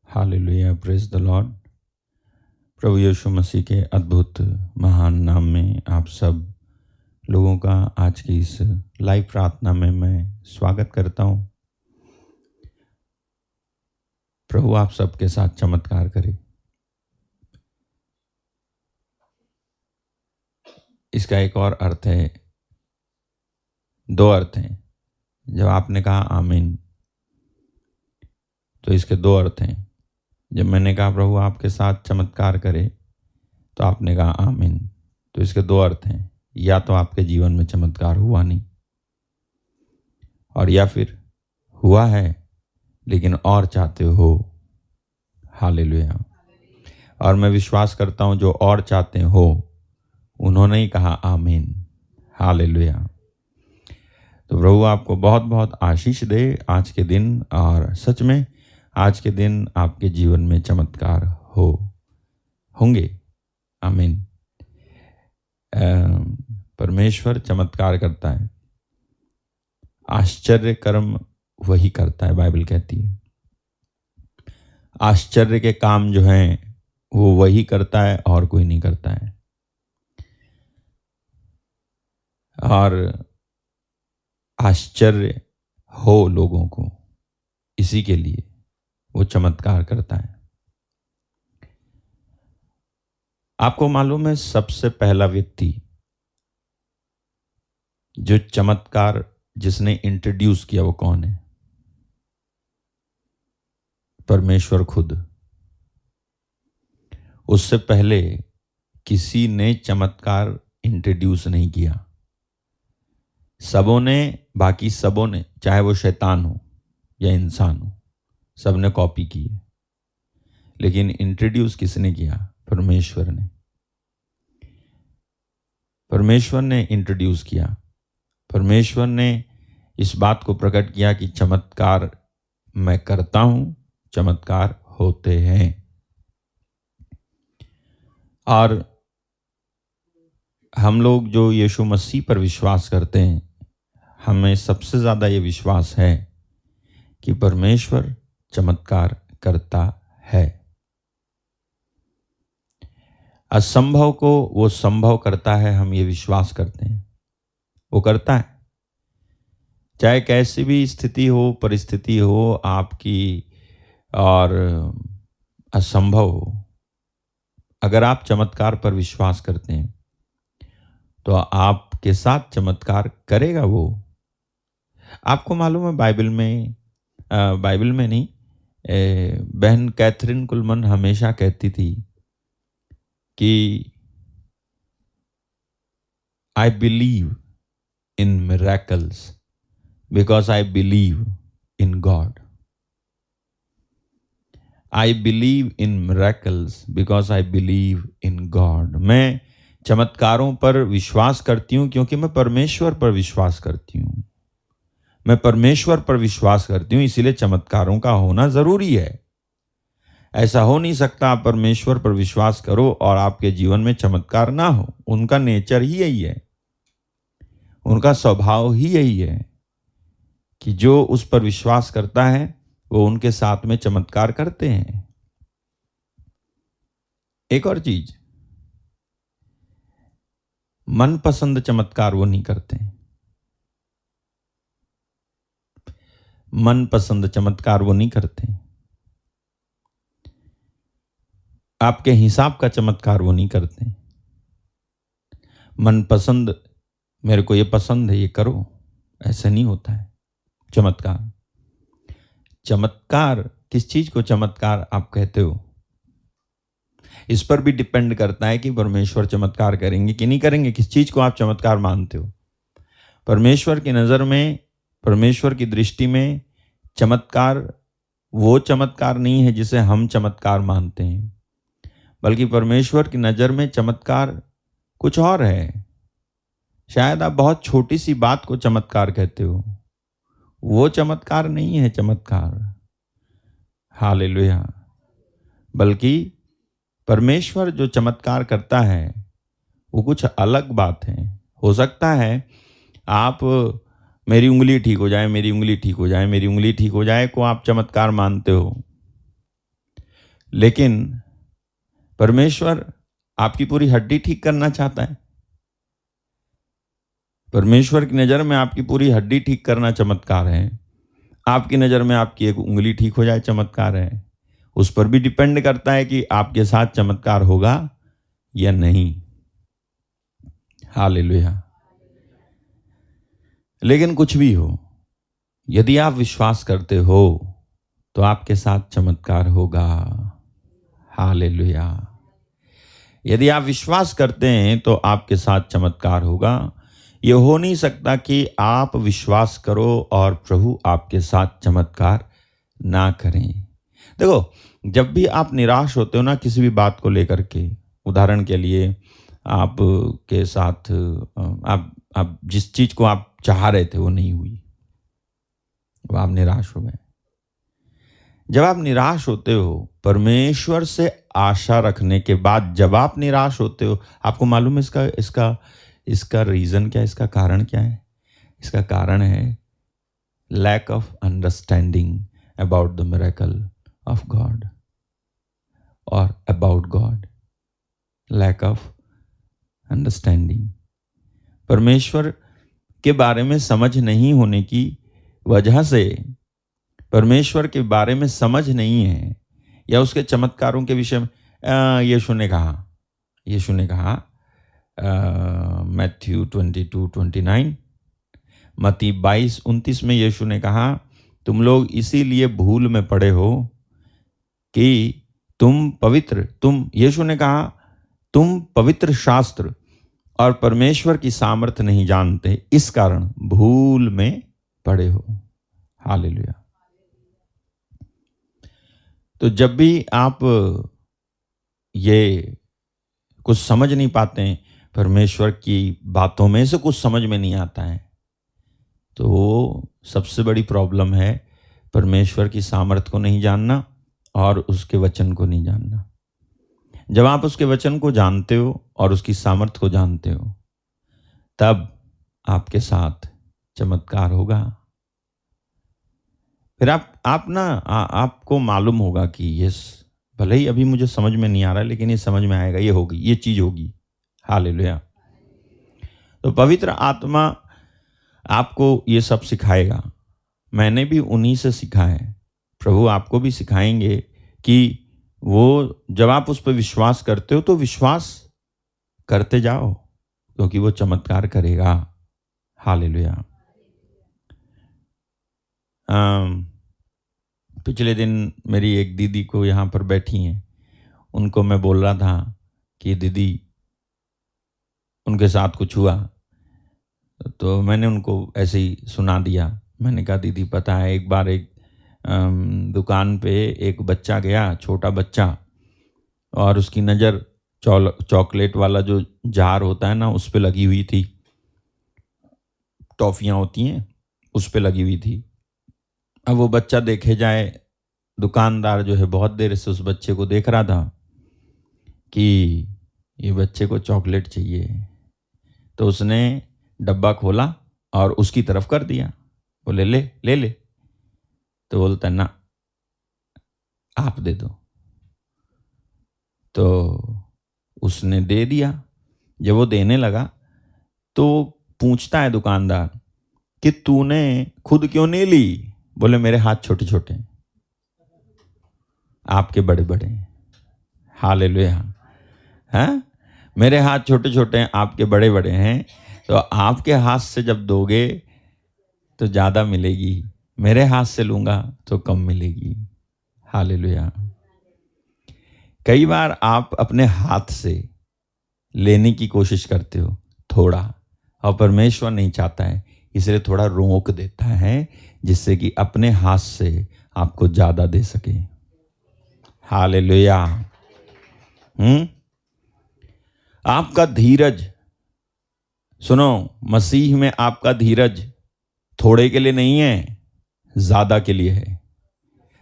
Hallelujah, praise the Lord. प्रभु यीशु मसीह के अद्भुत महान नाम में आप सब लोगों का आज की इस लाइव प्रार्थना में मैं स्वागत करता हूं। प्रभु आप सबके साथ चमत्कार करे। इसका एक और अर्थ है, दो अर्थ हैं। जब आपने कहा आमीन तो इसके दो अर्थ हैं। जब मैंने कहा प्रभु आपके साथ चमत्कार करे तो आपने कहा आमीन, तो इसके दो अर्थ हैं। या तो आपके जीवन में चमत्कार हुआ नहीं, और या फिर हुआ है लेकिन और चाहते हो। हालेलुया। और मैं विश्वास करता हूं जो और चाहते हो उन्होंने ही कहा आमीन। हालेलुया। तो प्रभु आपको बहुत बहुत आशीष दे आज के दिन, और सच में आज के दिन आपके जीवन में चमत्कार होंगे। आमीन। परमेश्वर चमत्कार करता है, आश्चर्य कर्म वही करता है। बाइबल कहती है आश्चर्य के काम जो हैं वो वही करता है और कोई नहीं करता है। और आश्चर्य हो लोगों को, इसी के लिए वो चमत्कार करता है। आपको मालूम है सबसे पहला व्यक्ति जो चमत्कार जिसने इंट्रोड्यूस किया वो कौन है? परमेश्वर खुद। उससे पहले किसी ने चमत्कार इंट्रोड्यूस नहीं किया। सबों ने, बाकी सबों ने, चाहे वो शैतान हो या इंसान हो, सबने कॉपी की है। लेकिन इंट्रोड्यूस किसने किया? परमेश्वर ने। परमेश्वर ने इंट्रोड्यूस किया। परमेश्वर ने इस बात को प्रकट किया कि चमत्कार मैं करता हूं, चमत्कार होते हैं। और हम लोग जो यीशु मसीह पर विश्वास करते हैं, हमें सबसे ज़्यादा ये विश्वास है कि परमेश्वर चमत्कार करता है। असंभव को वो संभव करता है, हम ये विश्वास करते हैं। वो करता है, चाहे कैसी भी स्थिति हो, परिस्थिति हो आपकी, और असंभव हो। अगर आप चमत्कार पर विश्वास करते हैं तो आपके साथ चमत्कार करेगा वो। आपको मालूम है बाइबल में नहीं, बहन कैथरीन कुलमन हमेशा कहती थी कि I believe in miracles because I believe in God. I believe in miracles because I believe in God. मैं चमत्कारों पर विश्वास करती हूँ क्योंकि मैं परमेश्वर पर विश्वास करती हूँ। मैं परमेश्वर पर विश्वास करती हूँ, इसीलिए चमत्कारों का होना जरूरी है। ऐसा हो नहीं सकता आप परमेश्वर पर विश्वास करो और आपके जीवन में चमत्कार ना हो। उनका नेचर ही यही है, उनका स्वभाव ही यही है कि जो उस पर विश्वास करता है वो उनके साथ में चमत्कार करते हैं। एक और चीज, मनपसंद चमत्कार वो नहीं करते। मनपसंद चमत्कार वो नहीं करते। आपके हिसाब का चमत्कार वो नहीं करते। मनपसंद, मेरे को ये पसंद है ये करो, ऐसा नहीं होता है चमत्कार। चमत्कार किस चीज को चमत्कार आप कहते हो, इस पर भी डिपेंड करता है कि परमेश्वर चमत्कार करेंगे कि नहीं करेंगे। किस चीज को आप चमत्कार मानते हो? परमेश्वर की नजर में, परमेश्वर की दृष्टि में चमत्कार वो चमत्कार नहीं है जिसे हम चमत्कार मानते हैं, बल्कि परमेश्वर की नजर में चमत्कार कुछ और है। शायद आप बहुत छोटी सी बात को चमत्कार कहते हो, वो चमत्कार नहीं है चमत्कार। हालेलुया। बल्कि परमेश्वर जो चमत्कार करता है वो कुछ अलग बात है। हो सकता है आप मेरी उंगली ठीक हो जाए, मेरी उंगली ठीक हो जाए, मेरी उंगली ठीक हो जाए को आप चमत्कार मानते हो। लेकिन परमेश्वर आपकी पूरी हड्डी ठीक करना चाहता है। परमेश्वर की नज़र में आपकी पूरी हड्डी ठीक करना चमत्कार है। आपकी नज़र में आपकी एक उंगली ठीक हो जाए चमत्कार है। उस पर भी डिपेंड करता है कि आपके साथ चमत्कार होगा या नहीं। हालेलुया। लेकिन कुछ भी हो, यदि आप विश्वास करते हो तो आपके साथ चमत्कार होगा। हालेलुया। यदि आप विश्वास करते हैं तो आपके साथ चमत्कार होगा। ये हो नहीं सकता कि आप विश्वास करो और प्रभु आपके साथ चमत्कार ना करें। देखो, जब भी आप निराश होते हो ना किसी भी बात को लेकर के, उदाहरण के लिए आप के साथ आप जिस चीज को आप चाह रहे थे वो नहीं हुई, अब आप निराश हो गए। जब आप निराश होते हो, परमेश्वर से आशा रखने के बाद जब आप निराश होते हो, आपको मालूम है इसका इसका इसका रीजन क्या है, इसका कारण क्या है? इसका कारण है lack of understanding about the miracle of God और about God. Lack of understanding, परमेश्वर के बारे में समझ नहीं होने की वजह से, परमेश्वर के बारे में समझ नहीं है या उसके चमत्कारों के विषय में यीशु ने कहा मैथ्यू 22:29, मत्ती 22:29 में यीशु ने कहा, तुम लोग इसीलिए भूल में पड़े हो कि यीशु ने कहा तुम पवित्र शास्त्र और परमेश्वर की सामर्थ नहीं जानते, इस कारण भूल में पड़े हो। हालेलुया। तो जब भी आप ये कुछ समझ नहीं पाते हैं, परमेश्वर की बातों में से कुछ समझ में नहीं आता है, तो वो सबसे बड़ी प्रॉब्लम है परमेश्वर की सामर्थ को नहीं जानना और उसके वचन को नहीं जानना। जब आप उसके वचन को जानते हो और उसकी सामर्थ को जानते हो, तब आपके साथ चमत्कार होगा। फिर आपको मालूम होगा कि ये भले ही अभी मुझे समझ में नहीं आ रहा है, लेकिन ये समझ में आएगा, ये होगी, ये चीज होगी। हालेलुया। तो पवित्र आत्मा आपको ये सब सिखाएगा। मैंने भी उन्हीं से सीखा है, प्रभु आपको भी सिखाएंगे कि वो जब आप उस पर विश्वास करते हो तो विश्वास करते जाओ, क्योंकि वो चमत्कार करेगा। हालेलुया। पिछले दिन मेरी एक दीदी को यहाँ पर बैठी हैं, उनको मैं बोल रहा था कि दीदी उनके साथ कुछ हुआ, तो मैंने उनको ऐसे ही सुना दिया। मैंने कहा दीदी पता है, एक बार एक दुकान पे एक बच्चा गया, छोटा बच्चा, और उसकी नज़र चॉकलेट वाला जो जार होता है ना उस पे लगी हुई थी, टॉफियाँ होती हैं उस पे लगी हुई थी। अब वो बच्चा देखे जाए, दुकानदार जो है बहुत देर से उस बच्चे को देख रहा था कि ये बच्चे को चॉकलेट चाहिए, तो उसने डब्बा खोला और उसकी तरफ कर दिया, बोले ले ले ले, तो बोलता ना आप दे दो, तो उसने दे दिया। जब वो देने लगा तो पूछता है दुकानदार कि तूने खुद क्यों नहीं ली? बोले मेरे हाथ छोटे छोटे, आपके बड़े बड़े। हालेलुया। हाँ, मेरे हाथ छोटे छोटे हैं, आपके बड़े बड़े हैं, तो आपके हाथ से जब दोगे तो ज़्यादा मिलेगी, मेरे हाथ से लूँगा तो कम मिलेगी। हालेलुया। कई बार आप अपने हाथ से लेने की कोशिश करते हो थोड़ा, और परमेश्वर नहीं चाहता है, इसलिए थोड़ा रोक देता है जिससे कि अपने हाथ से आपको ज़्यादा दे सके। हालेलुया। आपका धीरज, सुनो, मसीह में आपका धीरज थोड़े के लिए नहीं है, ज़्यादा के लिए है।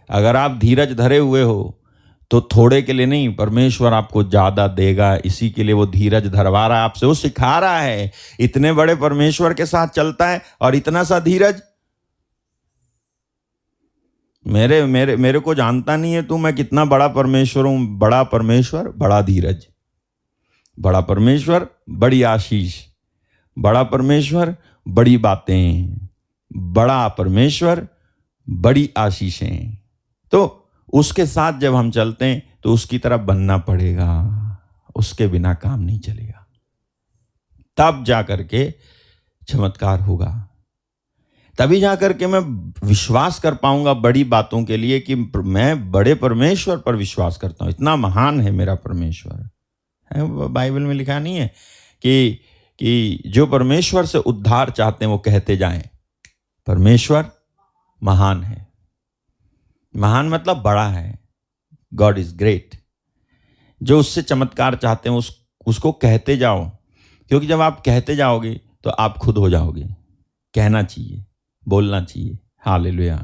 अगर आप धीरज धरे हुए हो तो थोड़े के लिए नहीं, परमेश्वर आपको ज़्यादा देगा, इसी के लिए वो धीरज धरवा रहा है आपसे। वो सिखा रहा है, इतने बड़े परमेश्वर के साथ चलता है और इतना सा धीरज। मेरे मेरे मेरे को जानता नहीं है तू, मैं कितना बड़ा परमेश्वर हूं। बड़ा परमेश्वर, बड़ा धीरज। बड़ा परमेश्वर, बड़ी आशीष। बड़ा परमेश्वर, बड़ी बातें। बड़ा परमेश्वर, बड़ी आशीषें। तो उसके साथ जब हम चलते हैं तो उसकी तरफ बनना पड़ेगा, उसके बिना काम नहीं चलेगा। तब जाकर के चमत्कार होगा, तभी जाकर के मैं विश्वास कर पाऊंगा बड़ी बातों के लिए कि मैं बड़े परमेश्वर पर विश्वास करता हूं, इतना महान है मेरा परमेश्वर। है बाइबल में लिखा नहीं है कि जो परमेश्वर से उद्धार चाहते हैं वो कहते जाएं परमेश्वर महान है। महान मतलब बड़ा है, गॉड इज ग्रेट। जो उससे चमत्कार चाहते हैं उसको कहते जाओ, क्योंकि जब आप कहते जाओगे तो आप खुद हो जाओगे। कहना चाहिए, बोलना चाहिए। हालेलुया।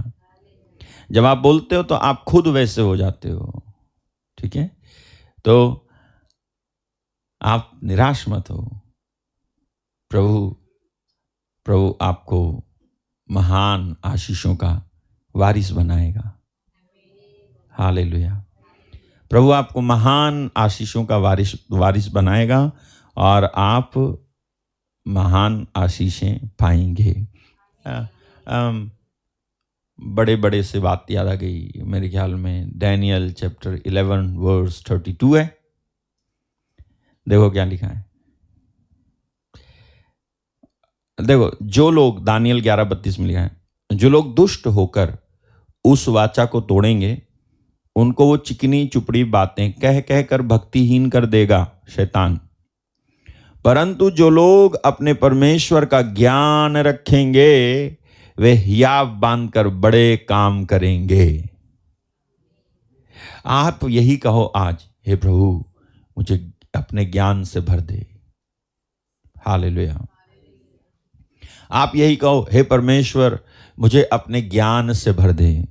जब आप बोलते हो तो आप खुद वैसे हो जाते हो। ठीक है, तो आप निराश मत हो। प्रभु आपको महान आशीषों का वारिस बनाएगा। हालेलुया। प्रभु आपको महान आशीषों का वारिस बनाएगा और आप महान आशीषें पाएंगे। बड़े बड़े से बात याद आ गई मेरे ख्याल में। डैनियल चैप्टर 11 वर्स 32 है। देखो क्या लिखा है। देखो, जो लोग, दानियल 11:32 में लिखा है, जो लोग दुष्ट होकर उस वाचा को तोड़ेंगे उनको वो चिकनी चुपड़ी बातें कह कह कर भक्तिहीन कर देगा शैतान। परंतु जो लोग अपने परमेश्वर का ज्ञान रखेंगे वे हियाव बांधकर बड़े काम करेंगे। आप यही कहो आज, हे प्रभु मुझे अपने ज्ञान से भर दे। हालेलुया। आप यही कहो, हे परमेश्वर मुझे अपने ज्ञान से भर दे।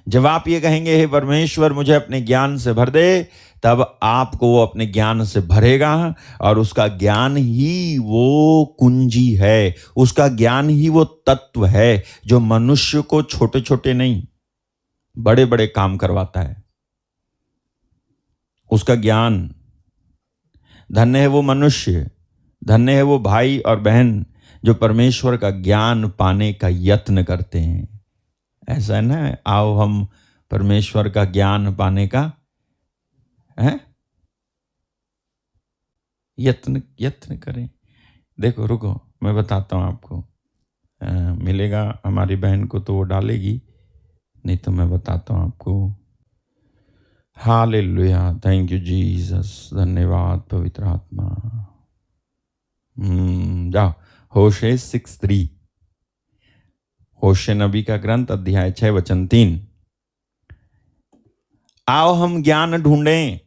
जब आप ये कहेंगे, हे परमेश्वर मुझे अपने ज्ञान से भर दे, तब आपको वो अपने ज्ञान से भरेगा और उसका ज्ञान ही वो कुंजी है, उसका ज्ञान ही वो तत्व है जो मनुष्य को छोटे छोटे नहीं बड़े बड़े काम करवाता है। उसका ज्ञान। धन्य है वो मनुष्य, धन्य है वो भाई और बहन जो परमेश्वर का ज्ञान पाने का यत्न करते हैं। ऐसा है ना, आओ हम परमेश्वर का ज्ञान पाने का है यत्न करें। देखो रुको, मैं बताता हूं आपको। मिलेगा हमारी बहन को तो वो डालेगी, नहीं तो मैं बताता हूं आपको। हालेलुया, थैंक यू जीसस, धन्यवाद पवित्र आत्मा। जाओ, होशे 6:3, होशे नबी का ग्रंथ अध्याय 6 वचन 3। आओ हम ज्ञान ढूंढें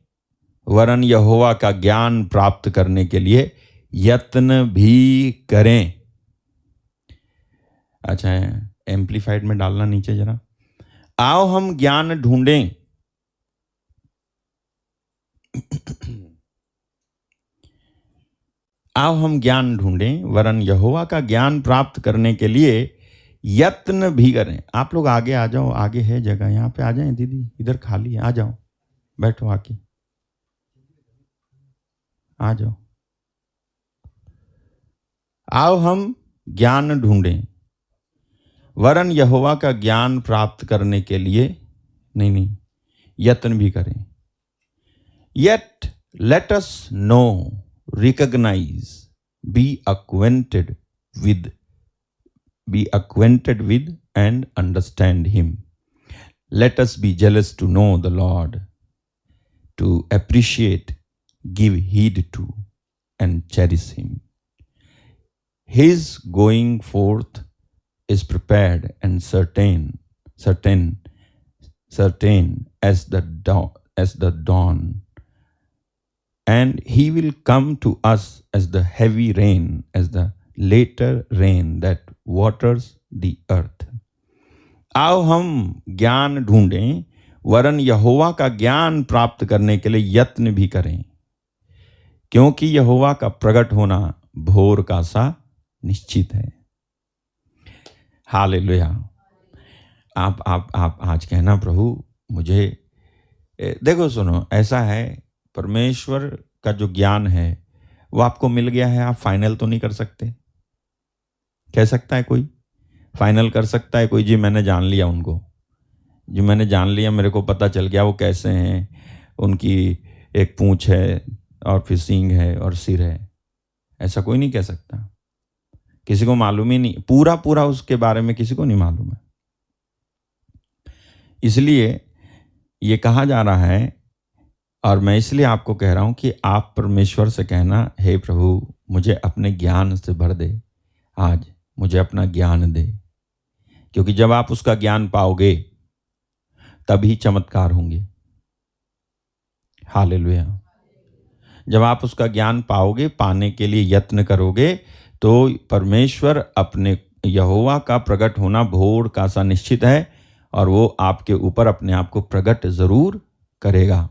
वरन यहोवा का ज्ञान प्राप्त करने के लिए यत्न भी करें। अच्छा है, एम्प्लीफाइड में डालना नीचे जरा। आओ हम ज्ञान ढूंढें आओ हम ज्ञान ढूंढें वरन यहोवा का ज्ञान प्राप्त करने के लिए यत्न भी करें। आप लोग आगे आ जाओ, आगे है जगह, यहाँ पे आ जाएं। दीदी इधर खाली है, आ जाओ, बैठो आके, आ जाओ। आओ हम ज्ञान ढूंढें वरन यहोवा का ज्ञान प्राप्त करने के लिए नहीं यत्न भी करें। Yet let us know, recognize, be acquainted with and understand him. Let us be jealous to know the Lord, to appreciate, give heed to, and cherish him. His going forth is prepared and certain as the dawn, and he will come to us as the heavy rain, as the later rain that waters the earth. आओ हम ज्ञान ढूंढें वरन यहोवा का ज्ञान प्राप्त करने के लिए यत्न भी करें, क्योंकि यहोवा का प्रकट होना भोर का सा निश्चित है। हालेलुया। आप आज कहना प्रभु मुझे देखो सुनो, ऐसा है, परमेश्वर का जो ज्ञान है वो आपको मिल गया है, आप फाइनल तो नहीं कर सकते। कह सकता है कोई? फाइनल कर सकता है कोई? जी मैंने जान लिया उनको, जी मैंने जान लिया, मेरे को पता चल गया वो कैसे हैं, उनकी एक पूंछ है और फिर सींग है और सिर है। ऐसा कोई नहीं कह सकता। किसी को मालूम ही नहीं, पूरा पूरा उसके बारे में किसी को नहीं मालूम है। इसलिए ये कहा जा रहा है, और मैं इसलिए आपको कह रहा हूं कि आप परमेश्वर से कहना, हे प्रभु मुझे अपने ज्ञान से भर दे, आज मुझे अपना ज्ञान दे, क्योंकि जब आप उसका ज्ञान पाओगे तभी चमत्कार होंगे। हालेलुया। जब आप उसका ज्ञान पाओगे, पाने के लिए यत्न करोगे, तो परमेश्वर अपने यहोवा का प्रकट होना भोर का सा निश्चित है, और वो आपके ऊपर अपने आप को प्रकट जरूर करेगा।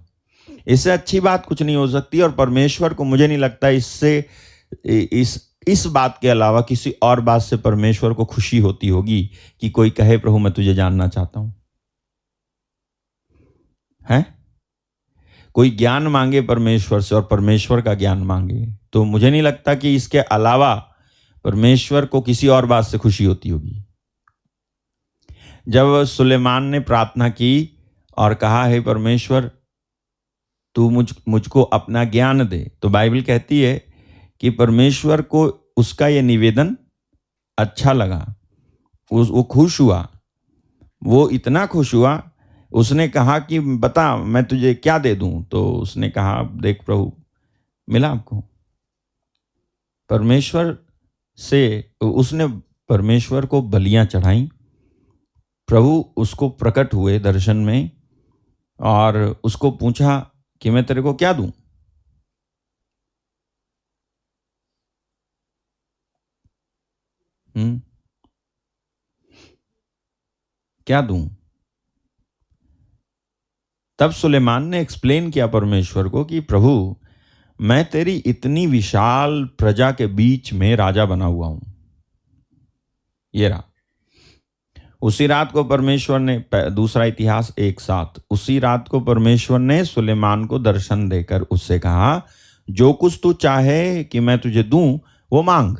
इससे अच्छी बात कुछ नहीं हो सकती, और परमेश्वर को मुझे नहीं लगता इससे इस बात के अलावा किसी और बात से परमेश्वर को खुशी होती होगी कि कोई कहे प्रभु मैं तुझे जानना चाहता हूं। है कोई ज्ञान मांगे परमेश्वर से और परमेश्वर का ज्ञान मांगे, तो मुझे नहीं लगता कि इसके अलावा परमेश्वर को किसी और बात से खुशी होती होगी। जब सुलेमान ने प्रार्थना की और कहा हे परमेश्वर तू मुझको अपना ज्ञान दे, तो बाइबल कहती है कि परमेश्वर को उसका ये निवेदन अच्छा लगा, वो खुश हुआ, वो इतना खुश हुआ, उसने कहा कि बता मैं तुझे क्या दे दूं। तो उसने कहा देख प्रभु मिला आपको, परमेश्वर से उसने परमेश्वर को बलियां चढ़ाई, प्रभु उसको प्रकट हुए दर्शन में और उसको पूछा कि मैं तेरे को क्या दूं। क्या दूं? तब सुलेमान ने एक्सप्लेन किया परमेश्वर को कि प्रभु मैं तेरी इतनी विशाल प्रजा के बीच में राजा बना हुआ हूं। ये रहा। उसी रात को परमेश्वर ने, दूसरा इतिहास 1:7, उसी रात को परमेश्वर ने सुलेमान को दर्शन देकर उससे कहा जो कुछ तू चाहे कि मैं तुझे दूं वो मांग।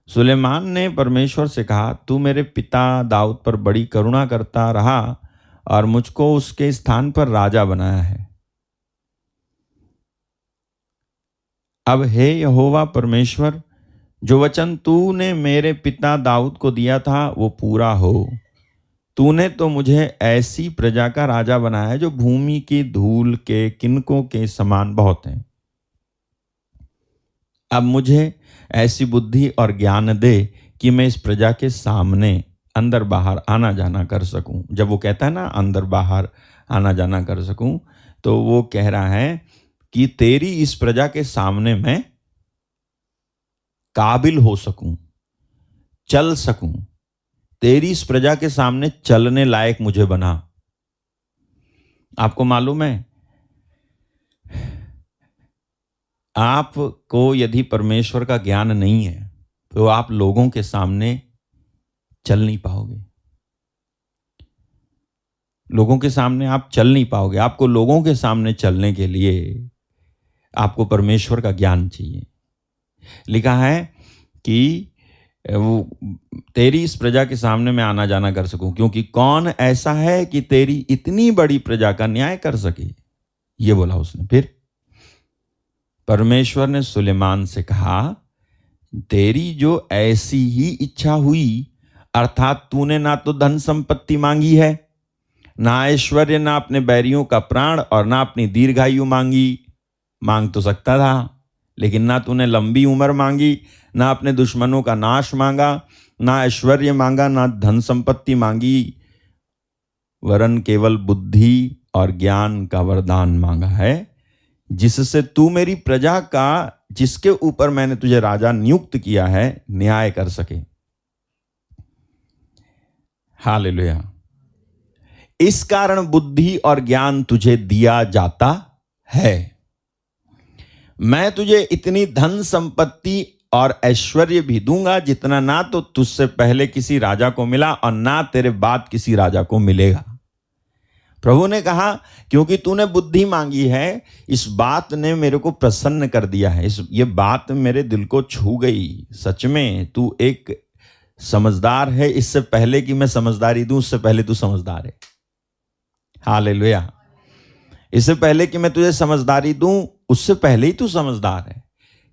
सुलेमान ने परमेश्वर से कहा तू मेरे पिता दाऊद पर बड़ी करुणा करता रहा और मुझको उसके स्थान पर राजा बनाया है। अब हे यहोवा परमेश्वर, जो वचन तूने मेरे पिता दाऊद को दिया था वो पूरा हो। तूने तो मुझे ऐसी प्रजा का राजा बनाया है जो भूमि की धूल के किनकों के समान बहुत हैं। अब मुझे ऐसी बुद्धि और ज्ञान दे कि मैं इस प्रजा के सामने अंदर बाहर आना जाना कर सकूं। जब वो कहता है ना अंदर बाहर आना जाना कर सकूं, तो वो कह रहा है कि तेरी इस प्रजा के सामने मैं काबिल हो सकूं, चल सकूं, तेरी इस प्रजा के सामने चलने लायक मुझे बना। आपको मालूम है, आपको यदि परमेश्वर का ज्ञान नहीं है तो आप लोगों के सामने चल नहीं पाओगे। लोगों के सामने आप चल नहीं पाओगे। आपको लोगों के सामने चलने के लिए आपको परमेश्वर का ज्ञान चाहिए। लिखा है कि वो तेरी इस प्रजा के सामने मैं आना जाना कर सकूं, क्योंकि कौन ऐसा है कि तेरी इतनी बड़ी प्रजा का न्याय कर सके, ये बोला उसने। फिर परमेश्वर ने सुलेमान से कहा तेरी जो ऐसी ही इच्छा हुई, अर्थात तूने ना तो धन संपत्ति मांगी है, ना ऐश्वर्य, ना अपने बैरियों का प्राण और ना अपनी दीर्घायु मांगी। मांग तो सकता था, लेकिन ना तूने लंबी उम्र मांगी, ना अपने दुश्मनों का नाश मांगा, ना ऐश्वर्य मांगा, ना धन संपत्ति मांगी, वरन केवल बुद्धि और ज्ञान का वरदान मांगा है, जिससे तू मेरी प्रजा का, जिसके ऊपर मैंने तुझे राजा नियुक्त किया है, न्याय कर सके। हालेलुया। इस कारण बुद्धि और ज्ञान तुझे दिया जाता है। मैं तुझे इतनी धन संपत्ति और ऐश्वर्य भी दूंगा जितना ना तो तुझसे पहले किसी राजा को मिला और ना तेरे बाद किसी राजा को मिलेगा। प्रभु ने कहा क्योंकि तूने बुद्धि मांगी है, इस बात ने मेरे को प्रसन्न कर दिया है, ये बात मेरे दिल को छू गई। सच में तू एक समझदार है, इससे पहले कि मैं समझदारी दूं उससे पहले तू समझदार है। हालेलुया। इससे पहले कि मैं तुझे समझदारी दूं उससे पहले ही तू समझदार है।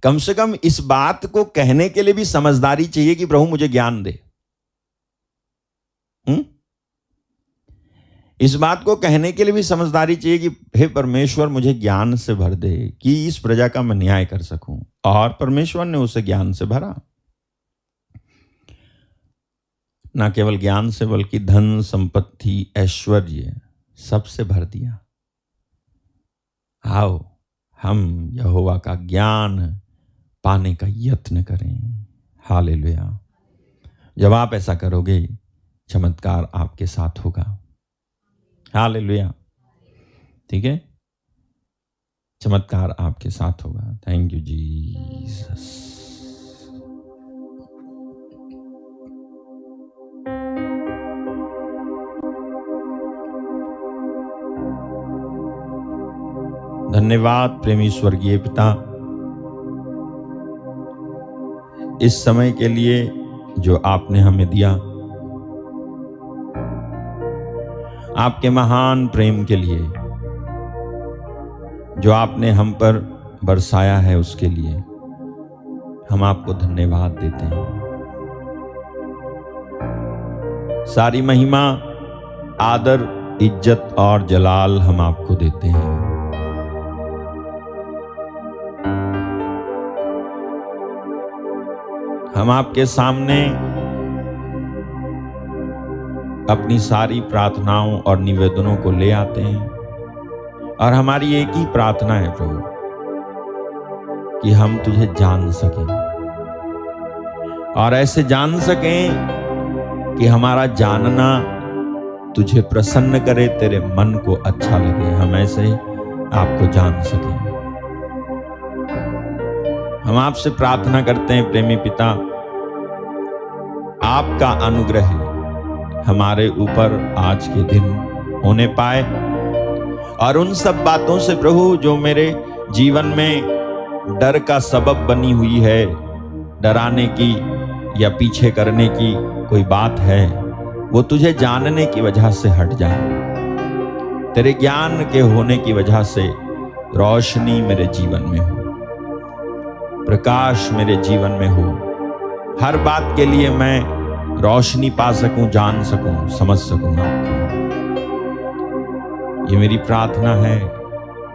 कम से कम इस बात को कहने के लिए भी समझदारी चाहिए कि प्रभु मुझे ज्ञान दे। इस बात को कहने के लिए भी समझदारी चाहिए कि हे परमेश्वर मुझे ज्ञान से भर दे कि इस प्रजा का मैं न्याय कर सकूं। और परमेश्वर ने उसे ज्ञान से भरा, ना केवल ज्ञान से बल्कि धन संपत्ति ऐश्वर्य सबसे भर दिया। आओ हम यहोवा का ज्ञान पाने का यत्न करें। हालेलुया। जब आप ऐसा करोगे चमत्कार आपके साथ होगा। हालेलुया। ठीक है, चमत्कार आपके साथ होगा। Thank you Jesus. धन्यवाद प्रेमी स्वर्गीय पिता, इस समय के लिए जो आपने हमें दिया, आपके महान प्रेम के लिए जो आपने हम पर बरसाया है, उसके लिए हम आपको धन्यवाद देते हैं। सारी महिमा, आदर, इज्जत और जलाल हम आपको देते हैं। हम आपके सामने अपनी सारी प्रार्थनाओं और निवेदनों को ले आते हैं और हमारी एक ही प्रार्थना है प्रभु कि हम तुझे जान सकें और ऐसे जान सकें कि हमारा जानना तुझे प्रसन्न करे, तेरे मन को अच्छा लगे। हम ऐसे आपको जान सकें। हम आपसे प्रार्थना करते हैं प्रेमी पिता, आपका अनुग्रह हमारे ऊपर आज के दिन होने पाए और उन सब बातों से प्रभु जो मेरे जीवन में डर का सबब बनी हुई है, डराने की या पीछे करने की कोई बात है, वो तुझे जानने की वजह से हट जाए। तेरे ज्ञान के होने की वजह से रोशनी मेरे जीवन में हो, प्रकाश मेरे जीवन में हो। हर बात के लिए मैं रोशनी पा सकूं, जान सकूं, समझ सकूं आपको। ये मेरी प्रार्थना है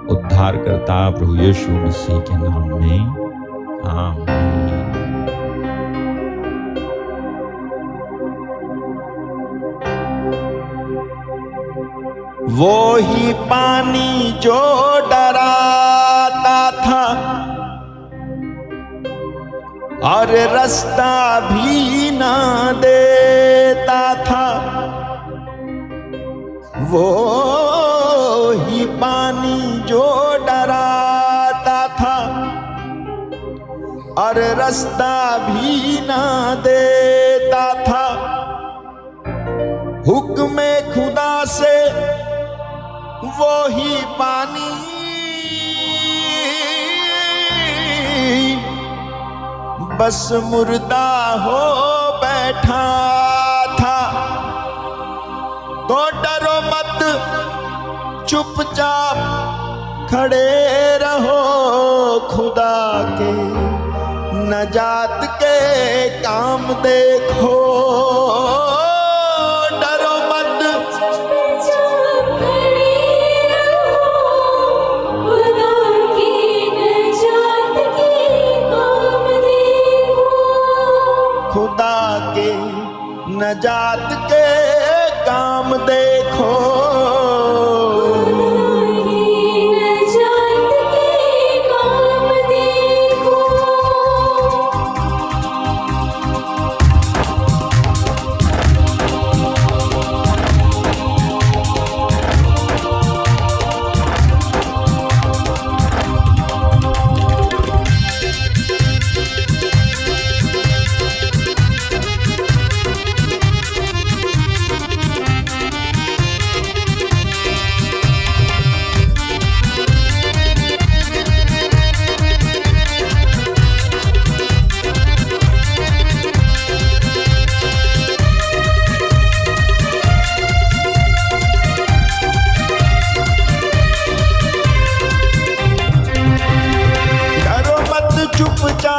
उद्धारकर्ता प्रभु यीशु मसीह के नाम में, आमीन। वो ही पानी जो डराता था और रास्ता भी ना देता था, वो ही पानी जो डराता था और रास्ता भी ना देता था, हुक्म खुदा से वो ही पानी बस मुर्दा हो बैठा था। तो डरो मत, चुपचाप खड़े रहो, खुदा के नजात के काम देखो। डरो मत, चुपचाप खड़े रहो, खुदा की नजात के काम देखो। खुदा के नजात के काम देखो।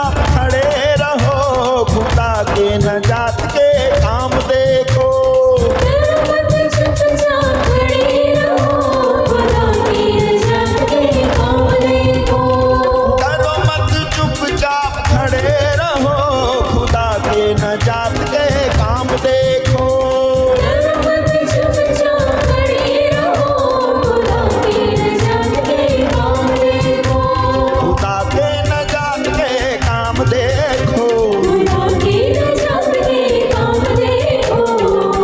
चुपचाप खड़े रहो, खुदा के नजात के काम देखो। मत चुपचाप खड़े रहो, खुदा की नजात के काम देखो। डरो मत चुपचाप खड़े रहो, खुदा के नजात के काम देखो। मत चुपचाप खड़े रहो, खुदा की नजात के काम देखो। खुदा के नजात के काम देखो। खुदा की नजात के काम देखो।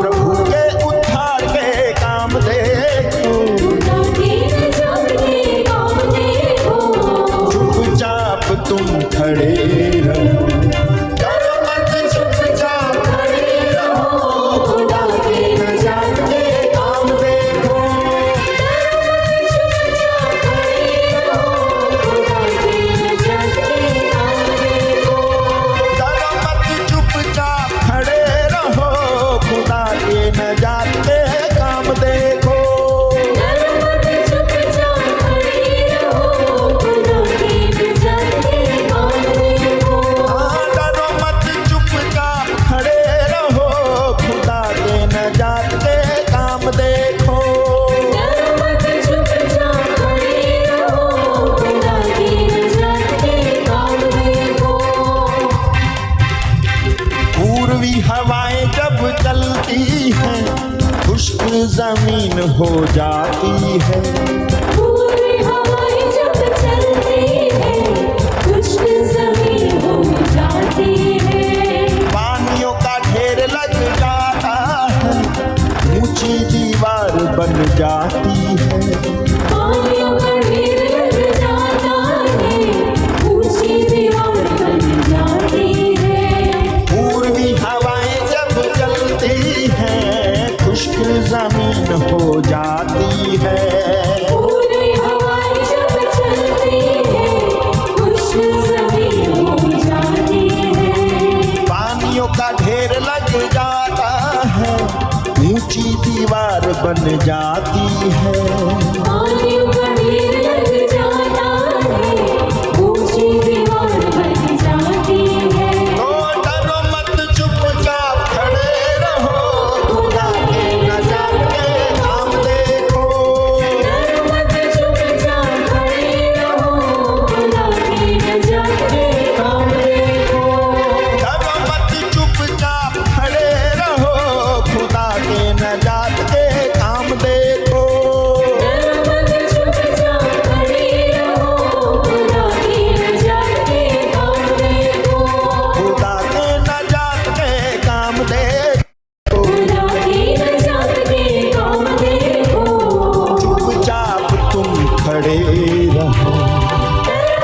प्रभु के उद्धार के काम देखो। खुदा की नजात के काम देखो। चुपचाप तुम खड़े रहो, डरो मत चुपचाप खड़े रहो, खुदा के नजात के काम देखो। चुपचाप खड़े रहो, खुदा की नजात के काम देखो। डरो मत चुपचाप खड़े रहो, खुदा के नजात के काम देखो। मत चुपचाप खड़े रहो, खुदा की नजात के काम देखो। हाँ, डरो मत चुपचाप खड़े रहो, खुदा के नजात के काम देखो। मत चुपचाप खड़े रहो, खुदा की नजात के काम देखो। पूर्वी हवाएं जब चलती हैं, खुश्क जमीन हो जाती है। पूरी हवाएं जब चलती है, खुश्क ज़मीन हो जाती है। पानियों का ढेर लग जाता है, ऊंची दीवार बन जाती है। पानियों का ढेर लग जाता है, ऊंची दीवार बन जाती है। पूर्वी हवाएं जब चलती हैं, खुश्क जमीन हो जाती है। पूरी हवाएं जब चलती है, खुश्क ज़मीन हो जाती है। पानियों का ढेर लग जाता है, ऊंची दीवार बन जाती है। पानियों का ढेर लग जाता है, ऊंची दीवार बन जाती है। तो डरो मत चुपचाप खड़े रहो, खुदा के नजात के काम देखो। मत चुपचाप खड़े रहो, खुदा की नजात के काम देखो। डरो मत चुपचाप खड़े रहो, खुदा के नजात के काम देखो। मत चुपचाप खड़े रहो, खुदा की नजात के काम देखो। खुदा के नजात के काम देखो। खुदा की नजात के काम देखो। चुपचाप तुम खड़े रहो,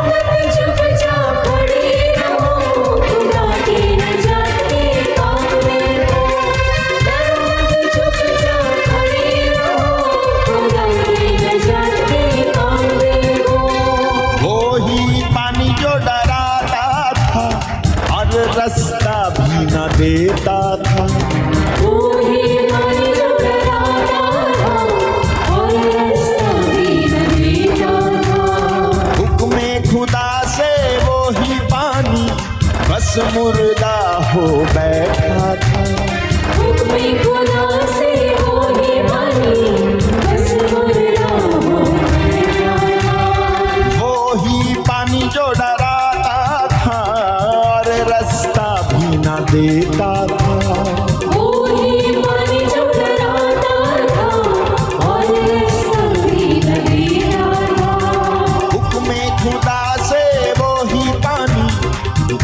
मत चुपचाप खड़े रहो, खुदा की नजात के काम देखो। मत चुपचाप खड़े रहो, खुदा की नजात के काम देखो। वो ही पानी जो डराता था और रास्ता भी न देता था। वो ही पानी जो डराता था और रास्ता भी न देता था। हुक्मे खुदा से वो ही पानी बस मुर्दा हो बैठा था। हुक्मे खुदा से वो ही पानी बस मुर्दा हो बैठा था। वो ही पानी जो डराता था और रास्ता भी न देता था। वो ही पानी जो डराता था और रास्ता भी न देता था। हुक्मे खुदा से वो ही पानी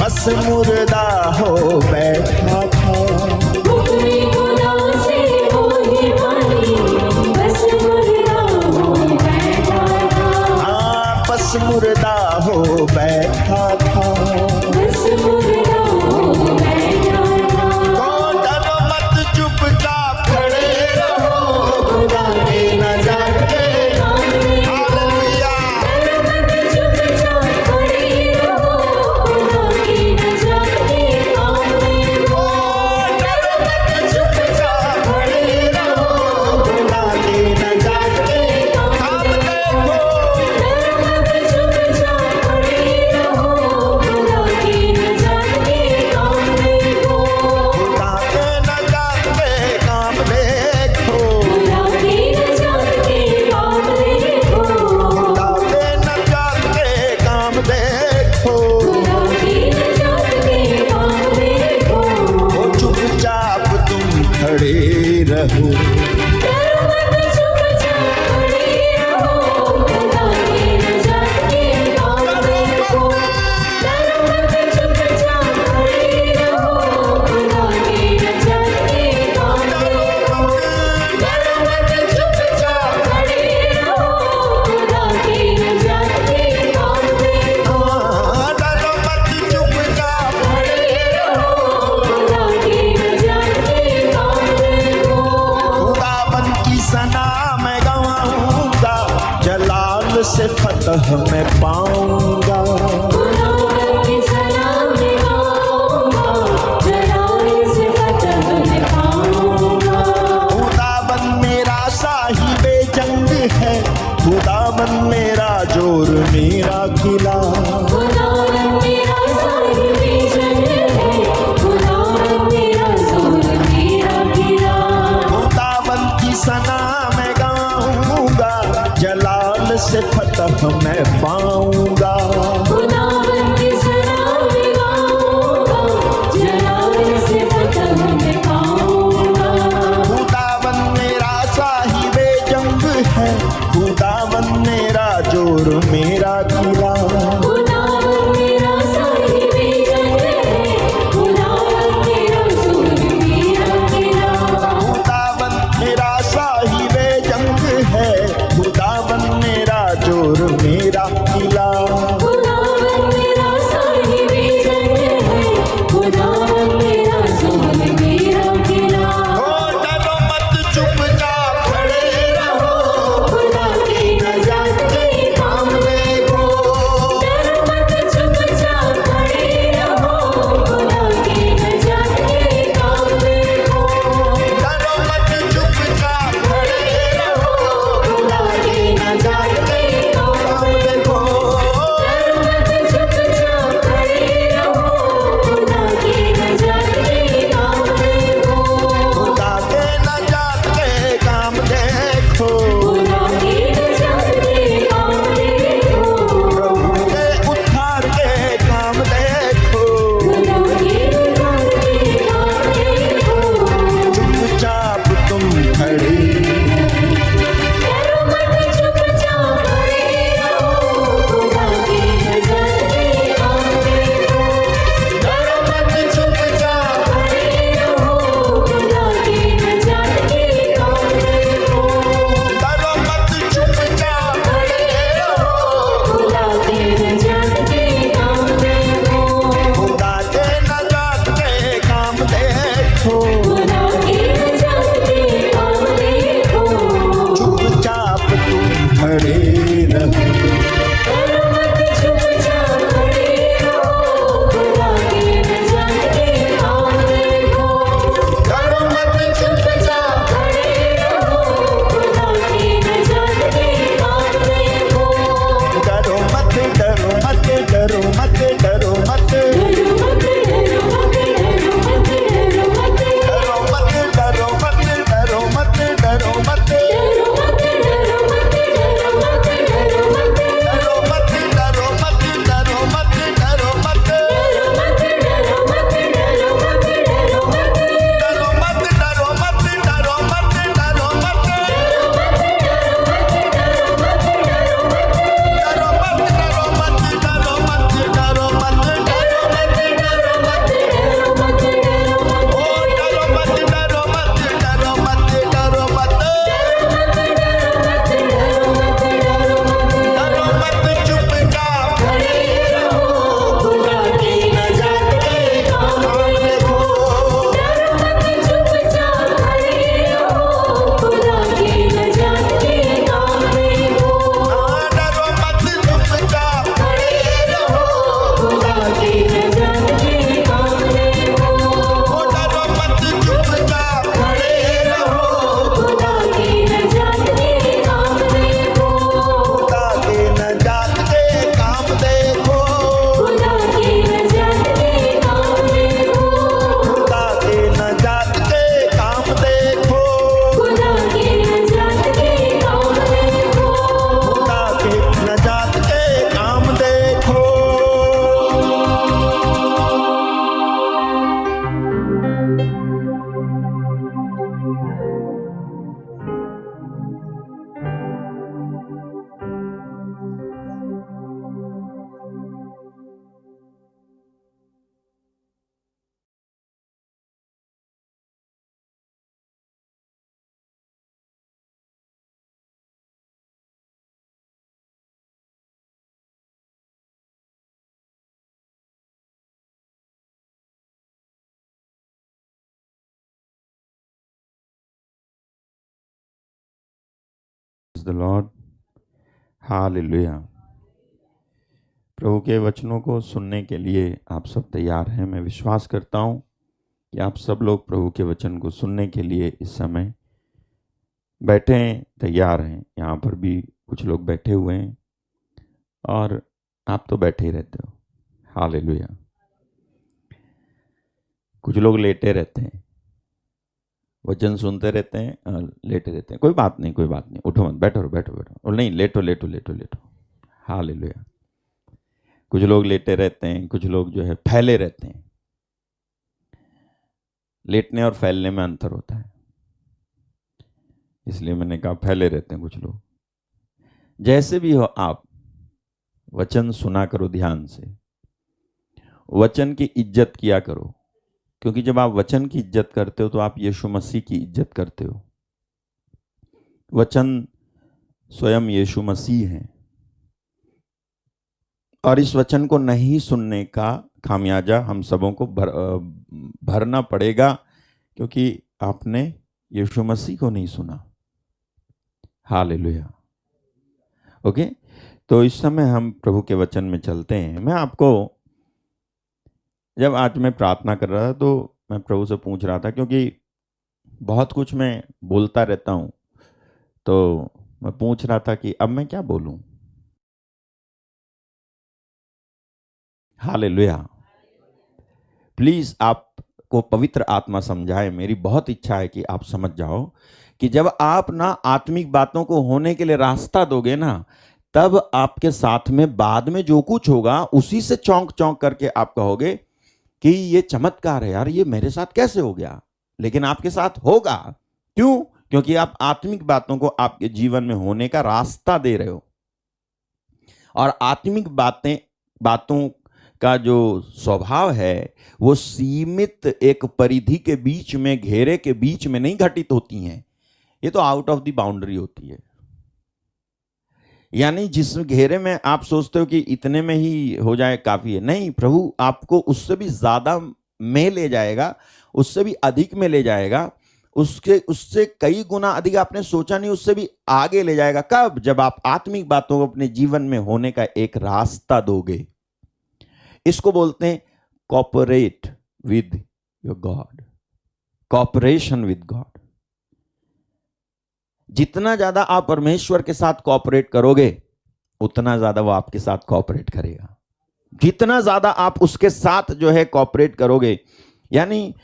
बस मुर्दा हो बैठा था। हुक्मे खुदा से वो ही पानी बस मुर्दा हो बैठा था। हाँ, बस मुर्दा हो बैठा था। बस मुर्दा हो बैठा था। तो डरो मत चुपचाप खड़े रहो, खुदा के नजात के काम देखो। हालेलुया। मत चुपचाप खड़े रहो, खुदा की नजात के काम देखो। डरो द लॉर्ड, हालेलुया। प्रभु के वचनों को सुनने के लिए आप सब तैयार हैं। मैं विश्वास करता हूं कि आप सब लोग प्रभु के वचन को सुनने के लिए इस समय बैठे हैं, तैयार हैं। यहाँ पर भी कुछ लोग बैठे हुए हैं और आप तो बैठे ही रहते हो, हालेलुया। कुछ लोग लेटे रहते हैं, वचन सुनते रहते हैं और लेटे रहते हैं। कोई बात नहीं, कोई बात नहीं, उठो मत, बैठो बैठो बैठो, और नहीं, लेटो लेटो लेटो लेटो, हालेलुया। कुछ लोग लेटे रहते हैं, कुछ लोग जो है फैले रहते हैं। लेटने और फैलने में अंतर होता है, इसलिए मैंने कहा फैले रहते हैं कुछ लोग। जैसे भी हो, आप वचन सुना करो ध्यान से, वचन की इज्जत किया करो, क्योंकि जब आप वचन की इज्जत करते हो तो आप यीशु मसीह की इज्जत करते हो। वचन स्वयं यीशु मसीह हैं और इस वचन को नहीं सुनने का खामियाजा हम सबों को भरना पड़ेगा, क्योंकि आपने यीशु मसीह को नहीं सुना, हालेलुया। ओके, तो इस समय हम प्रभु के वचन में चलते हैं। मैं आपको, जब आज मैं प्रार्थना कर रहा था तो मैं प्रभु से पूछ रहा था, क्योंकि बहुत कुछ मैं बोलता रहता हूं, तो मैं पूछ रहा था कि अब मैं क्या बोलूं। हालेलुया। प्लीज आपको पवित्र आत्मा समझाए। मेरी बहुत इच्छा है कि आप समझ जाओ कि जब आप ना आत्मिक बातों को होने के लिए रास्ता दोगे ना, तब आपके साथ में बाद में जो कुछ होगा उसी से चौंक चौंक करके आप कहोगे कि ये चमत्कार है यार, ये मेरे साथ कैसे हो गया। लेकिन आपके साथ होगा। क्यों? क्योंकि आप आत्मिक बातों को आपके जीवन में होने का रास्ता दे रहे हो। और आत्मिक बातों का जो स्वभाव है वो सीमित एक परिधि के बीच में, घेरे के बीच में नहीं घटित होती हैं। ये तो आउट ऑफ द बाउंड्री होती है। यानी जिस घेरे में आप सोचते हो कि इतने में ही हो जाए काफी है, नहीं, प्रभु आपको उससे भी ज्यादा में ले जाएगा, उससे भी अधिक में ले जाएगा, उससे कई गुना अधिक आपने सोचा नहीं, उससे भी आगे ले जाएगा। कब? जब आप आत्मिक बातों को अपने जीवन में होने का एक रास्ता दोगे। इसको बोलते हैं cooperate with your God, cooperation with God. जितना ज्यादा आप परमेश्वर के साथ कॉपरेट करोगे, उतना ज्यादा वो आपके साथ कॉपरेट करेगा। जितना ज्यादा आप उसके साथ जो है कॉपरेट करोगे, यानी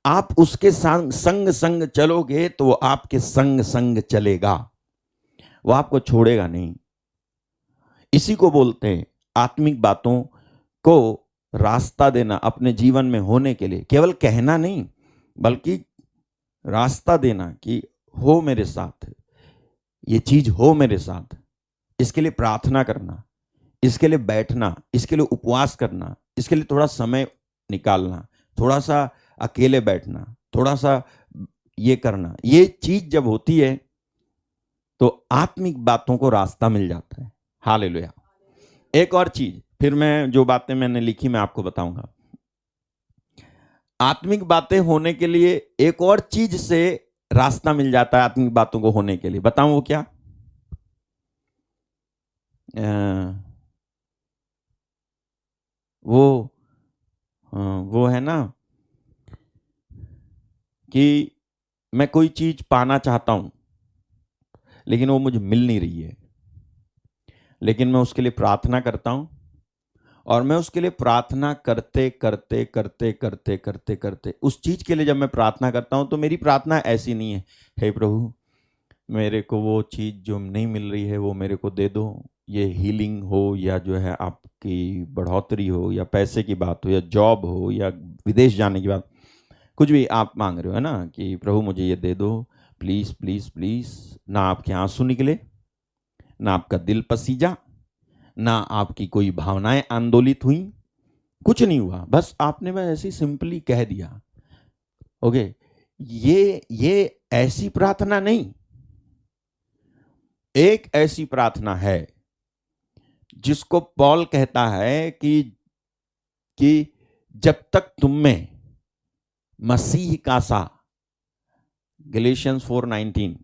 आप उसके संग संग चलोगे, तो वो आपके संग संग चलेगा, वो आपको छोड़ेगा नहीं। इसी को बोलते हैं आत्मिक बातों को रास्ता देना अपने जीवन में होने के लिए। केवल कहना नहीं, बल्कि रास्ता देना कि हो मेरे साथ, ये चीज हो मेरे साथ। इसके लिए प्रार्थना करना, इसके लिए बैठना, इसके लिए उपवास करना, इसके लिए थोड़ा समय निकालना, थोड़ा सा अकेले बैठना, थोड़ा सा ये करना। ये चीज जब होती है तो आत्मिक बातों को रास्ता मिल जाता है। हालेलुया। एक और चीज, फिर मैं जो बातें मैंने लिखी मैं आपको बताऊंगा। आत्मिक बातें होने के लिए एक और चीज से रास्ता मिल जाता है आत्मिक बातों को होने के लिए। बताऊं वो क्या? वो है ना कि मैं कोई चीज पाना चाहता हूं, लेकिन वो मुझे मिल नहीं रही है, लेकिन मैं उसके लिए प्रार्थना करता हूं, और मैं उसके लिए प्रार्थना करते करते करते करते करते करते उस चीज के लिए जब मैं प्रार्थना करता हूं, तो मेरी प्रार्थना ऐसी नहीं है, हे प्रभु मेरे को वो चीज जो नहीं मिल रही है वो मेरे को दे दो। ये हीलिंग हो, या जो है आपकी बढ़ोतरी हो, या पैसे की बात हो, या जॉब हो, या विदेश जाने की बात, कुछ भी आप मांग रहे हो, है ना, कि प्रभु मुझे ये दे दो, प्लीज प्लीज प्लीज। ना आपके आंसू निकले, ना आपका दिल पसीजा, ना आपकी कोई भावनाएं आंदोलित हुई, कुछ नहीं हुआ, बस आपने बस ऐसे सिंपली कह दिया। ओके, ये ऐसी प्रार्थना नहीं। एक ऐसी प्रार्थना है जिसको पॉल कहता है कि जब तक तुम में मसीह का सा, गैलेशियंस 4:19,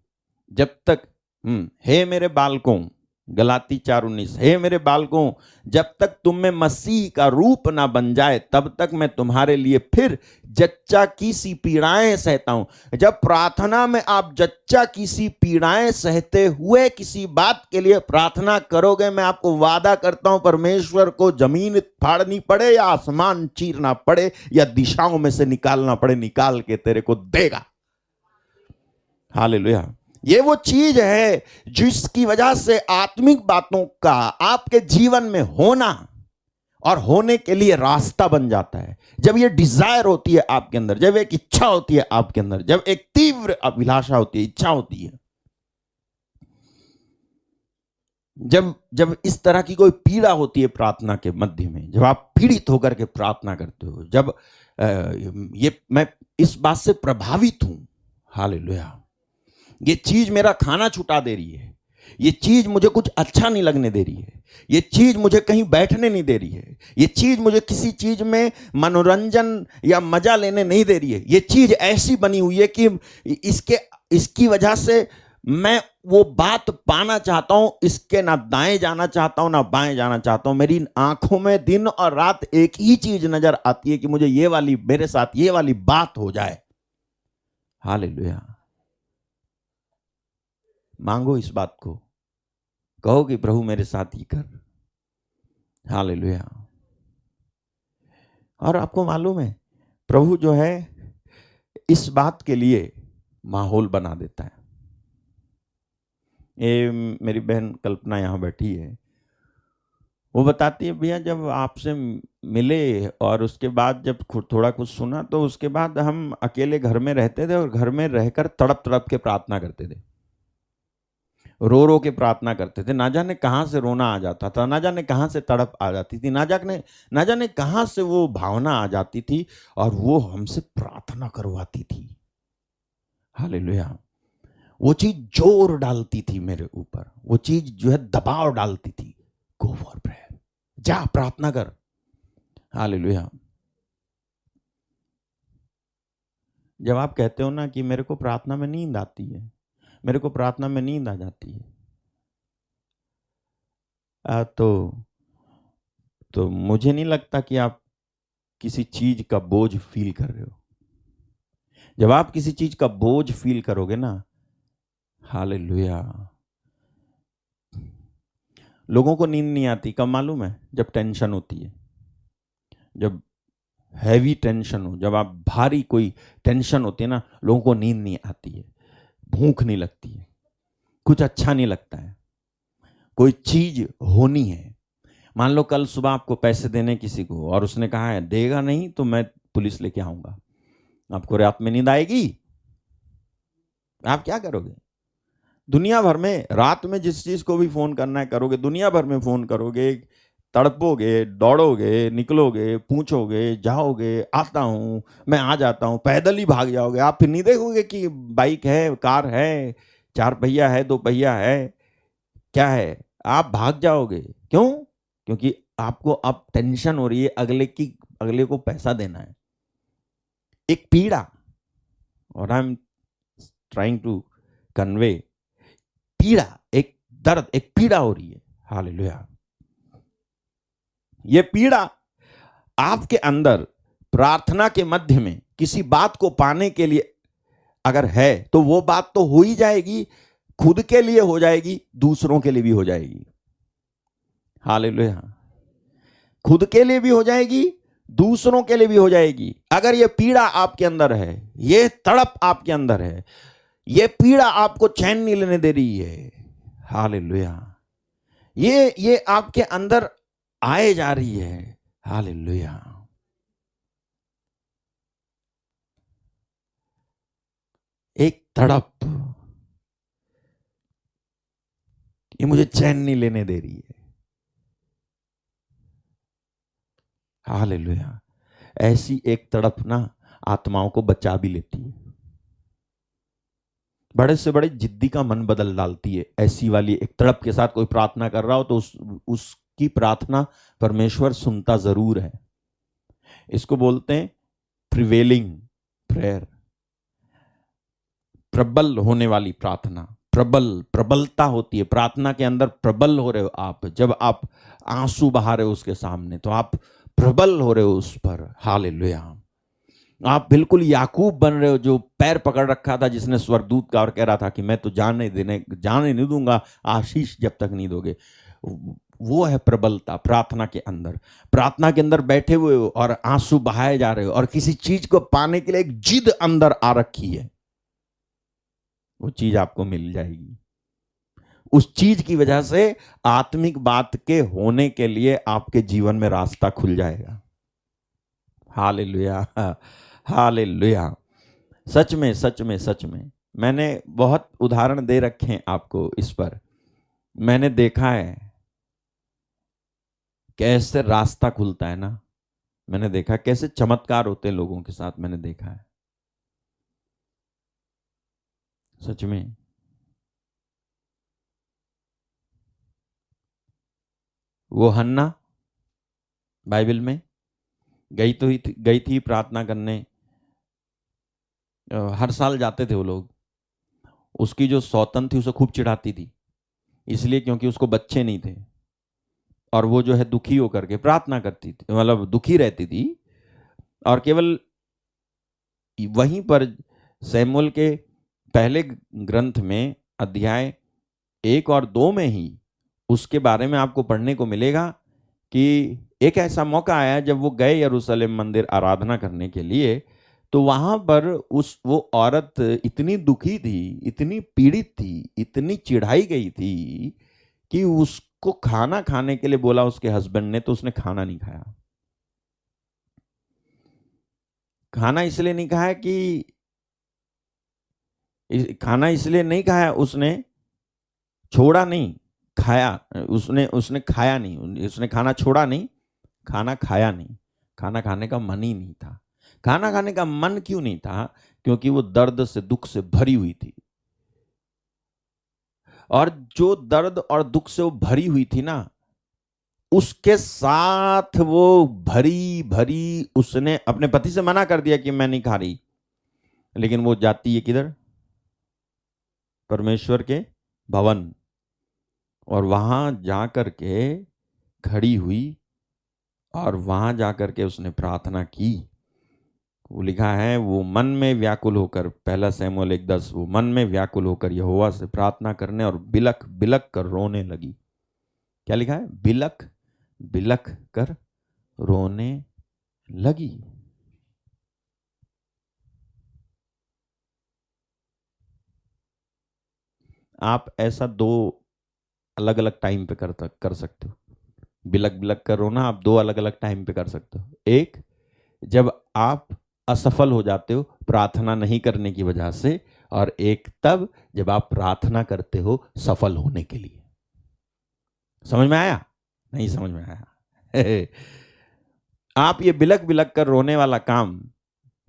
जब तक हे मेरे बालकों, गलाती 4:19, हे मेरे बालकों, जब तक तुम में मसीह का रूप ना बन जाए तब तक मैं तुम्हारे लिए फिर जच्चा की सी पीड़ाएं सहता हूं। जब प्रार्थना में आप जच्चा की सी पीड़ाएं सहते हुए किसी बात के लिए प्रार्थना करोगे, मैं आपको वादा करता हूं परमेश्वर को जमीन फाड़नी पड़े या आसमान चीरना पड़े या दिशाओं में से निकालना पड़े, निकाल के तेरे को देगा। हालेलुया। ये वो चीज है जिसकी वजह से आत्मिक बातों का आपके जीवन में होना और होने के लिए रास्ता बन जाता है। जब ये डिजायर होती है आपके अंदर, जब एक इच्छा होती है आपके अंदर, जब एक तीव्र अभिलाषा होती है, इच्छा होती है, जब इस तरह की कोई पीड़ा होती है प्रार्थना के मध्य में, जब आप पीड़ित होकर के प्रार्थना करते हो, जब ये मैं इस बात से प्रभावित हूं, हालेलुया, ये चीज मेरा खाना छुटा दे रही है, ये चीज मुझे कुछ अच्छा नहीं लगने दे रही है, ये चीज मुझे कहीं बैठने नहीं दे रही है, ये चीज मुझे किसी चीज में मनोरंजन या मजा लेने नहीं दे रही है, ये चीज ऐसी बनी हुई है कि इसकी वजह से मैं वो बात पाना चाहता हूं, इसके ना दाएं जाना चाहता हूं ना बाएं जाना चाहता हूं। मेरी आंखों में दिन और रात एक ही चीज नजर आती है कि मुझे ये वाली, मेरे साथ ये वाली बात हो जाए। हालेलुया। मांगो इस बात को, कहो कि प्रभु मेरे साथ ही कर। हालेलुया। और आपको मालूम है प्रभु जो है इस बात के लिए माहौल बना देता है। ये मेरी बहन कल्पना यहां बैठी है, वो बताती है भैया जब आपसे मिले और उसके बाद जब थोड़ा कुछ सुना तो उसके बाद हम अकेले घर में रहते थे और घर में रहकर तड़प तड़प के प्रार्थना करते थे, रो रो के प्रार्थना करते थे। ना जाने कहां से रोना आ जाता था, ना जाने कहां से तड़प आ जाती थी, ना जाने कहां से वो भावना आ जाती थी और वो हमसे प्रार्थना करवाती थी। हालेलुया। वो चीज जोर डालती थी मेरे ऊपर, वो चीज जो है दबाव डालती थी, गो फॉर प्रेयर, जा प्रार्थना कर। हालेलुया। जब आप कहते हो ना कि मेरे को प्रार्थना में नींद आती है, मेरे को प्रार्थना में नींद आ जाती है, तो मुझे नहीं लगता कि आप किसी चीज का बोझ फील कर रहे हो। जब आप किसी चीज का बोझ फील करोगे ना, हालेलुया, लोगों को नींद नहीं आती कब मालूम है? जब टेंशन होती है, जब हैवी टेंशन हो, जब आप भारी कोई टेंशन होती है ना, लोगों को नींद नहीं आती है, भूख नहीं लगती है, कुछ अच्छा नहीं लगता है, कोई चीज होनी है। मान लो कल सुबह आपको पैसे देने किसी को और उसने कहा है देगा नहीं तो मैं पुलिस लेके आऊंगा, आपको रात में नींद आएगी? आप क्या करोगे? दुनिया भर में रात में जिस चीज को भी फोन करना है करोगे, दुनिया भर में फोन करोगे, तड़पोगे, दौड़ोगे, निकलोगे, पूछोगे, जाओगे, आता हूं, मैं आ जाता हूं, पैदल ही भाग जाओगे। आप फिर नहीं देखोगे कि बाइक है, कार है, 4 पहिया है, 2 पहिया है, क्या है, आप भाग जाओगे। क्यों? क्योंकि आपको अब टेंशन हो रही है, अगले को पैसा देना है, एक पीड़ा। और I am trying to convey पीड़ा, एक दर्द, एक पीड़ा हो रही है। हालेलुया। ये पीड़ा आपके अंदर प्रार्थना के मध्य में किसी बात को पाने के लिए अगर है तो वो बात तो हो ही जाएगी, खुद के लिए हो जाएगी, दूसरों के लिए भी हो जाएगी। हालेलुया। खुद के लिए भी हो जाएगी, दूसरों के लिए भी हो जाएगी। अगर ये पीड़ा आपके अंदर है, ये तड़प आपके अंदर है, ये पीड़ा आपको चैन नहीं लेने दे रही है, हालेलुया, ये आपके अंदर आए जा रही है, हालेलुया, एक तड़प, ये मुझे चैन नहीं लेने दे रही है, हालेलुया। ऐसी एक तड़प ना आत्माओं को बचा भी लेती है, बड़े से बड़े जिद्दी का मन बदल डालती है। ऐसी वाली एक तड़प के साथ कोई प्रार्थना कर रहा हो तो उसकी प्रार्थना परमेश्वर सुनता जरूर है। इसको बोलते हैं प्रिवेलिंग प्रेयर, प्रबल होने वाली प्रार्थना, प्रबलता होती है प्रार्थना के अंदर। प्रबल हो रहे हो आप, जब आप आंसू बहा रहे हो उसके सामने तो आप प्रबल हो रहे हो उस पर। हालेलुया। आप बिल्कुल याकूब बन रहे हो जो पैर पकड़ रखा था, जिसने स्वर्गदूत का और कह रहा था कि मैं तो जाने नहीं दूंगा आशीष जब तक नहीं दोगे। वो है प्रबलता प्रार्थना के अंदर। प्रार्थना के अंदर बैठे हुए हो और आंसू बहाए जा रहे हो और किसी चीज को पाने के लिए एक जिद अंदर आ रखी है, वो चीज आपको मिल जाएगी। उस चीज की वजह से आत्मिक बात के होने के लिए आपके जीवन में रास्ता खुल जाएगा। Hallelujah, hallelujah. सच में सच में सच में मैंने बहुत उदाहरण दे रखे हैं आपको इस पर। मैंने देखा है कैसे रास्ता खुलता है ना। मैंने देखा कैसे चमत्कार होते हैं लोगों के साथ, मैंने देखा है सच में। वो हन्ना बाइबल में गई थी प्रार्थना करने। हर साल जाते थे वो लोग। उसकी जो सौतन थी उसे खूब चिढ़ाती थी, इसलिए क्योंकि उसको बच्चे नहीं थे और वो जो है दुखी होकर के प्रार्थना करती थी, मतलब दुखी रहती थी। और केवल वहीं पर सैमुएल के पहले ग्रंथ में अध्याय 1 और 2 में ही उसके बारे में आपको पढ़ने को मिलेगा कि एक ऐसा मौका आया जब वो गए यरूशलेम मंदिर आराधना करने के लिए, तो वहां पर वो औरत इतनी दुखी थी, इतनी पीड़ित थी, इतनी चिढ़ाई गई थी कि उसको खाना खाने के लिए बोला उसके हस्बैंड ने, तो उसने खाना नहीं खाया। खाना इसलिए नहीं खाया कि खाना इसलिए नहीं खाया, उसने छोड़ा नहीं, खाया। उसने खाया नहीं, उसने खाना छोड़ा नहीं, खाना खाया नहीं। खाना खाने का मन ही नहीं था। खाना खाने का मन क्यों नहीं था? क्योंकि वो दर्द से दुख से भरी हुई थी। और जो दर्द और दुख से वो भरी हुई थी ना, उसके साथ वो भरी भरी उसने अपने पति से मना कर दिया कि मैं नहीं खा रही, लेकिन वो जाती है किधर? परमेश्वर के भवन। और वहां जाकर के खड़ी हुई और वहां जाकर के उसने प्रार्थना की। वो लिखा है वो मन में व्याकुल होकर, 1 शमूएल 1:10, वो मन में व्याकुल होकर यहोवा से प्रार्थना करने और बिलख बिलख कर रोने लगी। क्या लिखा है? बिलख बिलख कर रोने लगी। आप ऐसा 2 अलग अलग टाइम पे कर सकते हो। बिलख बिलख कर रोना आप 2 अलग अलग टाइम पे कर सकते हो। एक, जब आप असफल हो जाते हो प्रार्थना नहीं करने की वजह से, और एक तब जब आप प्रार्थना करते हो सफल होने के लिए। समझ में आया? नहीं समझ में आया? आप ये बिलख बिलख कर रोने वाला काम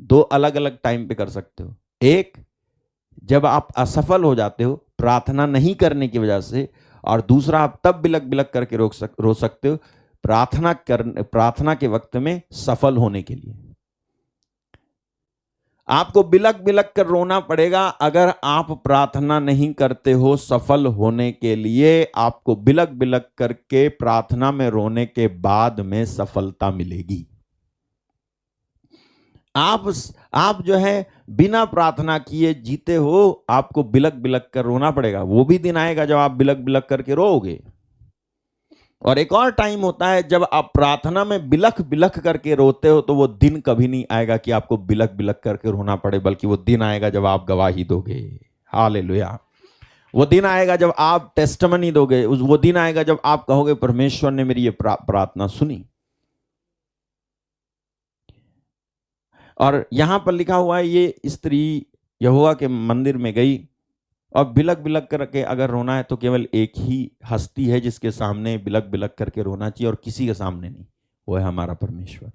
2 अलग अलग टाइम पे कर सकते हो। एक, जब आप असफल हो जाते हो प्रार्थना नहीं करने की वजह से, और दूसरा आप तब बिलख बिलख करके रो सकते हो प्रार्थना के वक्त में सफल होने के लिए। आपको बिलख बिलख कर रोना पड़ेगा अगर आप प्रार्थना नहीं करते हो सफल होने के लिए। आपको बिलख बिलख करके प्रार्थना में रोने के बाद में सफलता मिलेगी। आप जो है बिना प्रार्थना किए जीते हो, आपको बिलख बिलख कर रोना पड़ेगा। वो भी दिन आएगा जब आप बिलख बिलख करके रोओगे। और एक और टाइम होता है जब आप प्रार्थना में बिलख बिलख करके रोते हो, तो वो दिन कभी नहीं आएगा कि आपको बिलख बिलख करके रोना पड़े, बल्कि वो दिन आएगा जब आप गवाही दोगे। हालेलुया। वो दिन आएगा जब आप टेस्टिमनी दोगे। वो दिन आएगा जब आप कहोगे परमेश्वर ने मेरी ये प्रार्थना सुनी। और यहां पर लिखा हुआ है ये स्त्री यहोवा के मंदिर में गई और बिलख बिलख करके अगर रोना है तो केवल एक ही हस्ती है जिसके सामने बिलख बिलख करके रोना चाहिए, और किसी के सामने नहीं। वो है हमारा परमेश्वर।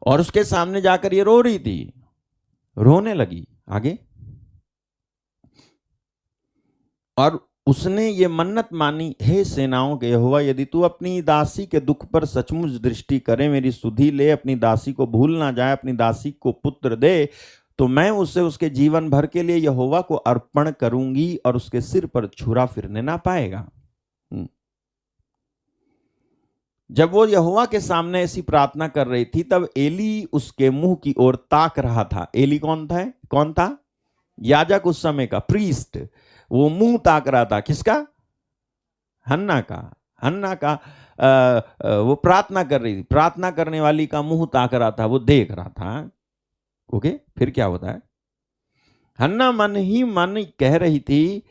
और उसके सामने जाकर ये रो रही थी, रोने लगी। आगे, और उसने ये मन्नत मानी, हे सेनाओं के यहोवा, यदि तू अपनी दासी के दुख पर सचमुच दृष्टि करे, मेरी सुधि ले, अपनी दासी को भूल ना जाए, अपनी दासी को पुत्र दे, तो मैं उसे उसके जीवन भर के लिए यहोवा को अर्पण करूंगी और उसके सिर पर छुरा फिरने ना पाएगा। जब वो यहोवा के सामने ऐसी प्रार्थना कर रही थी तब एली उसके मुंह की ओर ताक रहा था। एली कौन था? याजक उस समय का, प्रीस्ट। वो मुंह ताक रहा था किसका? हन्ना का। वो प्रार्थना कर रही थी, प्रार्थना करने वाली का मुंह ताक रहा था, वो देख रहा था। ओके, फिर क्या होता है? हन्ना मन ही मन कह रही थी,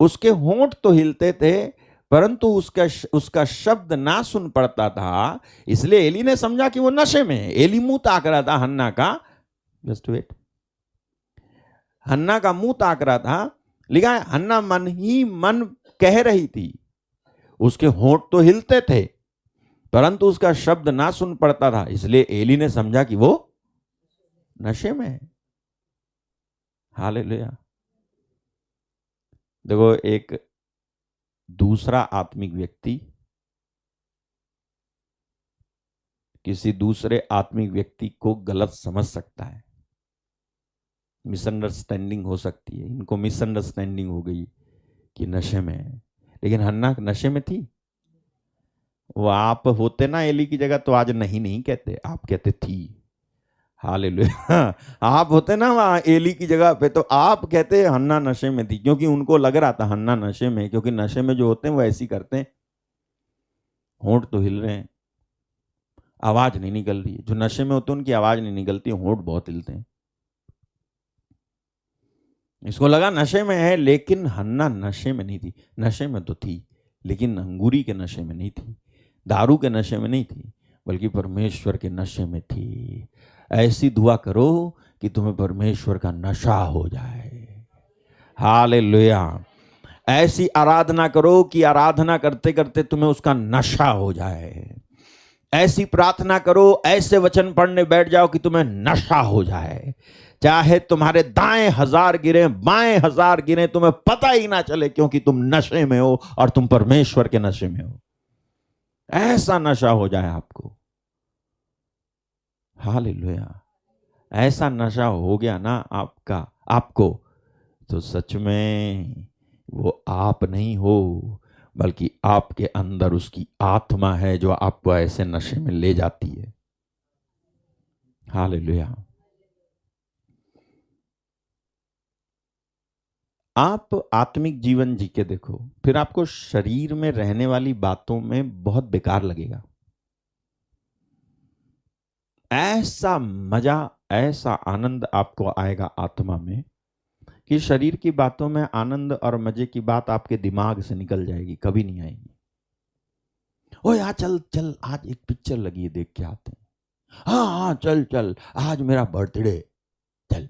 उसके होंठ तो हिलते थे परंतु उसका शब्द ना सुन पड़ता था। इसलिए एली ने समझा कि वो नशे में है। एली मुंह ताक रहा था हन्ना का, जस्ट वेट, हन्ना का मुंह ताक रहा था। लिखा है हन्ना मन ही मन कह रही थी, उसके होंठ तो हिलते थे परंतु उसका शब्द ना सुन पड़ता था। इसलिए एली ने समझा कि वो नशे में है। हालेलुया। देखो, एक दूसरा आत्मिक व्यक्ति किसी दूसरे आत्मिक व्यक्ति को गलत समझ सकता है, मिसअंडरस्टैंडिंग हो सकती है। इनको मिसअंडरस्टैंडिंग हो गई कि नशे में है, लेकिन हन्ना नशे में थी। वो आप होते ना एली की जगह तो आज नहीं कहते, आप कहते थी। हालेलुया। आप होते ना वहां एली की जगह पे तो आप कहते हन्ना नशे में थी, क्योंकि उनको लग रहा था हन्ना नशे में। क्योंकि नशे में जो होते हैं वो ऐसी करते हैं, होंठ तो हिल रहे हैं, आवाज नहीं निकल रही है। जो नशे में होते हैं उनकी आवाज नहीं निकलती, होंठ बहुत हिलते हैं। इसको लगा नशे में है, लेकिन हन्ना नशे में नहीं थी। नशे में तो थी, लेकिन अंगूरी के नशे में नहीं थी, दारू के नशे में नहीं थी, बल्कि परमेश्वर के नशे में थी। ऐसी दुआ करो कि तुम्हें परमेश्वर का नशा हो जाए। हालेलुया। ऐसी आराधना करो कि आराधना करते करते तुम्हें उसका नशा हो जाए। ऐसी प्रार्थना करो, ऐसे वचन पढ़ने बैठ जाओ कि तुम्हें नशा हो जाए। चाहे तुम्हारे दाएं 1000 गिरे, बाएं 1000 गिरे, तुम्हें पता ही ना चले, क्योंकि तुम नशे में हो और तुम परमेश्वर के नशे में हो। ऐसा नशा हो जाए आपको। हालेलुया। ऐसा नशा हो गया ना आपको, तो सच में वो आप नहीं हो, बल्कि आपके अंदर उसकी आत्मा है जो आपको ऐसे नशे में ले जाती है। हालेलुया। आप आत्मिक जीवन जी के देखो, फिर आपको शरीर में रहने वाली बातों में बहुत बेकार लगेगा। ऐसा मजा, ऐसा आनंद आपको आएगा आत्मा में कि शरीर की बातों में आनंद और मजे की बात आपके दिमाग से निकल जाएगी, कभी नहीं आएगी। ओ यार चल चल, आज एक पिक्चर लगी है, देख के आते हैं। हाँ हाँ चल चल, आज मेरा बर्थडे, चल।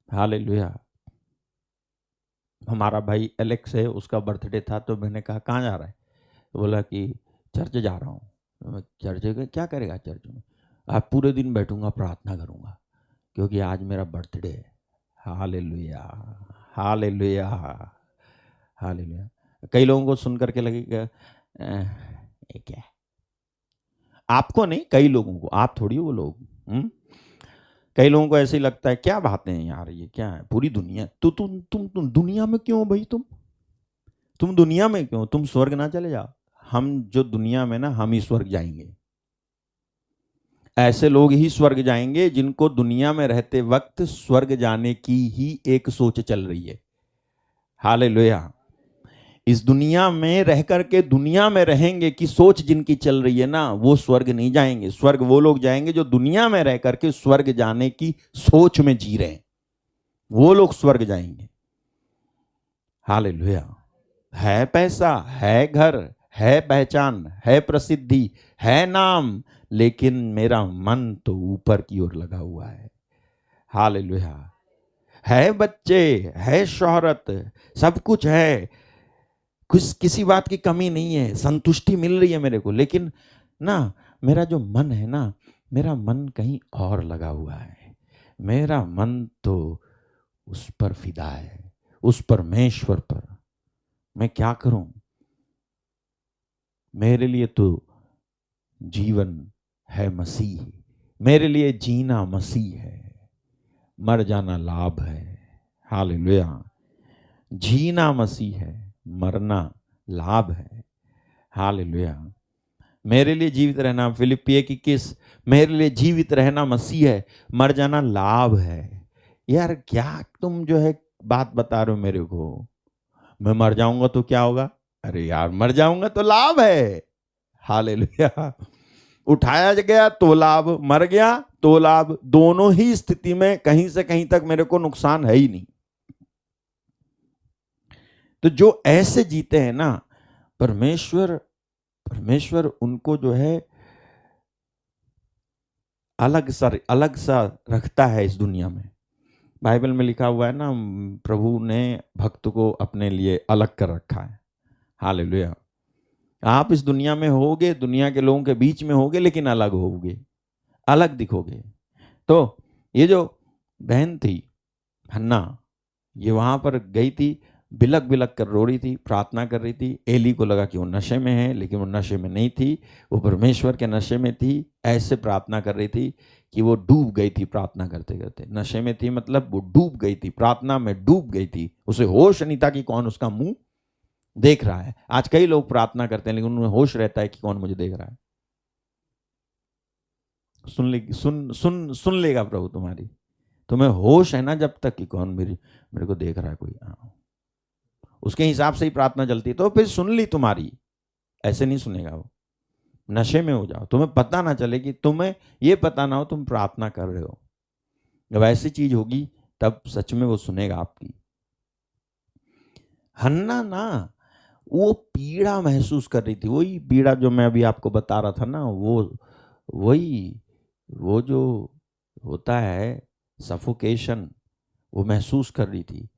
हालेलुया। हमारा भाई एलेक्स है, उसका बर्थडे था, तो मैंने कहा कहाँ जा रहा है? तो बोला कि चर्च जा रहा हूँ। चर्च क्या करेगा चर्च में? आज पूरे दिन बैठूंगा, प्रार्थना करूंगा, क्योंकि आज मेरा बर्थडे है। Hallelujah, hallelujah, hallelujah. कई लोगों को सुन करके लगेगा ये क्या है? आपको नहीं, कई लोगों को, आप थोड़ी हो वो लोग। कई लोगों को ऐसे ही लगता है, क्या बातें हैं यार, ये क्या है? पूरी दुनिया, तो तुम दुनिया में क्यों भाई? तुम दुनिया में क्यों? तुम स्वर्ग ना चले जाओ? हम जो दुनिया में ना, हम ही स्वर्ग जाएंगे। ऐसे लोग ही स्वर्ग जाएंगे जिनको दुनिया में रहते वक्त स्वर्ग जाने की ही एक सोच चल रही है। हालेलुया। इस दुनिया में रह करके दुनिया में रहेंगे की सोच जिनकी चल रही है ना, वो स्वर्ग नहीं जाएंगे। स्वर्ग वो लोग जाएंगे जो दुनिया में रह करके स्वर्ग जाने की सोच में जी रहे हैं, वो लोग स्वर्ग जाएंगे। हालेलुया। है पैसा, है घर, है पहचान, है प्रसिद्धि, है नाम, लेकिन मेरा मन तो ऊपर की ओर लगा हुआ है। हालेलुया। है बच्चे, है शोहरत, सब कुछ है, कुछ किसी बात की कमी नहीं है, संतुष्टि मिल रही है मेरे को, लेकिन ना मेरा जो मन है ना, मेरा मन कहीं और लगा हुआ है। मेरा मन तो उस पर फिदा है, उस परमेश्वर पर। मैं क्या करूं? मेरे लिए तो जीवन है मसीह, मेरे लिए जीना मसीह है, मर जाना लाभ है। हालेलुया। जीना मसीह है, मरना लाभ है। हालेलुया। मेरे लिए जीवित रहना, फिलिप्पी 1:21, मेरे लिए जीवित रहना मसीह है, मर जाना लाभ है। यार क्या तुम जो है बात बता रहे हो मेरे को, मैं मर जाऊंगा तो क्या होगा? अरे यार मर जाऊंगा तो लाभ है। हालेलुया। उठाया गया तो लाभ, मर गया तो लाभ। दोनों ही स्थिति में कहीं से कहीं तक मेरे को नुकसान है ही नहीं। तो जो ऐसे जीते हैं ना, परमेश्वर उनको जो है अलग सा रखता है इस दुनिया में। बाइबल में लिखा हुआ है ना, प्रभु ने भक्त को अपने लिए अलग कर रखा है। हालेलुया। आप इस दुनिया में होगे, दुनिया के लोगों के बीच में होगे, लेकिन अलग होगे, अलग दिखोगे। तो ये जो बहन थी हन्ना, ये वहां पर गई थी, बिलक बिलक कर रो रही थी, प्रार्थना कर रही थी। एली को लगा कि वो नशे में है, लेकिन वो नशे में नहीं थी, वो परमेश्वर के नशे में थी। ऐसे प्रार्थना कर रही थी कि वो डूब गई थी प्रार्थना करते करते। नशे में थी मतलब वो डूब गई थी, प्रार्थना में डूब गई थी। उसे होश नहीं था कि कौन उसका मुंह देख रहा है। आज कई लोग प्रार्थना करते हैं, लेकिन उन्हें होश रहता है कि कौन मुझे देख रहा है। सुन लेगा प्रभु तुम्हारी। तुम्हें होश है ना जब तक कि कौन मेरे को देख रहा है कोई। उसके हिसाब से ही प्रार्थना चलती है। तो फिर सुन ली तुम्हारी, ऐसे नहीं सुनेगा वो। नशे में हो जाओ, तुम्हें पता ना चले, कि तुम्हें ये पता ना हो तुम प्रार्थना कर रहे हो। जब ऐसी चीज होगी तब सच में वो सुनेगा आपकी। हन्ना ना वो पीड़ा महसूस कर रही थी, वही पीड़ा जो मैं अभी आपको बता रहा था ना, वो जो होता है सफोकेशन, वो महसूस कर रही थी।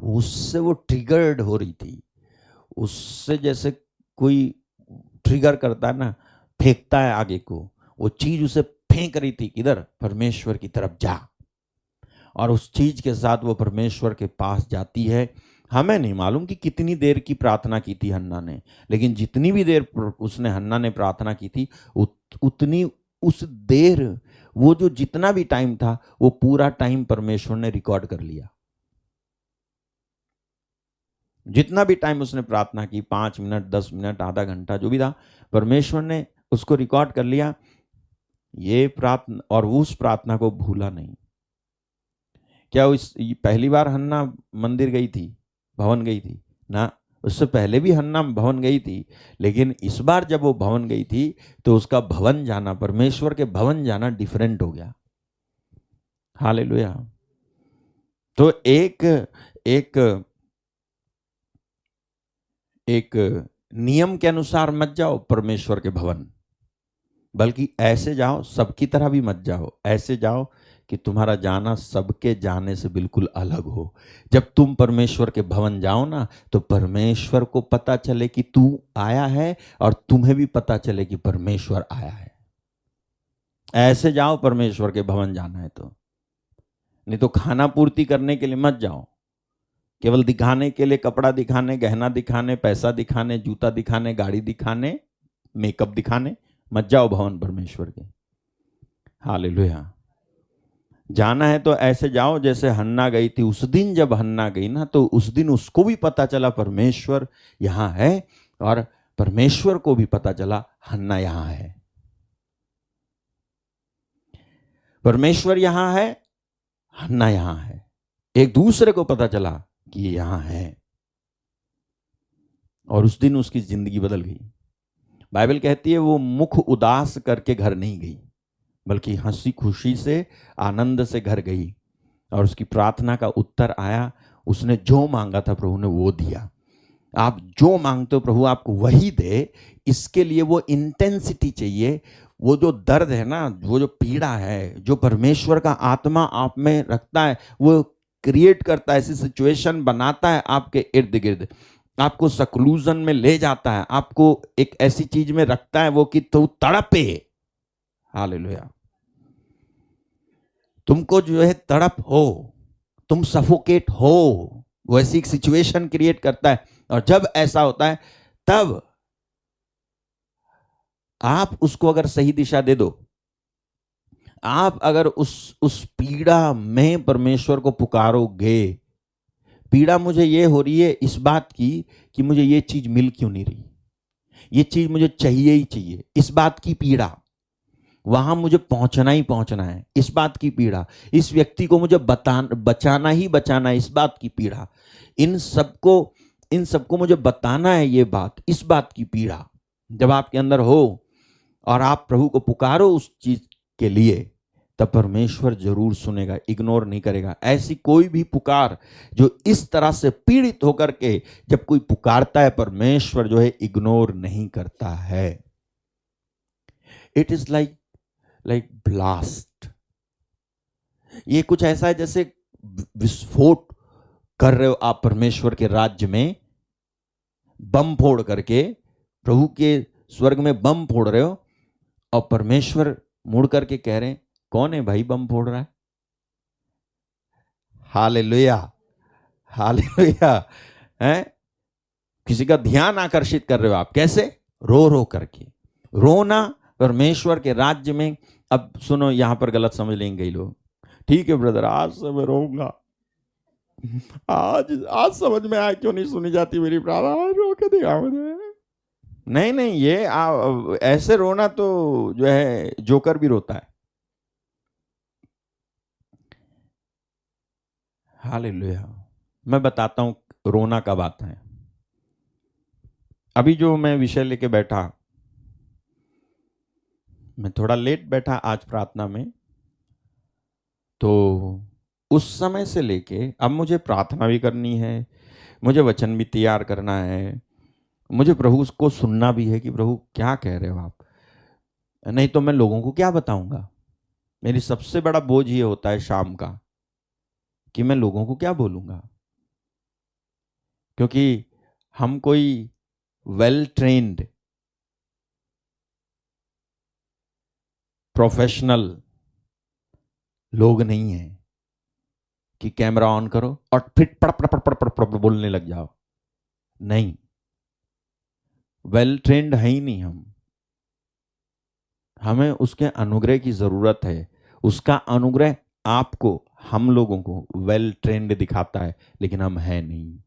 उससे वो ट्रिगर्ड हो रही थी। उससे जैसे कोई ट्रिगर करता है ना, फेंकता है आगे को, वो चीज उसे फेंक रही थी किधर? परमेश्वर की तरफ जा। और उस चीज के साथ वो परमेश्वर के पास जाती है। हमें नहीं मालूम कि कितनी देर की प्रार्थना की थी हन्ना ने, लेकिन जितनी भी देर हन्ना ने प्रार्थना की थी, उतनी उस देर, वो जो जितना भी टाइम था, वो पूरा टाइम परमेश्वर ने रिकॉर्ड कर लिया। जितना भी टाइम उसने प्रार्थना की, 5 मिनट, 10 मिनट, आधा घंटा, जो भी था, परमेश्वर ने उसको रिकॉर्ड कर लिया। ये प्रार्थना, और उस प्रार्थना को भूला नहीं। क्या पहली बार हन्ना मंदिर गई थी, भवन गई थी ना? उससे पहले भी हन्ना भवन गई थी, लेकिन इस बार जब वो भवन गई थी तो उसका भवन जाना, परमेश्वर के भवन जाना डिफरेंट हो गया। हालेलुया। तो एक नियम के अनुसार मत जाओ परमेश्वर के भवन, बल्कि ऐसे जाओ, सबकी तरह भी मत जाओ। ऐसे जाओ कि तुम्हारा जाना सबके जाने से बिल्कुल अलग हो। जब तुम परमेश्वर के भवन जाओ ना, तो परमेश्वर को पता चले कि तू आया है, और तुम्हें भी पता चले कि परमेश्वर आया है। ऐसे जाओ परमेश्वर के भवन जाना है तो। नहीं तो खाना पूर्ति करने के लिए मत जाओ, केवल दिखाने के लिए, कपड़ा दिखाने, गहना दिखाने, पैसा दिखाने, जूता दिखाने, गाड़ी दिखाने, मेकअप दिखाने मत जाओ भवन परमेश्वर के। हालेलुया। जाना है तो ऐसे जाओ जैसे हन्ना गई थी। उस दिन जब हन्ना गई ना, तो उस दिन उसको भी पता चला परमेश्वर यहां है, और परमेश्वर को भी पता चला हन्ना यहां है। परमेश्वर यहां है, हन्ना यहां है। एक दूसरे को पता चला कि ये यहां है, और उस दिन उसकी जिंदगी बदल गई। बाइबल कहती है वो मुख उदास करके घर नहीं गई, बल्कि हंसी खुशी से, आनंद से घर गई, और उसकी प्रार्थना का उत्तर आया। उसने जो मांगा था प्रभु ने वो दिया। आप जो मांगते हो प्रभु आपको वही दे। इसके लिए वो इंटेंसिटी चाहिए। वो जो दर्द है ना, वो जो पीड़ा है, जो परमेश्वर का आत्मा आप में रखता है, वो क्रिएट करता है, ऐसी सिचुएशन बनाता है आपके इर्द गिर्द, आपको सक्लूजन में ले जाता है, आपको एक ऐसी चीज में रखता है वो कि तू तड़पे। हालेलुया। तुमको जो है तड़प हो, तुम सफोकेट हो, वैसी एक सिचुएशन क्रिएट करता है। और जब ऐसा होता है, तब आप उसको अगर सही दिशा दे दो, आप अगर उस पीड़ा में परमेश्वर को पुकारोगे, पीड़ा मुझे ये हो रही है इस बात की कि मुझे ये चीज मिल क्यों नहीं रही, ये चीज मुझे चाहिए ही चाहिए, इस बात की पीड़ा, वहां मुझे पहुंचना ही पहुंचना है, इस बात की पीड़ा, इस व्यक्ति को मुझे बचाना ही बचाना है, इस बात की पीड़ा, इन सबको मुझे बताना है, ये बात, इस बात की पीड़ा जब आपके अंदर हो और आप प्रभु को पुकारो उस चीज के लिए, तब परमेश्वर जरूर सुनेगा, इग्नोर नहीं करेगा। ऐसी कोई भी पुकार जो इस तरह से पीड़ित होकर के जब कोई पुकारता है, परमेश्वर जो है इग्नोर नहीं करता है। It is like blast. ये कुछ ऐसा है जैसे विस्फोट कर रहे हो आप परमेश्वर के राज्य में, बम फोड़ करके प्रभु के स्वर्ग में बम फोड़ रहे हो, और परमेश्वर मुड़ करके कह रहे हैं कौन है भाई बम फोड़ रहा है? Hallelujah, hallelujah. हैं? किसी का ध्यान आकर्षित कर रहे हो आप, कैसे? रो रो करके। रोना परमेश्वर के राज्य में। अब सुनो, यहां पर गलत समझ लेंगे कई लोग, ठीक है ब्रदर आज से मैं रोऊंगा, आज समझ में आया क्यों नहीं सुनी जाती मेरी प्रार्थना, आज रो के दिखा मुझे। नहीं नहीं, ये ऐसे रोना तो जो है जोकर भी रोता है। हालेलुया। मैं बताता हूं रोना कब आता है। अभी जो मैं विषय लेके बैठा, मैं थोड़ा लेट बैठा आज प्रार्थना में, तो उस समय से लेके अब मुझे प्रार्थना भी करनी है, मुझे वचन भी तैयार करना है, मुझे प्रभु को सुनना भी है कि प्रभु क्या कह रहे हो आप, नहीं तो मैं लोगों को क्या बताऊंगा। मेरी सबसे बड़ा बोझ ये होता है शाम का कि मैं लोगों को क्या बोलूंगा, क्योंकि हम कोई वेल ट्रेन्ड प्रोफेशनल लोग नहीं हैं कि कैमरा ऑन करो और फिर पड़ पड़ पड़ पड़ पड़ पड़ बोलने लग जाओ। नहीं, वेल ट्रेन्ड है ही नहीं हम। हमें उसके अनुग्रह की जरूरत है। उसका अनुग्रह आपको, हम लोगों को वेल ट्रेन्ड दिखाता है, लेकिन हम हैं नहीं।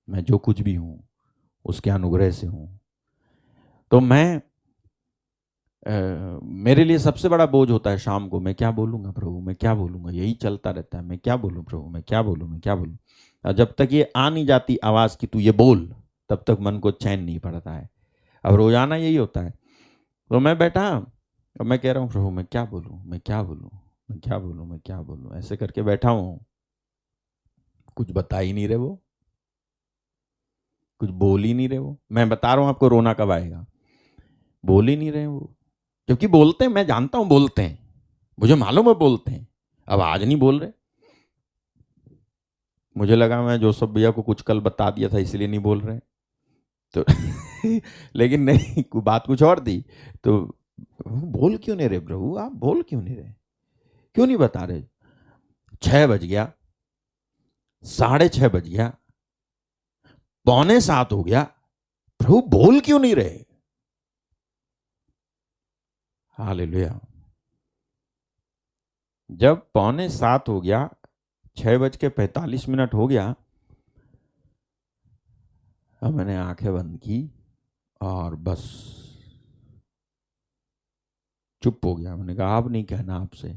मैं जो कुछ भी हूं उसके अनुग्रह से हूं। तो मेरे लिए सबसे बड़ा बोझ होता है शाम को, मैं क्या बोलूंगा प्रभु, मैं क्या बोलूंगा, यही चलता रहता है, मैं क्या बोलूं प्रभु, मैं क्या बोलूं, मैं क्या बोलूं। और जब तक ये आ नहीं जाती आवाज कि तू ये बोल, तब तक मन को चैन नहीं पड़ता है। अब रोजाना यही होता है। तो मैं बैठा और मैं कह रहा हूँ प्रभु मैं क्या बोलूं, मैं क्या बोलूं, मैं क्या बोलूं, मैं क्या बोलूं, ऐसे करके बैठा हूं। कुछ बता ही नहीं रहे वो, कुछ बोल ही नहीं रहे वो। मैं बता रहा हूं आपको रोना कब आएगा, बोल ही नहीं रहे वो। क्योंकि बोलते हैं, मैं जानता हूं बोलते हैं, मुझे मालूम है बोलते हैं, अब आज नहीं बोल रहे। मुझे लगा मैं जोसेफ भैया को कुछ कल बता दिया था इसलिए नहीं बोल रहे तो लेकिन नहीं, बात कुछ और थी। तो बोल क्यों नहीं रहे प्रभु, आप बोल क्यों नहीं रहे, क्यों नहीं बता रहे? 6 बज गया, 6:30 बज गया, 6:45 हो गया, प्रभु बोल क्यों नहीं रहे? हालेलुया। जब 6:45 हो गया, 6:45 हो गया, अब मैंने आंखें बंद की और बस चुप हो गया। मैंने कहा अब नहीं कहना आपसे,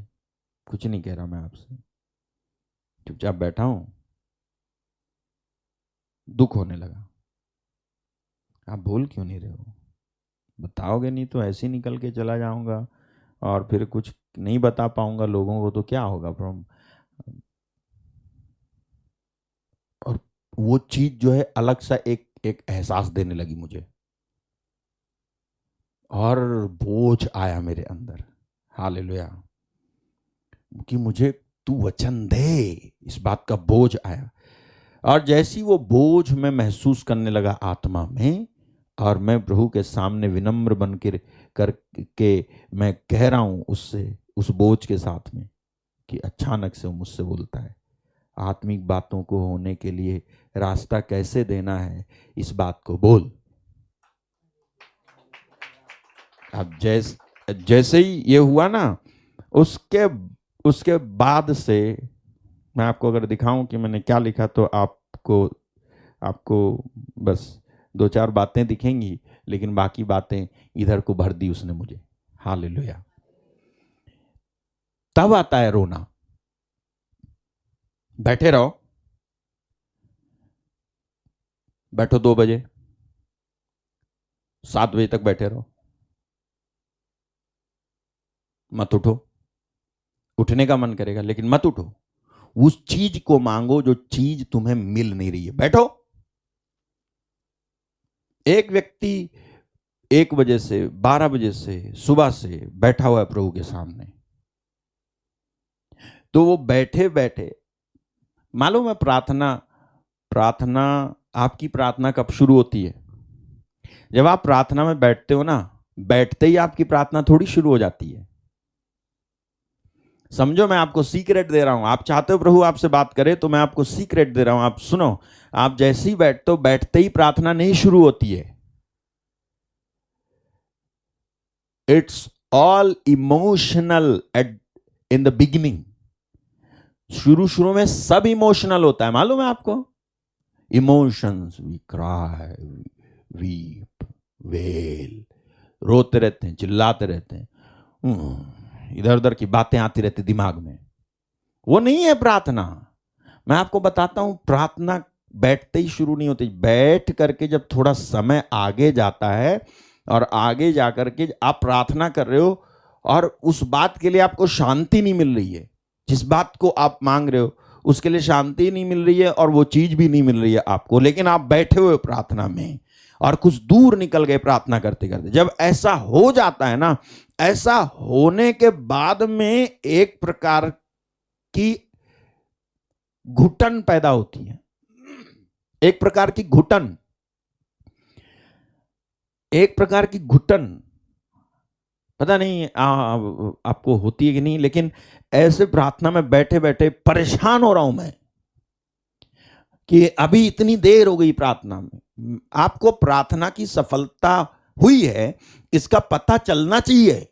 कुछ नहीं कह रहा मैं आपसे, चुपचाप बैठा हूं। दुख होने लगा, आप बोल क्यों नहीं रहे हो, बताओगे नहीं तो ऐसे ही निकल के चला जाऊंगा और फिर कुछ नहीं बता पाऊंगा लोगों को तो क्या होगा प्रॉब्लम। और वो चीज जो है अलग सा एक एक एहसास देने लगी मुझे, और बोझ आया मेरे अंदर। हालेलुया। कि मुझे तू वचन दे, इस बात का बोझ आया। और जैसी वो बोझ मैं महसूस करने लगा आत्मा में, और मैं प्रभु के सामने विनम्र बन करके मैं कह रहा हूं उससे, उस बोझ के साथ में, कि अचानक से वो मुझसे बोलता है आत्मिक बातों को होने के लिए रास्ता कैसे देना है, इस बात को बोल। अब जैसे ही ये हुआ ना, उसके उसके बाद से मैं आपको अगर दिखाऊं कि मैंने क्या लिखा तो आपको आपको बस 2-4 बातें दिखेंगी, लेकिन बाकी बातें इधर को भर दी उसने मुझे। हालेलुया। तब आता है रोना। बैठे रहो, बैठो 2 बजे, 7 बजे तक बैठे रहो, मत उठो। उठने का मन करेगा लेकिन मत उठो। उस चीज को मांगो जो चीज तुम्हें मिल नहीं रही है। बैठो। एक व्यक्ति 1 बजे से 12 बजे से सुबह से बैठा हुआ है प्रभु के सामने, तो वो बैठे बैठे, मालूम है प्रार्थना प्रार्थना आपकी प्रार्थना कब शुरू होती है? जब आप प्रार्थना में बैठते हो ना, बैठते ही आपकी प्रार्थना थोड़ी शुरू हो जाती है। समझो, मैं आपको सीक्रेट दे रहा हूं। आप चाहते हो प्रभु आपसे बात करे, तो मैं आपको सीक्रेट दे रहा हूं। आप सुनो, आप जैसे ही बैठते हो, बैठते ही प्रार्थना नहीं शुरू होती है। It's all emotional at in the beginning. शुरू में सब इमोशनल होता है, मालूम है आपको? Emotions, we cry, weep, well, रोते रहते हैं, चिल्लाते रहते हैं, इधर उधर की बातें आती रहती दिमाग में। वो नहीं है प्रार्थना। मैं आपको बताता हूं, प्रार्थना बैठते ही शुरू नहीं होती। बैठ करके जब थोड़ा समय आगे जाता है और आगे जाकर के आप प्रार्थना कर रहे हो और उस बात के लिए आपको शांति नहीं मिल रही है, जिस बात को आप मांग रहे हो उसके लिए शांति नहीं मिल रही है और वो चीज भी नहीं मिल रही है आपको, लेकिन आप बैठे हुए प्रार्थना में और कुछ दूर निकल गए प्रार्थना करते करते। जब ऐसा हो जाता है ना, ऐसा होने के बाद में एक प्रकार की घुटन पैदा होती है। एक प्रकार की घुटन, एक प्रकार की घुटन, पता नहीं आपको होती है कि नहीं, लेकिन ऐसे प्रार्थना में बैठे बैठे परेशान हो रहा हूं मैं कि अभी इतनी देर हो गई प्रार्थना में। आपको प्रार्थना की सफलता हुई है इसका पता चलना चाहिए।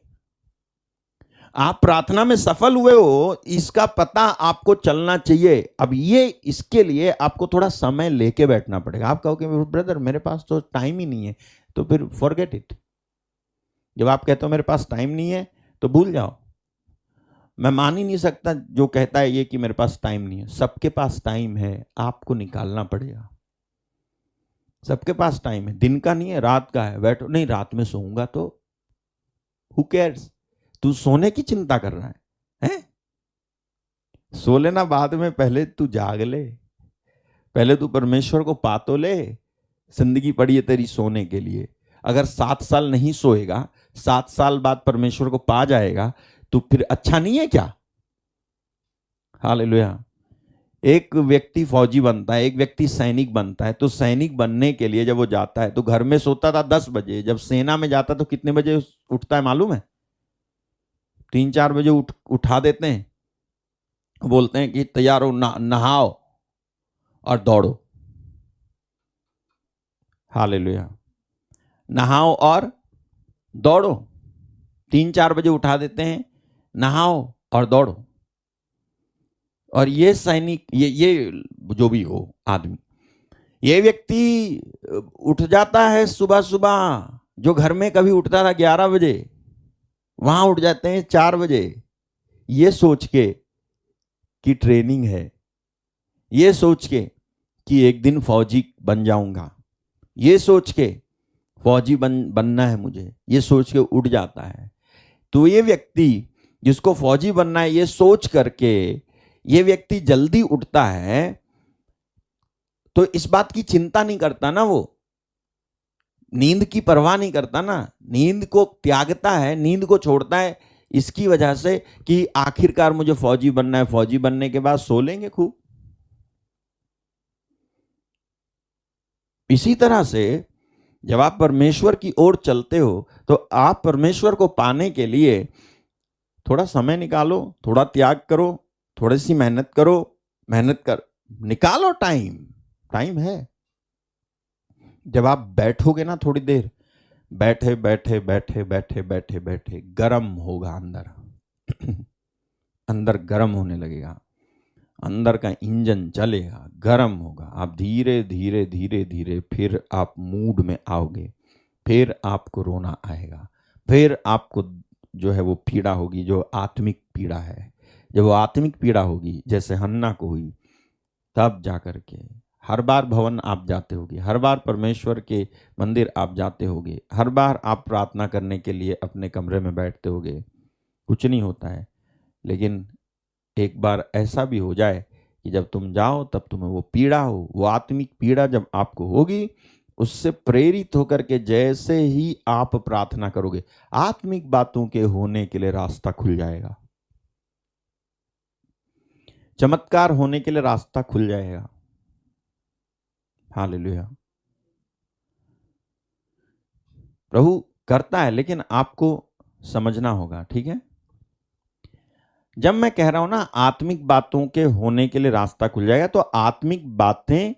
आप प्रार्थना में सफल हुए हो इसका पता आपको चलना चाहिए। अब ये इसके लिए आपको थोड़ा समय लेके बैठना पड़ेगा। आप कहोगे ब्रदर मेरे पास तो टाइम ही नहीं है, तो फिर फॉरगेट इट। जब आप कहते हो मेरे पास टाइम नहीं है तो भूल जाओ। मैं मान ही नहीं सकता जो कहता है ये कि मेरे पास टाइम नहीं है। सबके पास टाइम है, आपको निकालना पड़ेगा। सबके पास टाइम है, दिन का नहीं है, रात का है। बैठो, नहीं रात में सोऊंगा तो हु केयर्स। तू सोने की चिंता कर रहा है? सो लेना बाद में, पहले तू जाग ले, पहले तू परमेश्वर को पा तो ले। जिंदगी पड़ी है तेरी सोने के लिए। अगर 7 साल नहीं सोएगा, 7 साल बाद परमेश्वर को पा जाएगा तो फिर अच्छा नहीं है क्या? हालेलुया। एक व्यक्ति फौजी बनता है, एक व्यक्ति सैनिक बनता है। तो सैनिक बनने के लिए जब वो जाता है तो घर में सोता था 10 बजे, जब सेना में जाता तो कितने बजे उठता है मालूम है? 3-4 बजे उठा देते हैं, बोलते हैं कि तैयार हो, नहाओ और दौड़ो। हालेलुया। नहाओ और दौड़ो। 3-4 बजे उठा देते हैं, नहाओ और दौड़ो। और ये सैनिक, ये जो भी हो आदमी, ये व्यक्ति उठ जाता है सुबह सुबह। जो घर में कभी उठता था 11 बजे, वहां उठ जाते हैं 4 बजे, ये सोच के कि ट्रेनिंग है, ये सोच के कि एक दिन फौजी बन जाऊंगा, ये सोच के फौजी बनना है मुझे, ये सोच के उठ जाता है। तो ये व्यक्ति जिसको फौजी बनना है ये सोच करके ये व्यक्ति जल्दी उठता है, तो इस बात की चिंता नहीं करता ना, वो नींद की परवाह नहीं करता ना, नींद को त्यागता है, नींद को छोड़ता है इसकी वजह से कि आखिरकार मुझे फौजी बनना है, फौजी बनने के बाद सो लेंगे खूब। इसी तरह से जब आप परमेश्वर की ओर चलते हो तो आप परमेश्वर को पाने के लिए थोड़ा समय निकालो, थोड़ा त्याग करो, थोड़ी सी मेहनत करो, मेहनत कर निकालो टाइम। टाइम है। जब आप बैठोगे ना थोड़ी देर, बैठे बैठे बैठे बैठे बैठे बैठे गरम होगा अंदर। अंदर गर्म होने लगेगा, अंदर का इंजन चलेगा, गर्म होगा। आप धीरे धीरे धीरे धीरे फिर आप मूड में आओगे, फिर आपको रोना आएगा, फिर आपको जो है वो पीड़ा होगी, जो आत्मिक पीड़ा है। जब वो आत्मिक पीड़ा होगी जैसे हन्ना को हुई, तब जाकर के हर बार भवन आप जाते होगे, हर बार परमेश्वर के मंदिर आप जाते होगे, हर बार आप प्रार्थना करने के लिए अपने कमरे में बैठते होगे, कुछ नहीं होता है। लेकिन एक बार ऐसा भी हो जाए कि जब तुम जाओ तब तुम्हें वो पीड़ा हो, वो आत्मिक पीड़ा जब आपको होगी, उससे प्रेरित होकर के जैसे ही आप प्रार्थना करोगे, आत्मिक बातों के होने के लिए रास्ता खुल जाएगा, चमत्कार होने के लिए रास्ता खुल जाएगा। हालेलुया। प्रभु करता है, लेकिन आपको समझना होगा, ठीक है। जब मैं कह रहा हूं ना आत्मिक बातों के होने के लिए रास्ता खुल जाएगा, तो आत्मिक बातें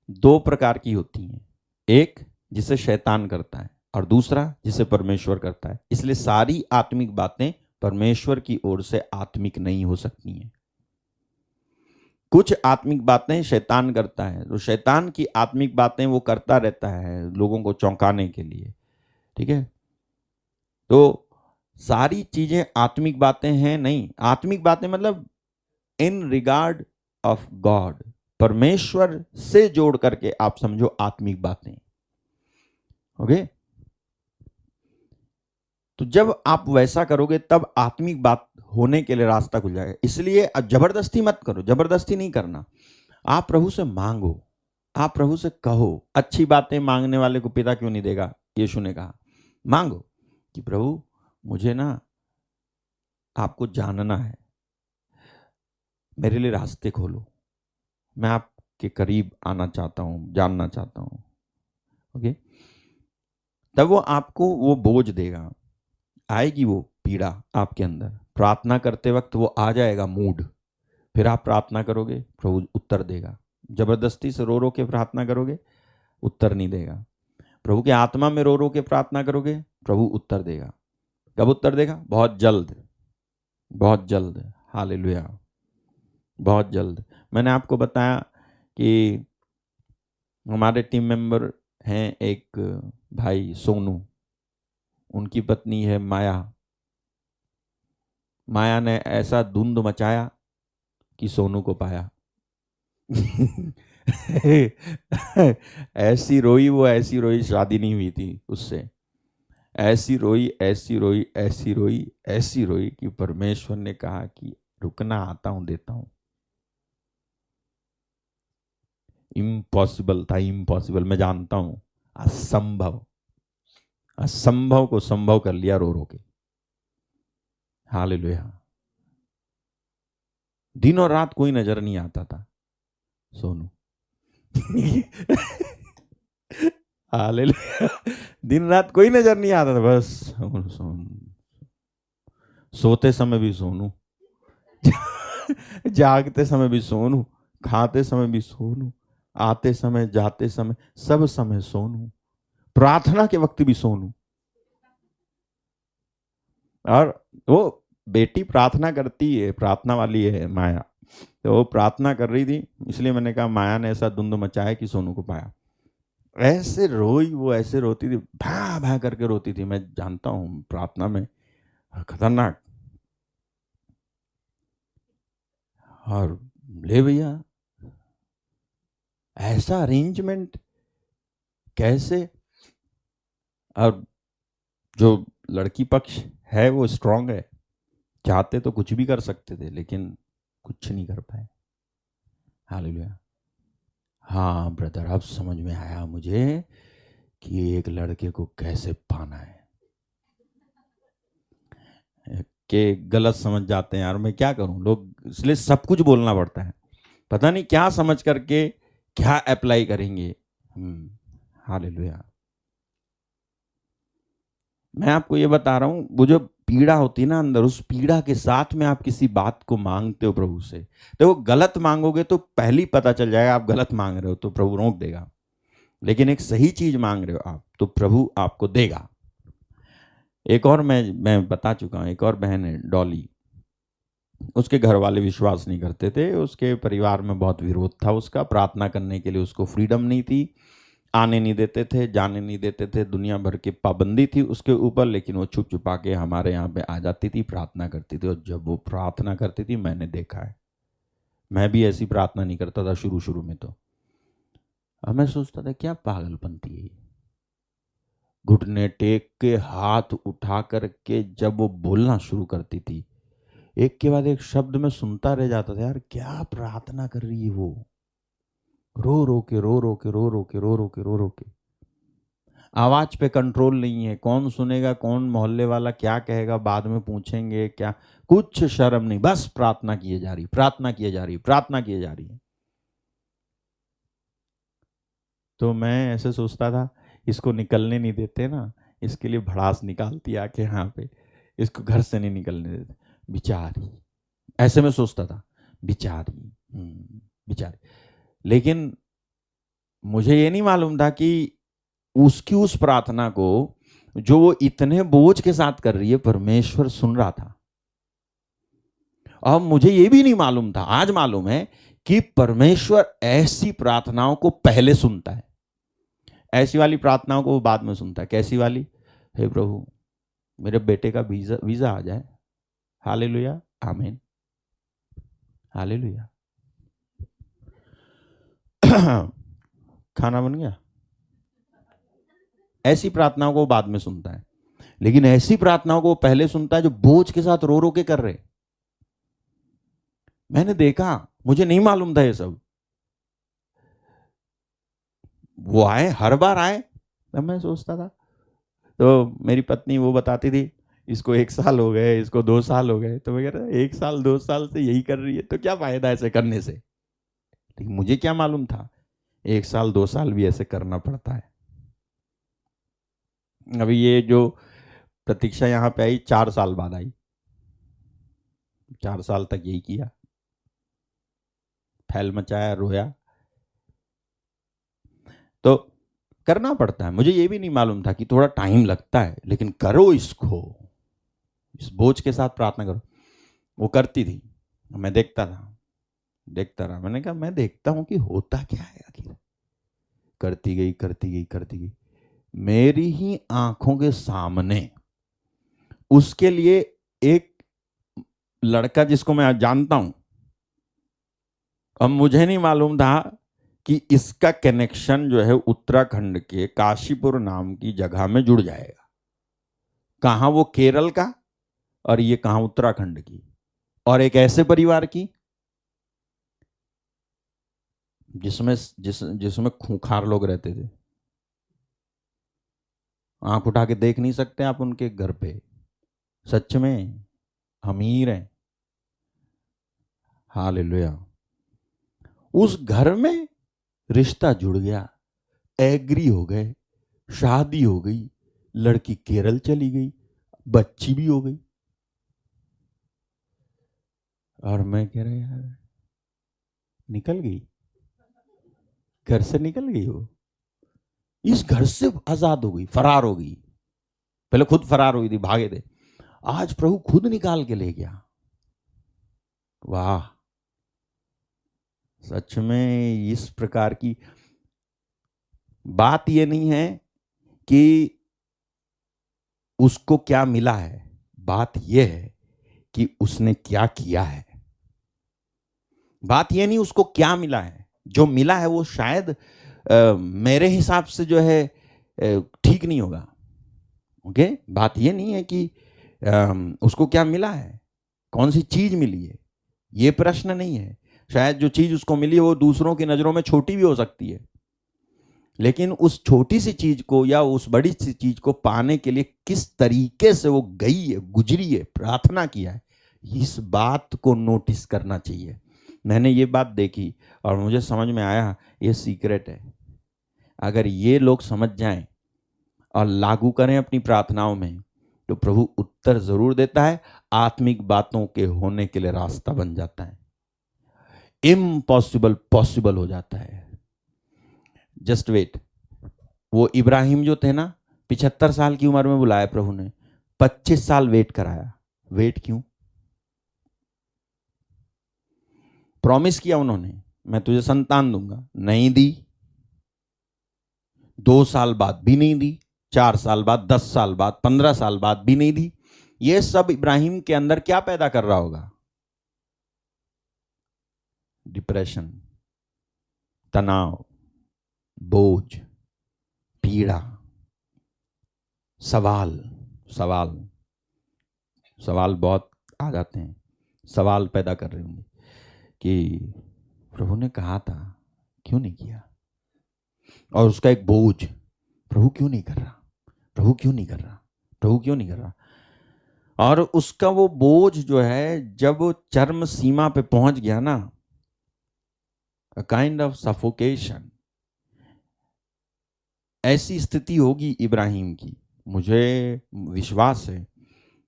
दो प्रकार की होती हैं, एक जिसे शैतान करता है और दूसरा जिसे परमेश्वर करता है। इसलिए सारी आत्मिक बातें परमेश्वर की ओर से आत्मिक नहीं हो सकती हैं। कुछ आत्मिक बातें शैतान करता है, तो शैतान की आत्मिक बातें वो करता रहता है लोगों को चौंकाने के लिए, ठीक है। तो सारी चीजें आत्मिक बातें हैं नहीं। आत्मिक बातें मतलब इन रिगार्ड ऑफ गॉड, परमेश्वर से जोड़ करके आप समझो आत्मिक बातें। ओके, तो जब आप वैसा करोगे तब आत्मिक बात होने के लिए रास्ता खुल जाएगा। इसलिए अब जबरदस्ती मत करो, जबरदस्ती नहीं करना। आप प्रभु से मांगो, आप प्रभु से कहो। अच्छी बातें मांगने वाले को पिता क्यों नहीं देगा, यीशु ने कहा। मांगो कि प्रभु मुझे ना आपको जानना है, मेरे लिए रास्ते खोलो, मैं आपके करीब आना चाहता हूं, जानना चाहता हूं। ओके, तब वो आपको वो बोझ देगा, आएगी वो पीड़ा आपके अंदर। प्रार्थना करते वक्त वो आ जाएगा मूड, फिर आप प्रार्थना करोगे, प्रभु उत्तर देगा। जबरदस्ती से रो रो के प्रार्थना करोगे, उत्तर नहीं देगा। प्रभु के आत्मा में रो रो के प्रार्थना करोगे, प्रभु उत्तर देगा। कब उत्तर देगा? बहुत जल्द, बहुत जल्द। हालेलुया, बहुत जल्द। मैंने आपको बताया कि हमारे टीम मेंबर हैं एक भाई सोनू, उनकी पत्नी है माया। माया ने ऐसा धुंध मचाया कि सोनू को पाया। ऐसी रोई वो, ऐसी रोई, शादी नहीं हुई थी उससे। ऐसी रोई, ऐसी रोई, ऐसी रोई, ऐसी रोई कि परमेश्वर ने कहा कि रुकना, आता हूं, देता हूं। इम्पॉसिबल था, इम्पॉसिबल, मैं जानता हूं, असंभव, असंभव को संभव कर लिया रो रो के। हालेलुया। दिन और रात कोई नजर नहीं आता था सोनू। हालेलुया। दिन रात कोई नजर नहीं आता था, बस सोनू। सोते समय भी सोनू, जागते समय भी सोनू, खाते समय भी सोनू, आते समय जाते समय सब समय सोनू, प्रार्थना के वक्त भी सोनू। और वो बेटी प्रार्थना करती है, प्रार्थना वाली है माया, तो वो प्रार्थना कर रही थी, इसलिए मैंने कहा माया ने ऐसा धुंध मचाया कि सोनू को पाया। ऐसे रोई वो, ऐसे रोती थी, भा भा करके रोती थी। मैं जानता हूं प्रार्थना में खतरनाक। और ले भैया, ऐसा अरेंजमेंट कैसे? और जो लड़की पक्ष है वो स्ट्रांग है, चाहते तो कुछ भी कर सकते थे, लेकिन कुछ नहीं कर पाए। हालेलुया। हाँ ब्रदर, अब समझ में आया मुझे कि एक लड़के को कैसे पाना है। कि गलत समझ जाते हैं यार, मैं क्या करूं, लोग इसलिए सब कुछ बोलना पड़ता है, पता नहीं क्या समझ करके क्या अप्लाई करेंगे। हालेलुया। मैं आपको ये बता रहा हूं, वो जो पीड़ा होती है ना अंदर, उस पीड़ा के साथ में आप किसी बात को मांगते हो प्रभु से, तो वो गलत मांगोगे तो पहले पता चल जाएगा आप गलत मांग रहे हो, तो प्रभु रोक देगा। लेकिन एक सही चीज मांग रहे हो आप, तो प्रभु आपको देगा। एक और मैं बता चुका हूं, एक और बहन है डॉली, उसके घर वाले विश्वास नहीं करते थे, उसके परिवार में बहुत विरोध था उसका, प्रार्थना करने के लिए उसको फ्रीडम नहीं थी, आने नहीं देते थे, जाने नहीं देते थे, दुनिया भर की पाबंदी थी उसके ऊपर, लेकिन वो छुप छुपा के हमारे यहाँ पे आ जाती थी, प्रार्थना करती थी। और जब वो प्रार्थना करती थी, मैंने देखा है, मैं भी ऐसी प्रार्थना नहीं करता था शुरू शुरू में, तो अब मैं सोचता था क्या पागलपंती है ये। घुटने टेक के हाथ उठा करके जब वो बोलना शुरू करती थी, एक के बाद एक शब्द में सुनता रह जाता था, यार क्या प्रार्थना कर रही है वो, रो रो के रो रो के रो रो के रो रो के रो रो के। आवाज पे कंट्रोल नहीं है, कौन सुनेगा, कौन मोहल्ले वाला क्या कहेगा, बाद में पूछेंगे क्या, कुछ शर्म नहीं, बस प्रार्थना किए जा रही, प्रार्थना किए जा रही, प्रार्थना किए जा रही है। तो मैं ऐसे सोचता था, इसको निकलने नहीं देते ना, इसके लिए भड़ास निकालती आके यहाँ पे, इसको घर से नहीं निकलने देते, बेचारी, ऐसे में सोचता था, बेचारी बेचारी। लेकिन मुझे ये नहीं मालूम था कि उसकी उस प्रार्थना को जो वो इतने बोझ के साथ कर रही है, परमेश्वर सुन रहा था। अब मुझे ये भी नहीं मालूम था, आज मालूम है कि परमेश्वर ऐसी प्रार्थनाओं को पहले सुनता है, ऐसी वाली प्रार्थनाओं को वो बाद में सुनता है। कैसी वाली? हे प्रभु मेरे बेटे का वीजा आ जाए, हालेलुया, आमीन, हालेलुया। खाना बन गया, ऐसी प्रार्थनाओं को बाद में सुनता है, लेकिन ऐसी प्रार्थनाओं को पहले सुनता है जो बोझ के साथ रो रो के कर रहे। मैंने देखा, मुझे नहीं मालूम था ये सब। वो आए, हर बार आए, तब मैं सोचता था, तो मेरी पत्नी वो बताती थी, इसको 1 साल हो गए, इसको 2 साल हो गए, तो मैं कह रहा 1 साल 2 साल से यही कर रही है, तो क्या फायदा ऐसे करने से। लेकिन मुझे क्या मालूम था 1 साल 2 साल भी ऐसे करना पड़ता है। अभी ये जो प्रतीक्षा यहाँ पे आई 4 साल बाद आई, 4 साल तक यही किया, फैल मचाया, रोया, तो करना पड़ता है। मुझे ये भी नहीं मालूम था कि थोड़ा टाइम लगता है, लेकिन करो इसको, इस बोझ के साथ प्रार्थना करो। वो करती थी, मैं देखता रहा, मैंने कहा मैं देखता हूं कि होता क्या है आखिर। करती गई करती गई करती गई, मेरी ही आंखों के सामने उसके लिए एक लड़का जिसको मैं जानता हूं, अब मुझे नहीं मालूम था कि इसका कनेक्शन जो है उत्तराखंड के काशीपुर नाम की जगह में जुड़ जाएगा। कहां वो केरल का और ये कहां उत्तराखंड की, और एक ऐसे परिवार की जिसमें खूंखार लोग रहते थे, आंख उठा के देख नहीं सकते आप उनके घर पे, सच में अमीर हैं, हालेलुया। उस घर में रिश्ता जुड़ गया, एग्री हो गए, शादी हो गई, लड़की केरल चली गई, बच्ची भी हो गई। और मैं कह रहा यार निकल गई, घर से निकल गई, वो इस घर से आजाद हो गई, फरार हो गई। पहले खुद फरार हुई थी, भागे थे, आज प्रभु खुद निकाल के ले गया। वाह, सच में इस प्रकार की बात ये नहीं है कि उसको क्या मिला है, बात यह है कि उसने क्या किया है। बात यह नहीं उसको क्या मिला है, जो मिला है वो शायद मेरे हिसाब से जो है ठीक नहीं होगा। ओके, बात ये नहीं है कि उसको क्या मिला है, कौन सी चीज मिली है, ये प्रश्न नहीं है। शायद जो चीज उसको मिली है वो दूसरों की नजरों में छोटी भी हो सकती है, लेकिन उस छोटी सी चीज को या उस बड़ी सी चीज को पाने के लिए किस तरीके से वो गई है, गुजरी है, प्रार्थना किया है, इस बात को नोटिस करना चाहिए। मैंने ये बात देखी और मुझे समझ में आया ये सीक्रेट है। अगर ये लोग समझ जाएं और लागू करें अपनी प्रार्थनाओं में, तो प्रभु उत्तर जरूर देता है, आत्मिक बातों के होने के लिए रास्ता बन जाता है, इम्पॉसिबल पॉसिबल हो जाता है। जस्ट वेट, वो इब्राहिम जो थे ना, 75 साल की उम्र में बुलाया प्रभु ने, 25 साल वेट कराया। वेट क्यों? प्रॉमिस किया उन्होंने, मैं तुझे संतान दूंगा, नहीं दी। 2 साल बाद भी नहीं दी, 4 साल बाद, 10 साल बाद, 15 साल बाद भी नहीं दी। ये सब इब्राहिम के अंदर क्या पैदा कर रहा होगा? डिप्रेशन, तनाव, बोझ, पीड़ा, सवाल सवाल सवाल बहुत आ जाते हैं। सवाल पैदा कर रहे होंगे कि प्रभु ने कहा था, क्यों नहीं किया? और उसका एक बोझ, प्रभु क्यों नहीं कर रहा, प्रभु क्यों नहीं कर रहा, प्रभु क्यों नहीं कर रहा। और उसका वो बोझ जो है, जब वो चरम सीमा पे पहुंच गया ना, अ काइंड ऑफ सफोकेशन, ऐसी स्थिति होगी इब्राहिम की। मुझे विश्वास है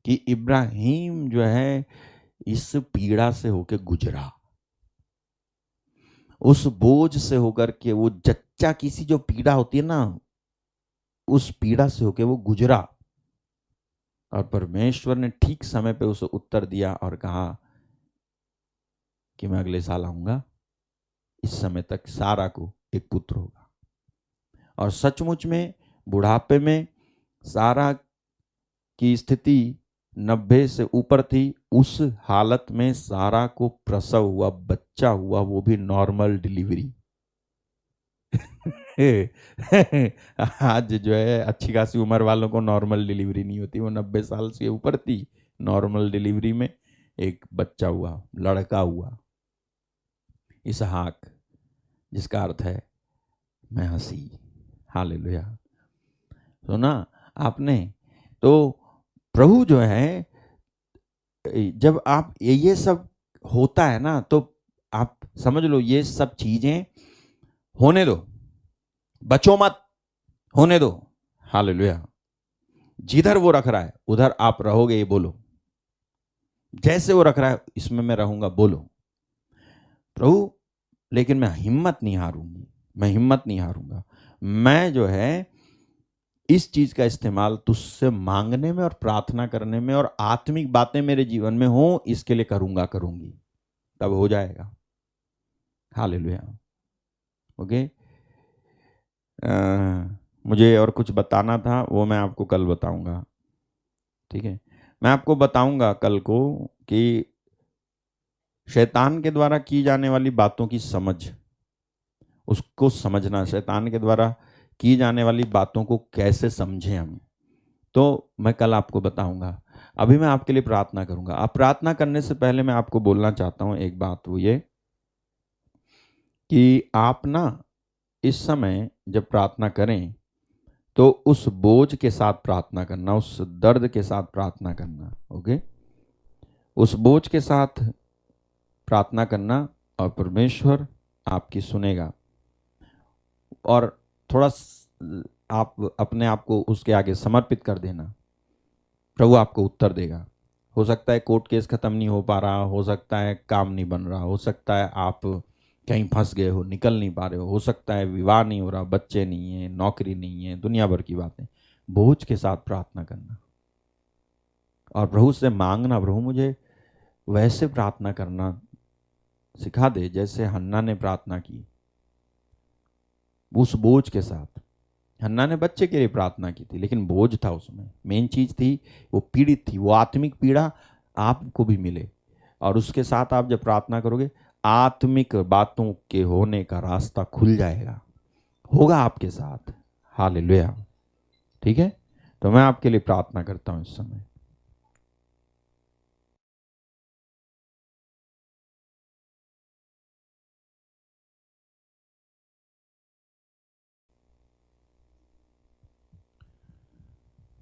कि इब्राहिम जो है इस पीड़ा से होकर गुजरा, उस बोझ से होकर के, वो जच्चा किसी जो पीड़ा होती है ना, उस पीड़ा से होकर वो गुजरा। और परमेश्वर ने ठीक समय पे उसे उत्तर दिया और कहा कि मैं अगले साल आऊंगा, इस समय तक सारा को एक पुत्र होगा। और सचमुच में बुढ़ापे में सारा की स्थिति 90 से ऊपर थी। उस हालत में सारा को प्रसव हुआ, बच्चा हुआ, वो भी नॉर्मल डिलीवरी। आज जो है अच्छी खासी उम्र वालों को नॉर्मल डिलीवरी नहीं होती, वो 90 साल से ऊपर थी। नॉर्मल डिलीवरी में एक बच्चा हुआ, लड़का हुआ, इसहाक, जिसका अर्थ है मैं हंसी। हालेलुया। सुना आपने? तो प्रभु जो है, जब आप ये सब होता है ना, तो आप समझ लो ये सब चीजें होने दो, बचो मत, होने दो। हालेलुया। जिधर वो रख रहा है उधर आप रहोगे, ये बोलो। जैसे वो रख रहा है इसमें मैं रहूंगा, बोलो। प्रभु, लेकिन मैं हिम्मत नहीं हारूंगी, मैं हिम्मत नहीं हारूंगा। मैं जो है इस चीज का इस्तेमाल तुझसे मांगने में और प्रार्थना करने में, और आत्मिक बातें मेरे जीवन में हो, इसके लिए करूंगा, करूंगी, तब हो जाएगा। हालेलुया। ओके। मुझे और कुछ बताना था, वो मैं आपको कल बताऊंगा। ठीक है, मैं आपको बताऊंगा कल को कि शैतान के द्वारा की जाने वाली बातों की समझ, उसको समझना, शैतान के द्वारा की जाने वाली बातों को कैसे समझें हम, तो मैं कल आपको बताऊंगा। अभी मैं आपके लिए प्रार्थना करूंगा। आप प्रार्थना करने से पहले मैं आपको बोलना चाहता हूं एक बात, वो ये कि आप ना इस समय जब प्रार्थना करें तो उस बोझ के साथ प्रार्थना करना, उस दर्द के साथ प्रार्थना करना। ओके, उस बोझ के साथ प्रार्थना करना, और परमेश्वर आपकी सुनेगा। और थोड़ा आप अपने आप को उसके आगे समर्पित कर देना, प्रभु आपको उत्तर देगा। हो सकता है कोर्ट केस खत्म नहीं हो पा रहा, हो सकता है काम नहीं बन रहा, हो सकता है आप कहीं फंस गए हो, निकल नहीं पा रहे हो सकता है विवाह नहीं हो रहा, बच्चे नहीं है, नौकरी नहीं है, दुनिया भर की बातें। बोझ के साथ प्रार्थना करना और प्रभु से मांगना, प्रभु मुझे वैसे प्रार्थना करना सिखा दे जैसे हन्ना ने प्रार्थना की, उस बोझ के साथ। हन्ना ने बच्चे के लिए प्रार्थना की थी, लेकिन बोझ था उसमें। मेन चीज थी, वो पीड़ित थी। वो आत्मिक पीड़ा आपको भी मिले, और उसके साथ आप जब प्रार्थना करोगे, आत्मिक बातों के होने का रास्ता खुल जाएगा, होगा आपके साथ। हालेलुया। ठीक है, तो मैं आपके लिए प्रार्थना करता हूं इस समय।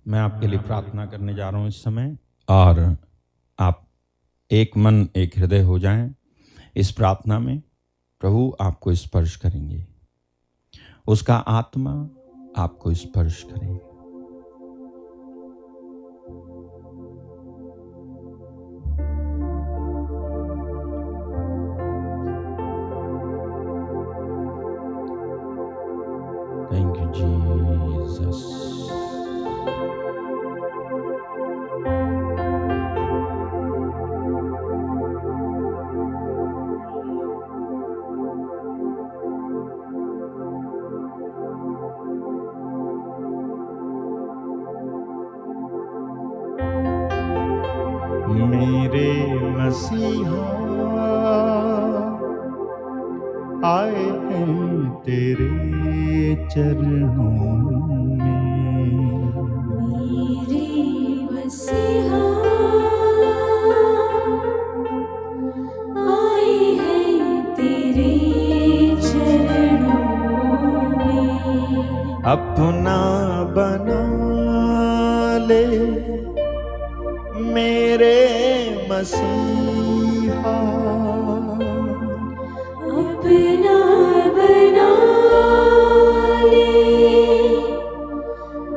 मैं आपके लिए प्रार्थना करने जा रहा हूं इस समय, और आप एक मन एक हृदय हो जाएं इस प्रार्थना में। प्रभु आपको स्पर्श करेंगे, उसका आत्मा आपको स्पर्श करे। Thank you Jesus. मेरे मसीहा आए हैं तेरे चरणों में। मेरे मसीहा आए हैं तेरे चरणों में। अपना बना ले मेरे मसीहा, अपना बना ले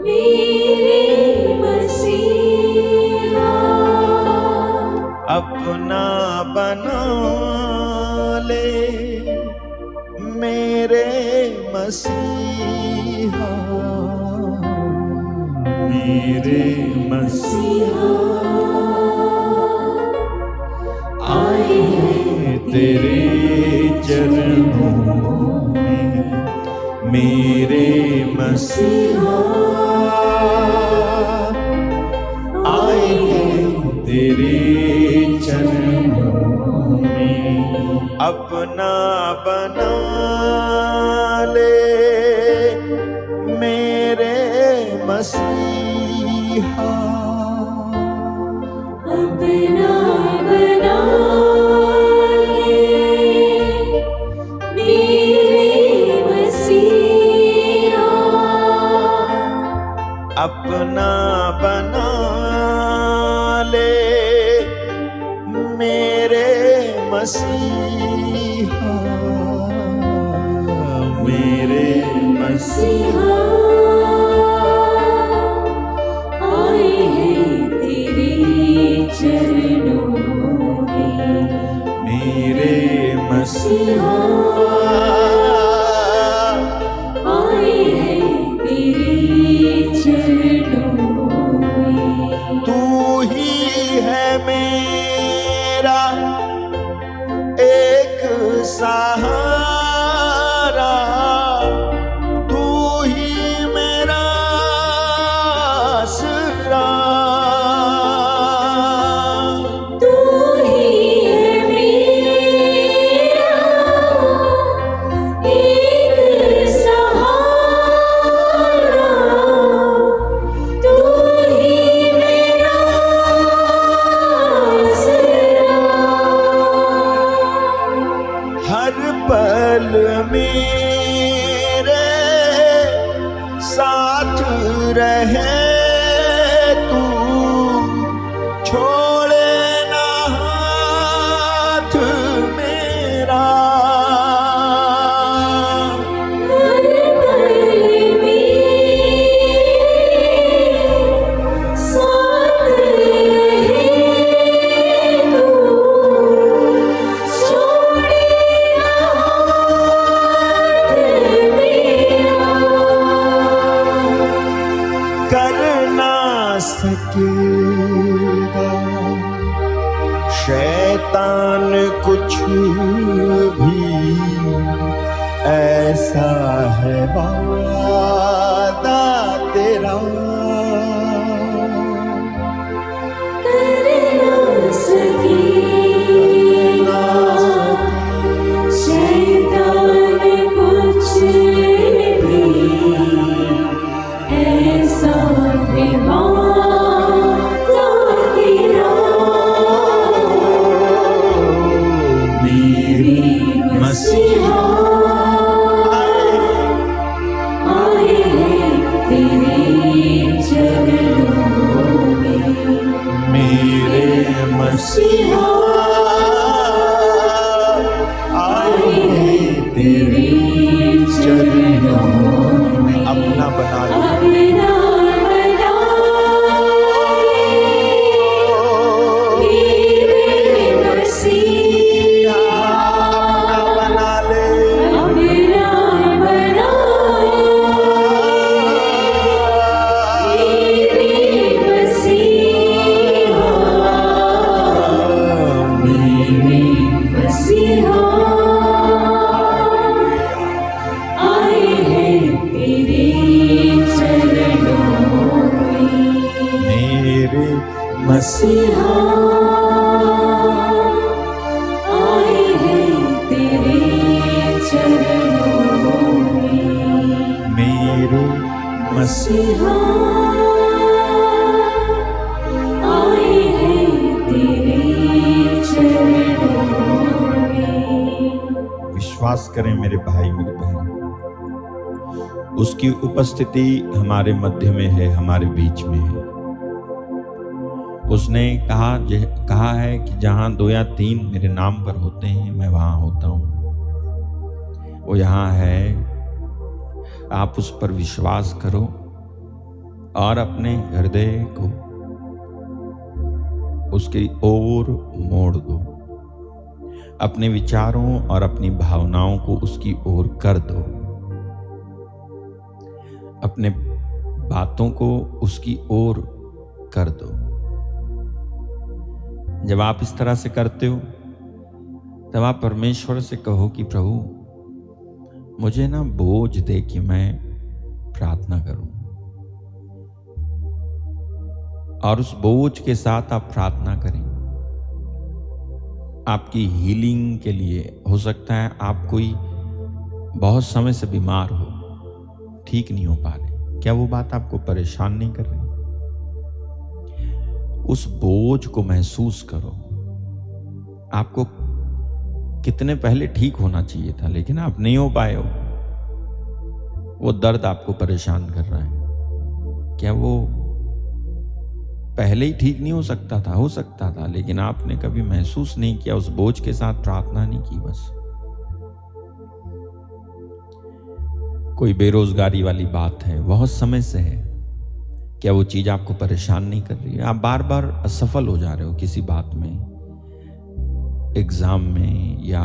मेरे मसीहा, अपना बना ले मेरे मसीहा, मेरे मसीहा आए हैं तेरे चरणों में। मेरे मसीहा आए हैं तेरे चरणों में। अपना बना ले मेरे मसीहा, अपना बना ले मेरे मसीहा, अपना बना ले मेरे मसीहा, मेरे मसीहा आए हैं तेरे चरणों में। मेरे मसीहा आए हैं तेरे चरणों में। तू ही है मेरा एक सहारा, तू ही मेरा आसरा, तू ही है मेरा एक सहारा, तू ही मेरा आसरा। हर पल मेरे साथ रहे तू, छोड़े ना हाथ मेरा। हर पल मेरे साथ रहे तू, छोड़े ना हाथ मेरा। कर ना सकेगा शैतान कुछ भी, ऐसा है वादा तेरा। कर ना सकेगा शैतान कुछ भी, ऐसा है वादा तेरा। मेरे मसीहा आए हैं तेरे चरणों में। मेरे मसीहा आए हैं तेरे चरणों में। अपना बना ले अपना बना ले मेरे मसीहा, अपना बना ले अपना बना मेरे मसीहा, मसीहा आए हैं तेरे चरणों में। मेरे मसीहा आए हैं तेरे चरणों में। विश्वास करें मेरे भाई मेरे बहन, उसकी उपस्थिति हमारे मध्य में है, हमारे बीच में है। उसने कहा है कि जहां 2 या 3 मेरे नाम पर होते हैं मैं वहां होता हूं। वो यहां है। आप उस पर विश्वास करो और अपने हृदय को उसकी ओर मोड़ दो। अपने विचारों और अपनी भावनाओं को उसकी ओर कर दो। अपने बातों को उसकी ओर कर दो। जब आप इस तरह से करते हो तब आप परमेश्वर से कहो कि प्रभु मुझे ना बोझ दे कि मैं प्रार्थना करूं। और उस बोझ के साथ आप प्रार्थना करें। आपकी हीलिंग के लिए हो सकता है आप कोई बहुत समय से बीमार हो, ठीक नहीं हो पा रहे। क्या वो बात आपको परेशान नहीं कर रही? उस बोझ को महसूस करो। आपको कितने पहले ठीक होना चाहिए था लेकिन आप नहीं हो पाए हो। वो दर्द आपको परेशान कर रहा है। क्या वो पहले ही ठीक नहीं हो सकता था? हो सकता था, लेकिन आपने कभी महसूस नहीं किया, उस बोझ के साथ प्रार्थना नहीं की। बस कोई बेरोजगारी वाली बात है, बहुत समय से है। क्या वो चीज आपको परेशान नहीं कर रही है? आप बार बार असफल हो जा रहे हो किसी बात में, एग्जाम में या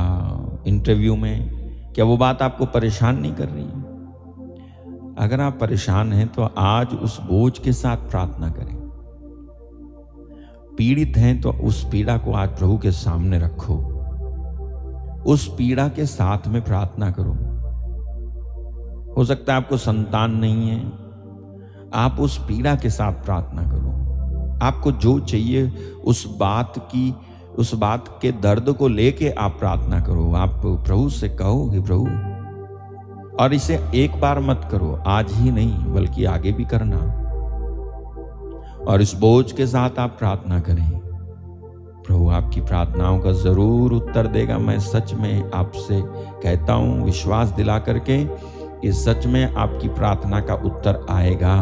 इंटरव्यू में। क्या वो बात आपको परेशान नहीं कर रही है? अगर आप परेशान हैं तो आज उस बोझ के साथ प्रार्थना करें। पीड़ित हैं तो उस पीड़ा को आज प्रभु के सामने रखो। उस पीड़ा के साथ में प्रार्थना करो। हो सकता है आपको संतान नहीं है, आप उस पीड़ा के साथ प्रार्थना करो। आपको जो चाहिए उस बात के दर्द को लेके आप प्रार्थना करो। आप प्रभु से कहो कि प्रभु, और इसे एक बार मत करो, आज ही नहीं बल्कि आगे भी करना। और इस बोझ के साथ आप प्रार्थना करें। प्रभु आपकी प्रार्थनाओं का जरूर उत्तर देगा। मैं सच में आपसे कहता हूं, विश्वास दिला करके, इस सच में आपकी प्रार्थना का उत्तर आएगा।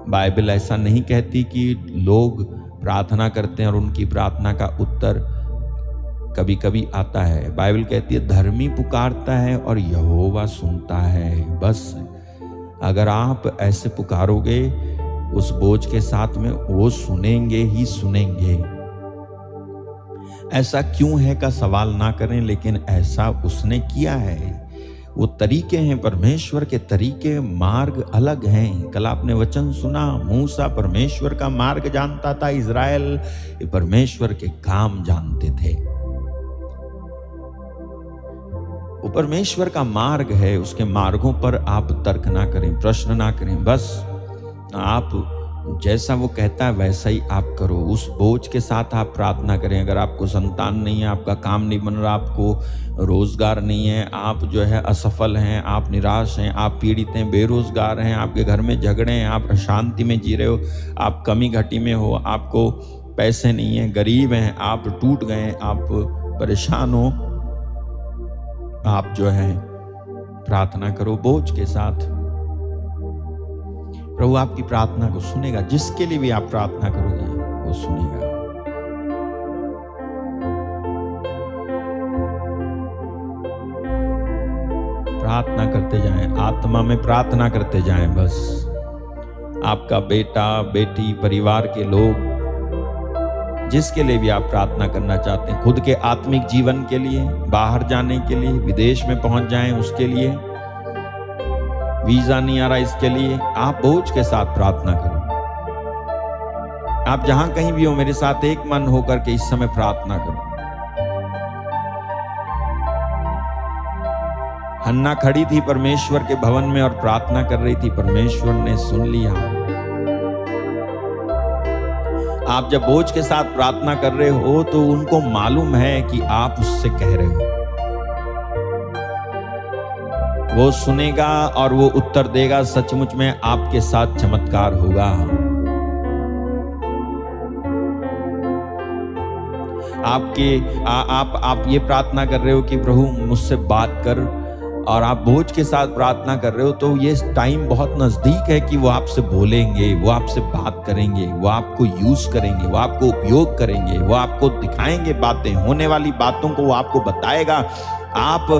बाइबल ऐसा नहीं कहती कि लोग प्रार्थना करते हैं और उनकी प्रार्थना का उत्तर कभी कभी आता है। बाइबल कहती है धर्मी पुकारता है और यहोवा सुनता है। बस अगर आप ऐसे पुकारोगे उस बोझ के साथ में, वो सुनेंगे ही सुनेंगे। ऐसा क्यों है का सवाल ना करें, लेकिन ऐसा उसने किया है। वो तरीके हैं, परमेश्वर के तरीके, मार्ग अलग हैं। कल आपने वचन सुना, मूसा परमेश्वर का मार्ग जानता था, इज़राइल परमेश्वर के काम जानते थे। वो परमेश्वर का मार्ग है, उसके मार्गों पर आप तर्क ना करें, प्रश्न ना करें। बस आप जैसा वो कहता है वैसा ही आप करो। उस बोझ के साथ आप प्रार्थना करें। अगर आपको संतान नहीं है, आपका काम नहीं बन रहा, आपको रोजगार नहीं है, आप जो है असफल हैं, आप निराश हैं, आप पीड़ित हैं, बेरोजगार हैं, आपके घर में झगड़े हैं, आप अशांति में जी रहे हो, आप कमी घटी में हो, आपको पैसे नहीं है, गरीब हैं, आप टूट गए, आप परेशान हो, आप जो है प्रार्थना करो बोझ के साथ। प्रभु आपकी प्रार्थना को सुनेगा। जिसके लिए भी आप प्रार्थना करोगे वो सुनेगा। प्रार्थना करते जाएं, आत्मा में प्रार्थना करते जाएं। बस आपका बेटा बेटी, परिवार के लोग, जिसके लिए भी आप प्रार्थना करना चाहते हैं, खुद के आत्मिक जीवन के लिए, बाहर जाने के लिए, विदेश में पहुंच जाएं उसके लिए, वीजा नहीं आ रहा इसके लिए, आप बोझ के साथ प्रार्थना करो। आप जहां कहीं भी हो, मेरे साथ एक मन होकर के इस समय प्रार्थना करो। हन्ना खड़ी थी परमेश्वर के भवन में और प्रार्थना कर रही थी। परमेश्वर ने सुन लिया। आप जब बोझ के साथ प्रार्थना कर रहे हो तो उनको मालूम है कि आप उससे कह रहे हो। वो सुनेगा और वो उत्तर देगा। सचमुच में आपके साथ चमत्कार होगा। आप ये प्रार्थना कर रहे हो कि प्रभु मुझसे बात कर, और आप बोझ के साथ प्रार्थना कर रहे हो, तो ये टाइम बहुत नजदीक है कि वो आपसे बोलेंगे, वो आपसे बात करेंगे, वो आपको यूज करेंगे, वो आपको उपयोग करेंगे, वो आपको दिखाएंगे बातें, होने वाली बातों को वो आपको बताएगा। आप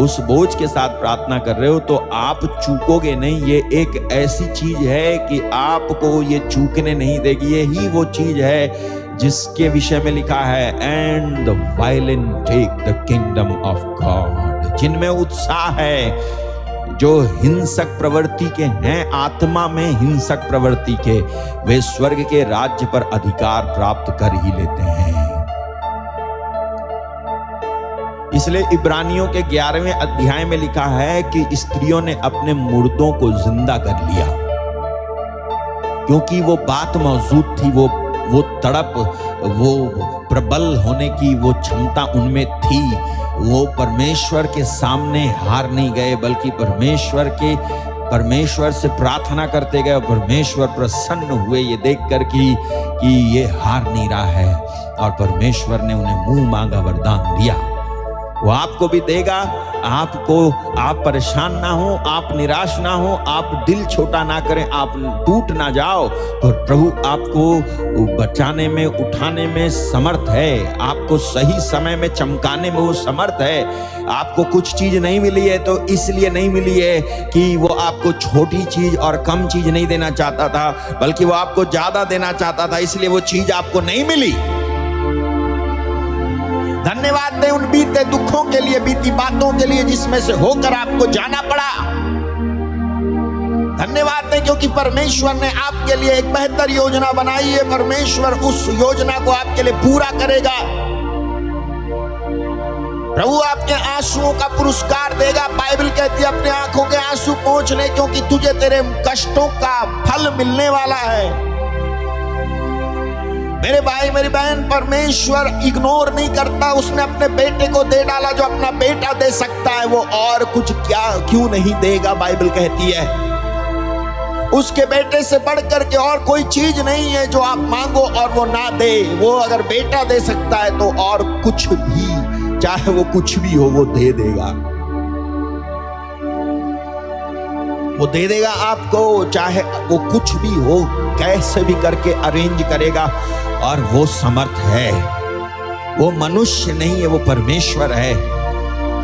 उस बोझ के साथ प्रार्थना कर रहे हो तो आप चूकोगे नहीं। ये एक ऐसी चीज है कि आपको ये चूकने नहीं देगी। ये ही वो चीज है जिसके विषय में लिखा है, and the violent take the kingdom of God. जिनमें उत्साह है, जो हिंसक प्रवृत्ति के हैं, आत्मा में हिंसक प्रवृत्ति के, वे स्वर्ग के राज्य पर अधिकार प्राप्त कर ही लेते हैं। इसलिए इब्रानियों के 11वें अध्याय में लिखा है कि स्त्रियों ने अपने मुर्दों को जिंदा कर लिया, क्योंकि वो बात मौजूद थी, वो तड़प, वो प्रबल होने की वो क्षमता उनमें थी। वो परमेश्वर के सामने हार नहीं गए, बल्कि परमेश्वर से प्रार्थना करते गए। परमेश्वर प्रसन्न हुए ये देखकर कि ये हार नहीं रहा है, और परमेश्वर ने उन्हें मुंह मांगा वरदान दिया। वो आपको भी देगा। आप परेशान ना हो, आप निराश ना हो, आप दिल छोटा ना करें, आप टूट ना जाओ, तो प्रभु आपको बचाने में, उठाने में समर्थ है। आपको सही समय में चमकाने में वो समर्थ है। आपको कुछ चीज नहीं मिली है तो इसलिए नहीं मिली है कि वो आपको छोटी चीज और कम चीज नहीं देना चाहता था, बल्कि वो आपको ज्यादा देना चाहता था, इसलिए वो चीज आपको नहीं मिली। धन्यवाद दें उन बीते दुखों के लिए, बीती बातों के लिए जिसमें से होकर आपको जाना पड़ा। धन्यवाद दें क्योंकि परमेश्वर ने आपके लिए एक बेहतर योजना बनाई है। परमेश्वर उस योजना को आपके लिए पूरा करेगा। प्रभु आपके आंसुओं का पुरस्कार देगा। बाइबल कहती है अपने आंखों के आंसू पोंछ ले, क्योंकि तुझे तेरे कष्टों का फल मिलने वाला है। मेरे भाई मेरी बहन, परमेश्वर इग्नोर नहीं करता। उसने अपने बेटे को दे डाला, जो अपना बेटा दे सकता है, वो और कुछ क्यों नहीं देगा। बाइबल कहती है उसके बेटे से बढ़कर के और कोई चीज नहीं है जो आप मांगो और वो ना दे। वो अगर बेटा दे सकता है तो और कुछ भी, चाहे वो कुछ भी हो, वो दे देगा। वो दे देगा आपको, चाहे वो कुछ भी हो, कैसे भी करके अरेंज करेगा। और वो समर्थ है। वो मनुष्य नहीं है, वो परमेश्वर है।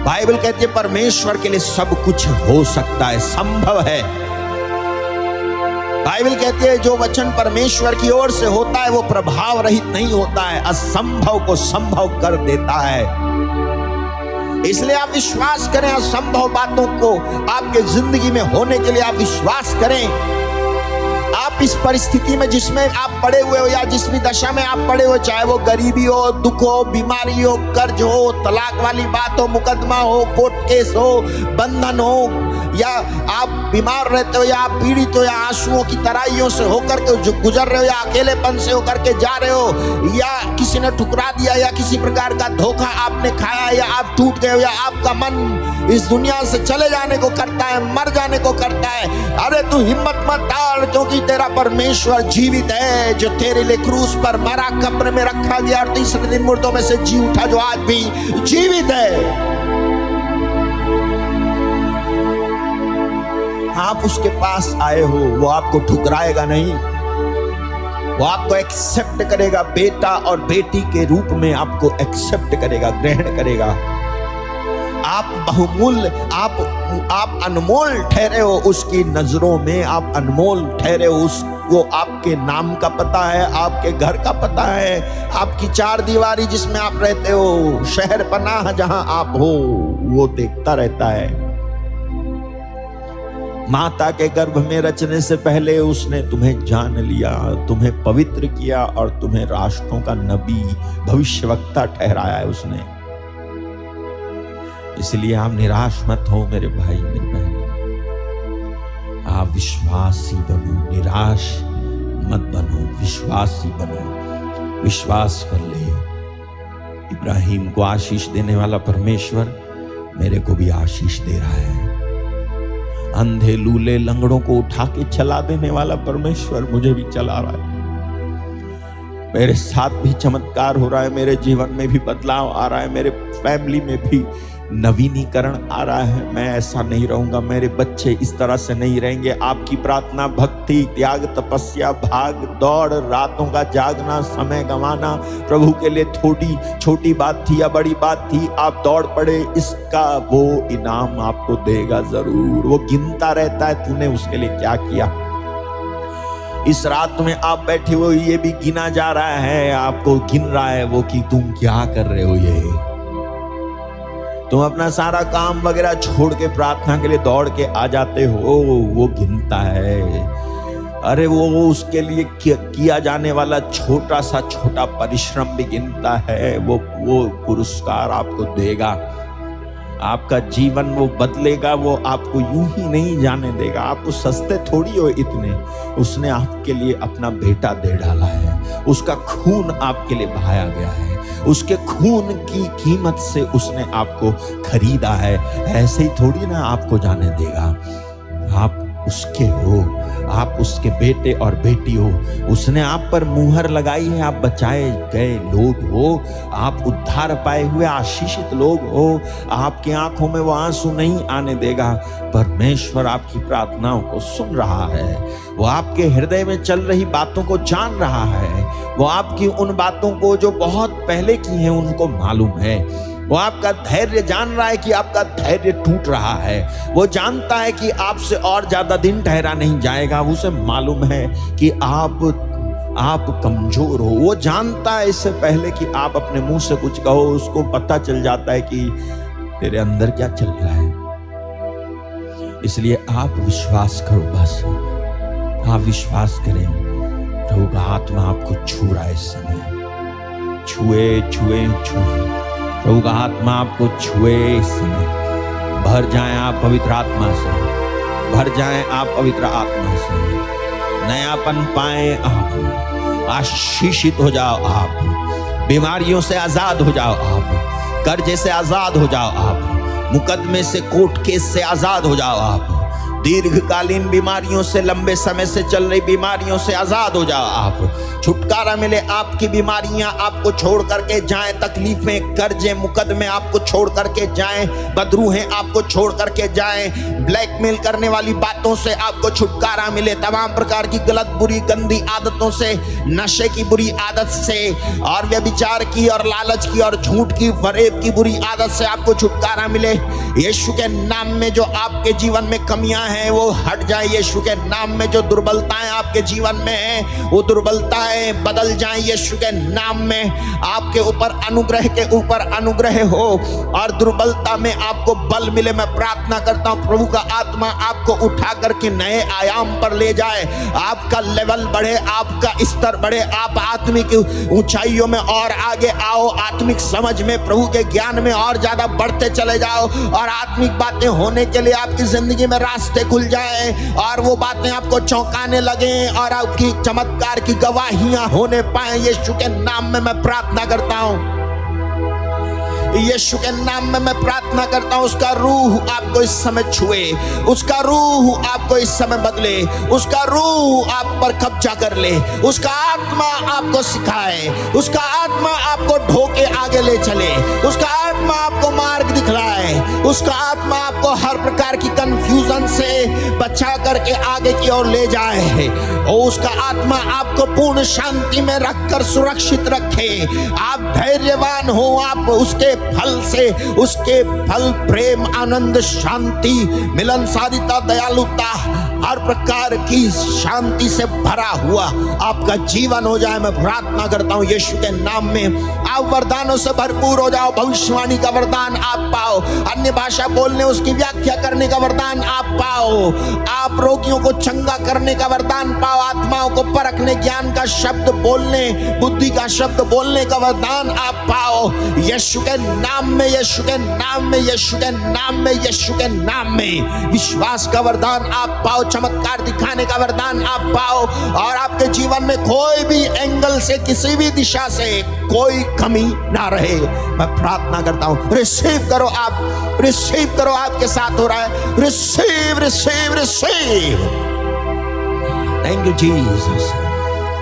बाइबल कहती है परमेश्वर के लिए सब कुछ हो सकता है, संभव है। बाइबल कहती है जो वचन परमेश्वर की ओर से होता है वो प्रभाव रहित नहीं होता है, असंभव को संभव कर देता है। इसलिए आप विश्वास करें असंभव बातों को आपके जिंदगी में होने के लिए आप विश्वास करें। आप इस परिस्थिति में जिसमें आप पड़े हुए हो या जिस भी दशा में आप पड़े हो, चाहे वो गरीबी हो, दुख हो, बीमारी हो, कर्ज हो, तलाक वाली बात हो, मुकदमा हो, कोर्ट केस हो, बंधन हो, या आप बीमार रहते हो, या आप पीड़ित हो, या आंसुओं की तराइयों से होकर के जो गुजर रहे हो, या अकेलेपन से होकर के जा रहे हो, या किसी ने ठुकरा दिया, या किसी प्रकार का धोखा आपने खाया, या आप टूट गए हो, या आपका मन इस दुनिया से चले जाने को करता है, मर जाने को करता है। अरे तू हिम्मत मत हार, क्योंकि तेरा परमेश्वर जीवित है, जो तेरे लिए क्रूस पर मरा, कब्र में रखा गया और तीसरे दिन मुर्दों में से जी उठा, जो आज भी जीवित है। आप उसके पास आए हो, वो आपको ठुकराएगा नहीं, वो आपको एक्सेप्ट करेगा। बेटा और बेटी के रूप में आपको एक्सेप्ट करेगा, ग्रहण करेगा। आप बहुमूल्य, आप अनमोल ठहरे हो उसकी नजरों में, आप अनमोल ठहरे हो। उसको आपके नाम का पता है, आपके घर का पता है, आपकी चार दीवारी जिसमें आप रहते हो, शहर पनाह जहां आप हो, वो देखता रहता है। माता के गर्भ में रचने से पहले उसने तुम्हें जान लिया, तुम्हें पवित्र किया और तुम्हें राष्ट्रों का नबी, भविष्यवक्ता ठहराया है उसने। इसलिए आप निराश मत हो मेरे भाई मेरे बहन, आप विश्वासी बनो, निराश मत बनो, विश्वासी बनो। विश्वास कर ले, इब्राहिम को आशीष देने वाला परमेश्वर मेरे को भी आशीष दे रहा है। अंधे लूले लंगड़ों को उठा के चला देने वाला परमेश्वर मुझे भी चला रहा है। मेरे साथ भी चमत्कार हो रहा है, मेरे जीवन में भी बदलाव आ रहा है, मेरे फैमिली में भी नवीनीकरण आ रहा है। मैं ऐसा नहीं रहूंगा, मेरे बच्चे इस तरह से नहीं रहेंगे। आपकी प्रार्थना, भक्ति, त्याग, तपस्या, भाग दौड़, रातों का जागना, समय गंवाना प्रभु के लिए थोड़ी छोटी बात थी या बड़ी बात थी, आप दौड़ पड़े, इसका वो इनाम आपको देगा जरूर। वो गिनता रहता है तूने उसके लिए क्या किया। इस रात में आप बैठे हो, ये भी गिना जा रहा है, आपको गिन रहा है वो कि तुम क्या कर रहे हो। ये तुम अपना सारा काम वगैरह छोड़ के प्रार्थना के लिए दौड़ के आ जाते हो, वो गिनता है। अरे वो उसके लिए किया जाने वाला छोटा सा छोटा परिश्रम भी गिनता है। वो पुरस्कार आपको देगा, आपका जीवन वो बदलेगा, वो आपको यूं ही नहीं जाने देगा। आप तो सस्ते थोड़ी हो इतने, उसने आपके लिए अपना बेटा दे डाला है, उसका खून आपके लिए बहाया गया है, उसके खून की कीमत से उसने आपको खरीदा है। ऐसे ही थोड़ी ना आपको जाने देगा। आप उसके हो, आप उसके बेटे और बेटी हो। उसने आप पर मुहर लगाई है, आप बचाए गए लोग हो, आप उद्धार पाए हुए आशीषित लोग हो। आपकी आंखों में वो आंसू नहीं आने देगा। परमेश्वर आपकी प्रार्थनाओं को सुन रहा है, वो आपके हृदय में चल रही बातों को जान रहा है, वो आपकी उन बातों को जो बहुत पहले की हैं उनको मालूम है। वो आपका धैर्य जान रहा है कि आपका धैर्य टूट रहा है। वो जानता है कि आपसे और ज्यादा दिन ठहरा नहीं जाएगा। उसे मालूम है कि आप कमजोर हो। वो जानता है इससे पहले कि आप अपने मुंह से कुछ कहो, उसको पता चल जाता है कि तेरे अंदर क्या चल रहा है। इसलिए आप विश्वास करो, बस आप विश्वास करें। प्रभु का आत्मा आपको छू रहा है इस समय। छुए प्रभु का आत्मा आपको छुए इस समय। भर जाएं आप पवित्र आत्मा से, भर जाएं आप पवित्र आत्मा से। नयापन पाएं आप, आशीषित हो जाओ आप, बीमारियों से आजाद हो जाओ आप, कर्जे से आजाद हो जाओ आप, मुकदमे से, कोर्ट केस से आजाद हो जाओ आप, दीर्घकालीन बीमारियों से, लंबे समय से चल रही बीमारियों से आजाद हो जाओ आप। छुटकारा मिले, आपकी बीमारियां आपको छोड़ करके जाएं, तकलीफें, कर्जे, मुकदमे आपको छोड़ करके जाएं, बदरूहें आपको छोड़ करके जाएं, ब्लैकमेल करने वाली बातों से आपको छुटकारा मिले, तमाम प्रकार की गलत, बुरी, गंदी आदतों से, नशे की बुरी आदत से, और व्यभिचार की और लालच की और झूठ की, फरेब की बुरी आदत से आपको छुटकारा मिले। यीशु के नाम में जो आपके जीवन में कमियां हैं वो हट जाए। यीशु के नाम में जो दुर्बलताएं आपके जीवन में हैं वो दुर्बलताएं बदल जाएं। यीशु के नाम में आपके ऊपर अनुग्रह के ऊपर अनुग्रह हो और दुर्बलता में आपको बल मिले। मैं प्रार्थना करता हूं प्रभु का आत्मा आपको उठा करके नए आयाम पर ले जाए, आपका लेवल बढ़े, आपका स्तर बढ़े, आप आत्मिक ऊंचाइयों में और आगे आओ, आत्मिक समझ में, प्रभु के ज्ञान में और ज्यादा बढ़ते चले जाओ, और आत्मिक बातें होने के लिए आपकी जिंदगी में रास्ते खुल जाए, और वो बातें आपको चौंकाने लगे और आपकी चमत्कार की गवाहियां होने पाए। यीशु के नाम में मैं प्रार्थना करता हूं, यीशु के नाम में मैं प्रार्थना करता हूं, उसका रूह आपको इस समय छुए, उसका रूह आपको इस समय बदले, उसका रूह आप पर कब्जा कर ले, उसका आत्मा आपको सिखाए, उसका आत्मा आपको ढोके आगे ले चले, उसका आत्मा आपको मार्ग दिखलाए, उसका आत्मा आपको हर प्रकार की कंफ्यूजन से बचा करके आगे की ओर ले जाए, और उसका आत्मा आपको पूर्ण शांति में रखकर सुरक्षित रखे। आप धैर्यवान हो, आप उसके फल से, उसके फल प्रेम, आनंद, शांति, मिलनसारिता, दयालुता, हर प्रकार की शांति से भरा हुआ आपका जीवन हो जाए। मैं प्रार्थना करता हूं यीशु के नाम में आप वरदानों से भरपूर हो जाओ। भविष्यवाणी का वरदान आप पाओ, अन्य भाषा बोलने उसकी व्याख्या करने का वरदान आप पाओ, आप रोगियों को चंगा करने का वरदान पाओ, आत्माओं को परखने, ज्ञान का शब्द बोलने, बुद्धि का शब्द बोलने का वरदान आप पाओ। यीशु के नाम में, यीशु के नाम में, यीशु के नाम में, यीशु के नाम में विश्वास का वरदान आप पाओ, चमत्कार दिखाने का वरदान आप पाओ, और आपके जीवन में कोई भी एंगल से, किसी भी दिशा से कोई कमी ना रहे। मैं प्रार्थना करता हूं, रिसीव करो आप, रिसीव करो। आपके साथ हो रहा है, receive receive receive. Thank you Jesus.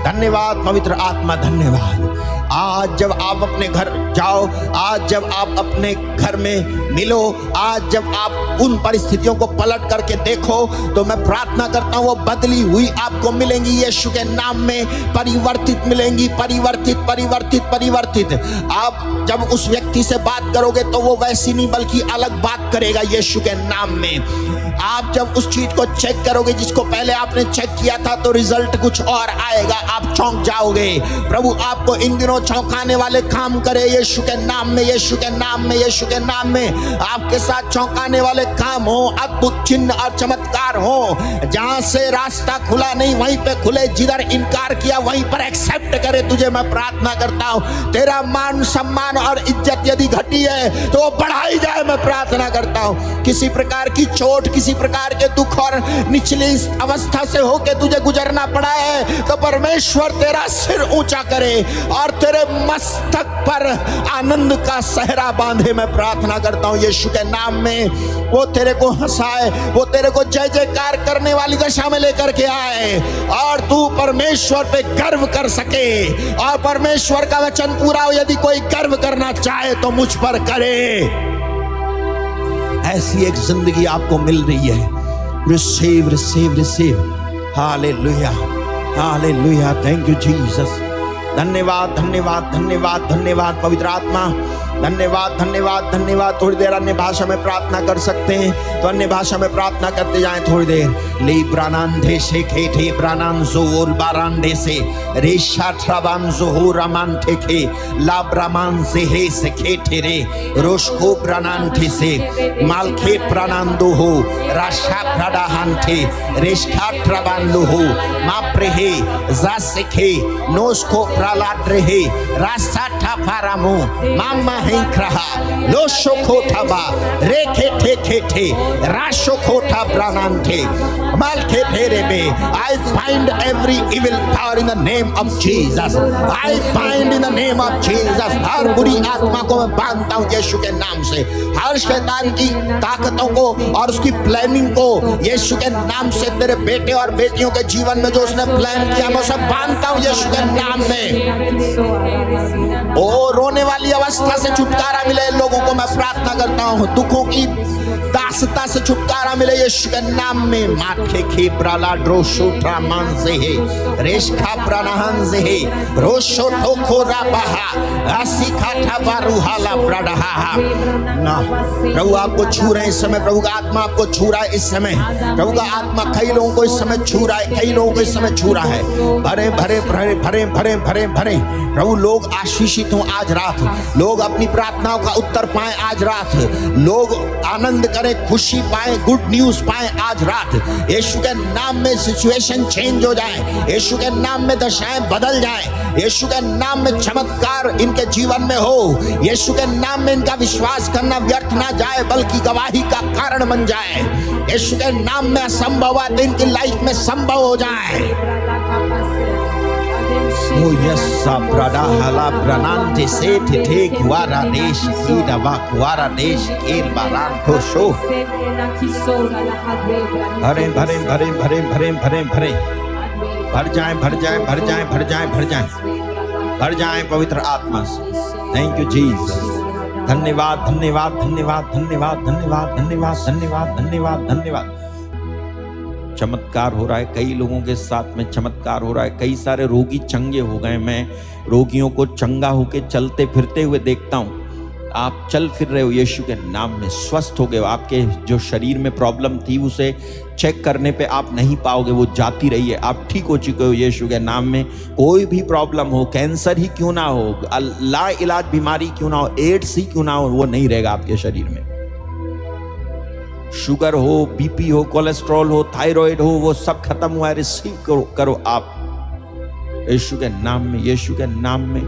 धन्यवाद पवित्र आत्मा, धन्यवाद। आज जब आप अपने घर जाओ, आज जब आप अपने घर में मिलो, आज जब आप उन परिस्थितियों को पलट करके देखो, तो मैं प्रार्थना करता हूं वो बदली हुई आपको मिलेंगी यीशु के नाम में, परिवर्तित मिलेंगी, परिवर्तित परिवर्तित परिवर्तित। आप जब उस व्यक्ति से बात करोगे तो वो वैसी नहीं बल्कि अलग बात करेगा यीशु के नाम में। आप जब उस चीज को चेक करोगे जिसको पहले आपने चेक किया था, तो रिजल्ट कुछ और आएगा, आप चौंक जाओगे। प्रभु आपको इन दिनों चौंकाने वाले काम करे यीशु के नाम में, यीशु के नाम में, यीशु के नाम में। आपके साथ चौंकाने वाले काम हो, अद्भुत चिन्ह और चमत्कार हो। जहां से रास्ता खुला नहीं वहीं पे खुले, जिधर इनकार किया वहीं पर एक्सेप्ट करे तुझे। मैं प्रार्थना करता हूं तेरा मान सम्मान और इज्जत यदि घटी है तो वो बढ़ाई जाए। मैं प्रार्थना करता हूं किसी प्रकार की चोट, किसी प्रकार के दुख और निचली अवस्था से होके तुझे गुजरना पड़ा है, तो परमेश्वर तेरा सिर ऊंचा करे और तेरे मस्तक पर आनंद का सहरा बांधे। मैं प्रार्थना करता हूं यीशु के नाम में, वो तेरे को हंसाए, वो तेरे को जय जयकार करने वाली दशा में लेकर के आए, और तू परमेश्वर पे गर्व कर सके, और परमेश्वर का वचन पूरा हो। यदि कोई गर्व करना चाहे तो मुझ पर करे। ऐसी एक जिंदगी आपको मिल रही है। Receive receive receive. Hallelujah hallelujah. Thank you Jesus. धन्यवाद धन्यवाद धन्यवाद धन्यवाद पवित्र आत्मा, धन्यवाद धन्यवाद धन्यवाद। थोड़ी देर अन्य भाषा में प्रार्थना कर सकते हैं तो अन्य भाषा में प्रार्थना करते जाएं थोड़ी देर। ली ब्रानांधे से खेठे ब्रानांजो ओल बारांडे से रेशा ट्राबांजो हो रमान ठेखे ला ब्रामान से हे से खेठे रे रोशको ब्रानांठे से मालखे प्रानांदो हो राशा प्राडाहांठे रेशा ट्राबांदो हो माप्रेहे जासेखे नोस्को प्रालाड्रेहे रासा ठाफारामो मामा हेंक्रहा लोशो खोटाबा रेखे ठेखे ठे राशो खोटा ब्रानांठे मालखे फेरे में। I bind every evil power in the name of Jesus. I bind in the name of Jesus. हर बुरी आत्मा को मैं बांधता हूँ यीशु के नाम से। हर शैतान की ताकतों को और उसकी प्लानिंग को यीशु के नाम से, तेरे बेटे और बेटियों के जीवन में जो उसने प्लान किया मैं उसे बांधता हूँ यीशु के नाम में। ओ रोने वाली अवस्था से छुटकारा मिले लोगों को मैं प्रार्थना करता हूँ। दुखों की दासता से छुटकारा मिले यीशु के नाम में। माथे खे प्राला ड्रोशो ट्रामान से है रेशखा प्राणाहन से है रोशो ठोको राबहा आसी खाठा बारूहाला प्राडहा ना। प्रभु आपको छू रहे हैं इस समय, प्रभु का आत्मा आपको छू रहा है इस समय। प्रभु का आत्मा कई लोगों को इस समय छू रहा है, कई लोगों को इस समय छू रहा है। भरे भरे भरे भरे भरे भरे भरे प्रभु लोग आशीषित हों आज रात, लोग अपनी प्रार्थनाओं का उत्तर पाएं आज रात, लोग आनंद करें, खुशी पाएं, गुड न्यूज पाएं आज रात। यीशु के नाम में सिचुएशन चेंज हो जाए, यीशु के नाम में दशाएं बदल जाएं, यीशु के नाम में चमत्कार इनके जीवन में हो, यीशु के नाम में इनका विश्वास करना व्यर्थ ना जाए बल्कि गवाही का कारण बन जाए। यीशु के नाम में असंभव बात इनकी लाइफ में संभव हो जाए। ओ यस्सा ब्राडा हाला ब्रानांते से ठे कुआरा देश की दवा कुआरा देश केल बारान ठोशो भरे भरे भरे भरे भरे भरे भरे भर जाए भर जाए भर जाए भर जाए भर जाए भर जाए पवित्र आत्मा से। Thank you Jesus. धन्यवाद धन्यवाद धन्यवाद धन्यवाद धन्यवाद धन्यवाद धन्यवाद धन्यवाद धन्यवाद। चमत्कार हो रहा है, कई लोगों के साथ में चमत्कार हो रहा है। कई सारे रोगी चंगे हो गए। मैं रोगियों को चंगा होके चलते फिरते हुए देखता हूँ। आप चल फिर रहे हो यीशु के नाम में, स्वस्थ हो गए हो। आपके जो शरीर में प्रॉब्लम थी उसे चेक करने पे आप नहीं पाओगे, वो जाती रही है। आप ठीक हो चुके हो यीशु के नाम में। कोई भी प्रॉब्लम हो, कैंसर ही क्यों ना हो, ला इलाज बीमारी क्यों ना हो, एड्स ही क्यों ना हो, वो नहीं रहेगा आपके शरीर में। शुगर हो, बीपी हो, कोलेस्ट्रॉल हो, थायराइड हो, वो सब खत्म हुआ है। रिसीव करो आप यीशु के नाम में, यीशु के नाम में,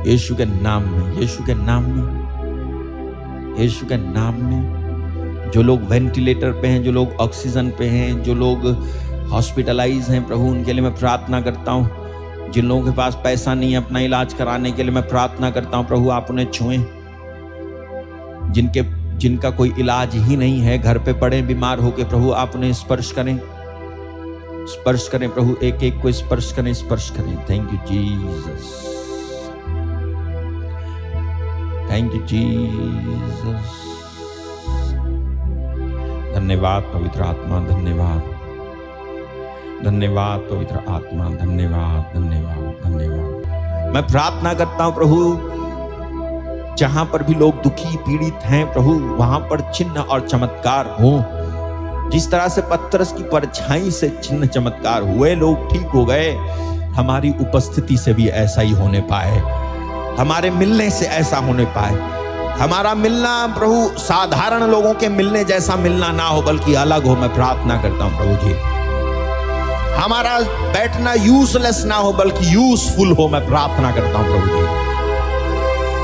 यीशु के नाम में, यीशु के नाम में, यीशु के नाम में। जो लोग वेंटिलेटर पे हैं, जो लोग ऑक्सीजन पे हैं, जो लोग हॉस्पिटलाइज हैं, प्रभु उनके लिए मैं प्रार्थना करता हूँ। जिन लोगों के पास पैसा नहीं है अपना इलाज कराने के लिए, मैं प्रार्थना करता हूँ प्रभु आप उन्हें छुएं। जिनका कोई इलाज ही नहीं है, घर पे पड़े बीमार होके, प्रभु आप उन्हें स्पर्श करें, स्पर्श करें प्रभु, एक एक को स्पर्श करें, स्पर्श करें। Thank you Jesus, thank you Jesus. धन्यवाद पवित्र आत्मा, धन्यवाद, धन्यवाद पवित्र आत्मा, धन्यवाद, धन्यवाद, धन्यवाद। मैं प्रार्थना करता हूं प्रभु, जहां पर भी लोग दुखी पीड़ित हैं प्रभु, वहां पर चिन्ह और चमत्कार हो। जिस तरह से पतरस की परछाई से चिन्ह चमत्कार हुए, लोग ठीक हो गए, हमारी उपस्थिति से भी ऐसा ही होने पाए, हमारे मिलने से ऐसा होने पाए। हमारा मिलना प्रभु साधारण लोगों के मिलने जैसा मिलना ना हो, बल्कि अलग हो। मैं प्रार्थना करता हूं प्रभु जी, हमारा बैठना यूजलेस ना हो, बल्कि यूजफुल हो। मैं प्रार्थना करता हूं प्रभु जी,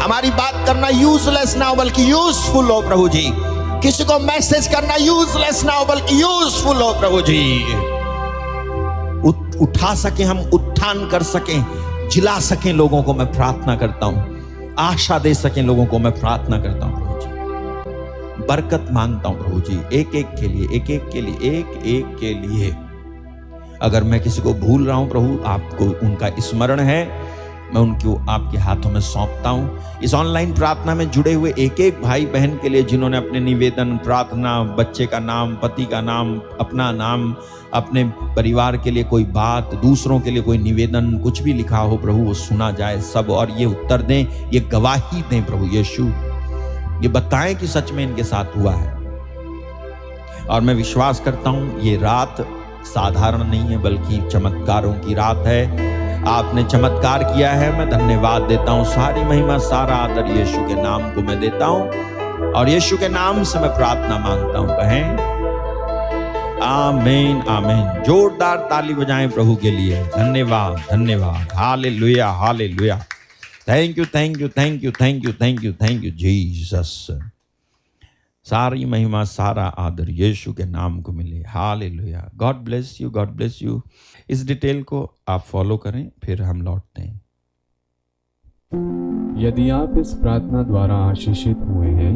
हमारी बात करना यूजलेस ना हो, बल्कि यूजफुल हो प्रभु जी। किसी को मैसेज करना यूजलेस ना हो, बल्कि यूजफुल हो प्रभु जी। उठा सके, हम उत्थान कर सकें, जिला सकें लोगों को, मैं प्रार्थना करता हूं। आशा दे सकें लोगों को, मैं प्रार्थना करता हूं प्रभु जी। बरकत मांगता हूं प्रभु जी, एक एक के लिए, एक एक के लिए, एक एक के लिए। अगर मैं किसी को भूल रहा हूं प्रभु, आपको उनका स्मरण है, मैं उनको आपके हाथों में सौंपता हूं। इस ऑनलाइन प्रार्थना में जुड़े हुए एक एक भाई बहन के लिए, जिन्होंने अपने निवेदन, प्रार्थना, बच्चे का नाम, पति का नाम, अपना नाम, अपने परिवार के लिए कोई बात, दूसरों के लिए कोई निवेदन, कुछ भी लिखा हो प्रभु, वो सुना जाए सब, और ये उत्तर दें, ये गवाही दें प्रभु यीशु, ये बताएं कि सच में इनके साथ हुआ है। और मैं विश्वास करता हूं ये रात साधारण नहीं है, बल्कि चमत्कारों की रात है। आपने चमत्कार किया है, मैं धन्यवाद देता हूं। सारी महिमा, सारा आदर यीशु के नाम को मैं देता हूं, और यीशु के नाम से मैं प्रार्थना मांगता हूं। कहें आमीन, आमीन। जोरदार ताली बजाएं प्रभु के लिए। धन्यवाद, धन्यवाद, hallelujah, hallelujah. Thank you, thank you, thank you, thank you, thank you, thank you Jesus. सारी महिमा, सारा आदर यीशु के नाम को मिले। Hallelujah. God bless you, God bless you. इस डिटेल को आप फॉलो करें, फिर हम लौटते हैं। यदि आप इस प्रार्थना द्वारा आशीषित हुए हैं,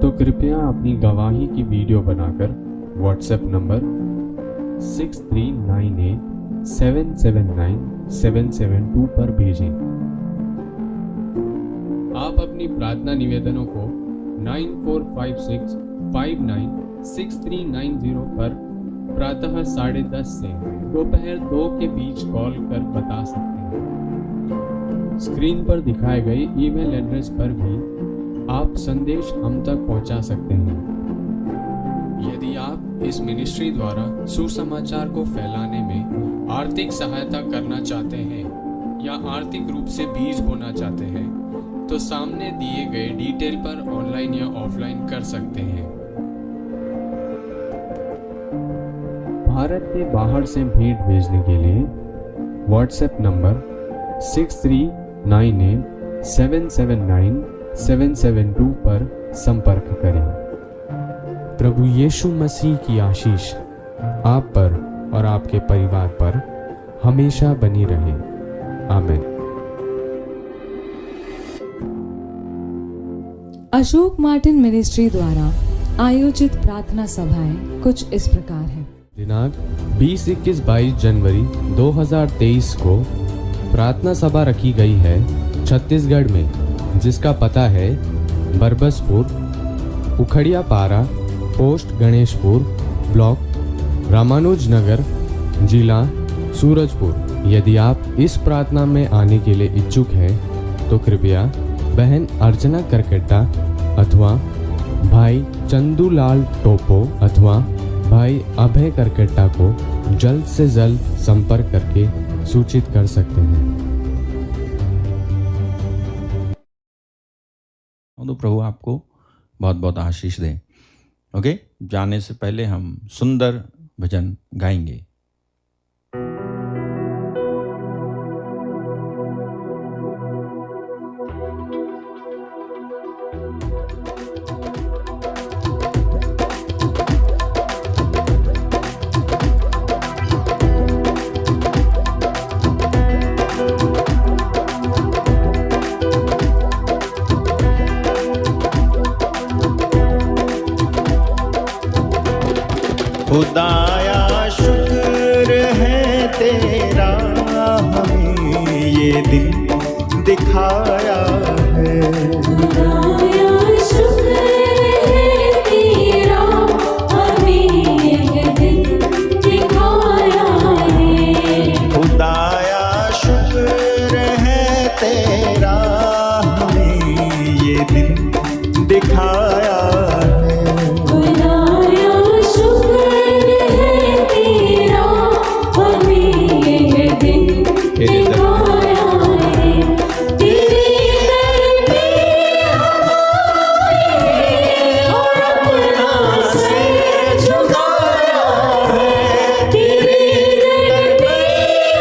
तो कृपया अपनी गवाही की वीडियो बनाकर व्हाट्सएप नंबर 6398779772 पर भेजें। आप अपनी प्रार्थना निवेदनों को 9456596390 पर प्रातः 10:30 से दोपहर 2 के बीच कॉल कर बता सकते हैं। स्क्रीन पर दिखाए गए ईमेल एड्रेस पर भी आप संदेश हम तक पहुंचा सकते हैं। यदि आप इस मिनिस्ट्री द्वारा सुसमाचार को फैलाने में आर्थिक सहायता करना चाहते हैं या आर्थिक रूप से बीज बोना चाहते हैं, तो सामने दिए गए डिटेल पर ऑनलाइन या ऑफलाइन कर सकते हैं। भारत के बाहर से भेंट भेजने के लिए व्हाट्सएप नंबर 6398779772 पर संपर्क करें। प्रभु यीशु मसीह की आशीष आप पर और आपके परिवार पर हमेशा बनी रहे। आमीन। अशोक मार्टिन मिनिस्ट्री द्वारा आयोजित प्रार्थना सभाएं कुछ इस प्रकार हैं। दिनांक 20, 21, 22 जनवरी 2023 को प्रार्थना सभा रखी गई है छत्तीसगढ़ में, जिसका पता है बरबसपुर, उखड़िया पारा, पोस्ट गणेशपुर, ब्लॉक रामानुज नगर, जिला सूरजपुर। यदि आप इस प्रार्थना में आने के लिए इच्छुक हैं, तो कृपया बहन अर्चना करकेट्टा अथवा भाई चंदूलाल टोपो अथवा भाई अभय करकेट्टा को जल्द से जल्द संपर्क करके सूचित कर सकते हैं। तो प्रभु आपको बहुत बहुत आशीष दे। ओके, जाने से पहले हम सुंदर भजन गाएंगे। खुदाया शुक्र है तेरा, हमें ये दिन दिखाया है। खुदाया शुक्र है तेरा, हमें यह दिन दिखाया है। खुदाया शुक्र है तेरा, हमें ये दिन दिखाया है। खुदाया शुक्र है तेरा, हमें यह दिन दिखाया है। तेरे दर पे हम आए और अपना सर झुकाया है। तेरे दर पे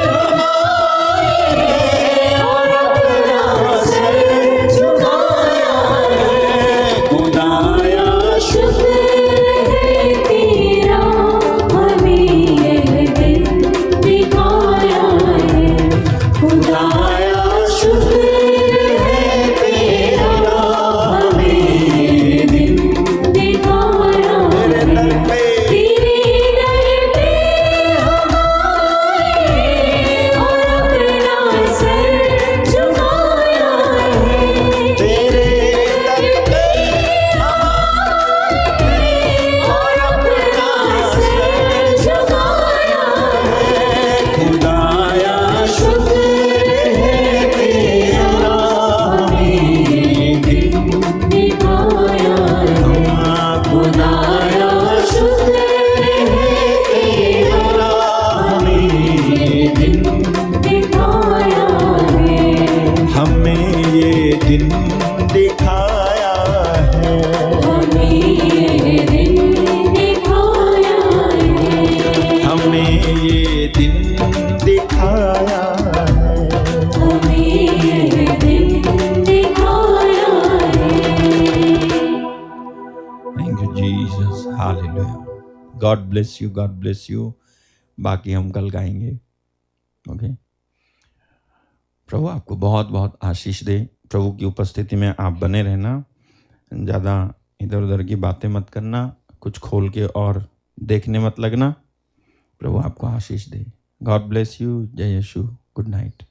हम आए और अपना सर झुकाया है। खुदाया शुक्र है तेरा, हमें यह दिन दिखाया है। खुदाया शुक्र है तेरा, हमें यह दिन दिखाया है। तेरे दर पे हम आए और अपना सर झुकाया है। तेरे दर पे और अपना सर झुकाया है। खुदाया शुक्र है तेरा, हमें ये दिन दिखाया है। खुदाया शुक्र है तेरा, हमें ये दिन दिखाया है। हमें ये दिन दिखाया है। हमें ये दिन दिखाया है। हमें ये दिन दिखाया है। हमें ये दिन दिखाया है। Thank you Jesus, hallelujah. God bless you, God bless you. बाकी हम कल गाएंगे। ओके, प्रभु आपको बहुत बहुत आशीष दे। प्रभु की उपस्थिति में आप बने रहना, ज़्यादा इधर उधर की बातें मत करना, कुछ खोल के और देखने मत लगना। प्रभु आपको आशीष दे। God bless you. जय यीशु। Good night.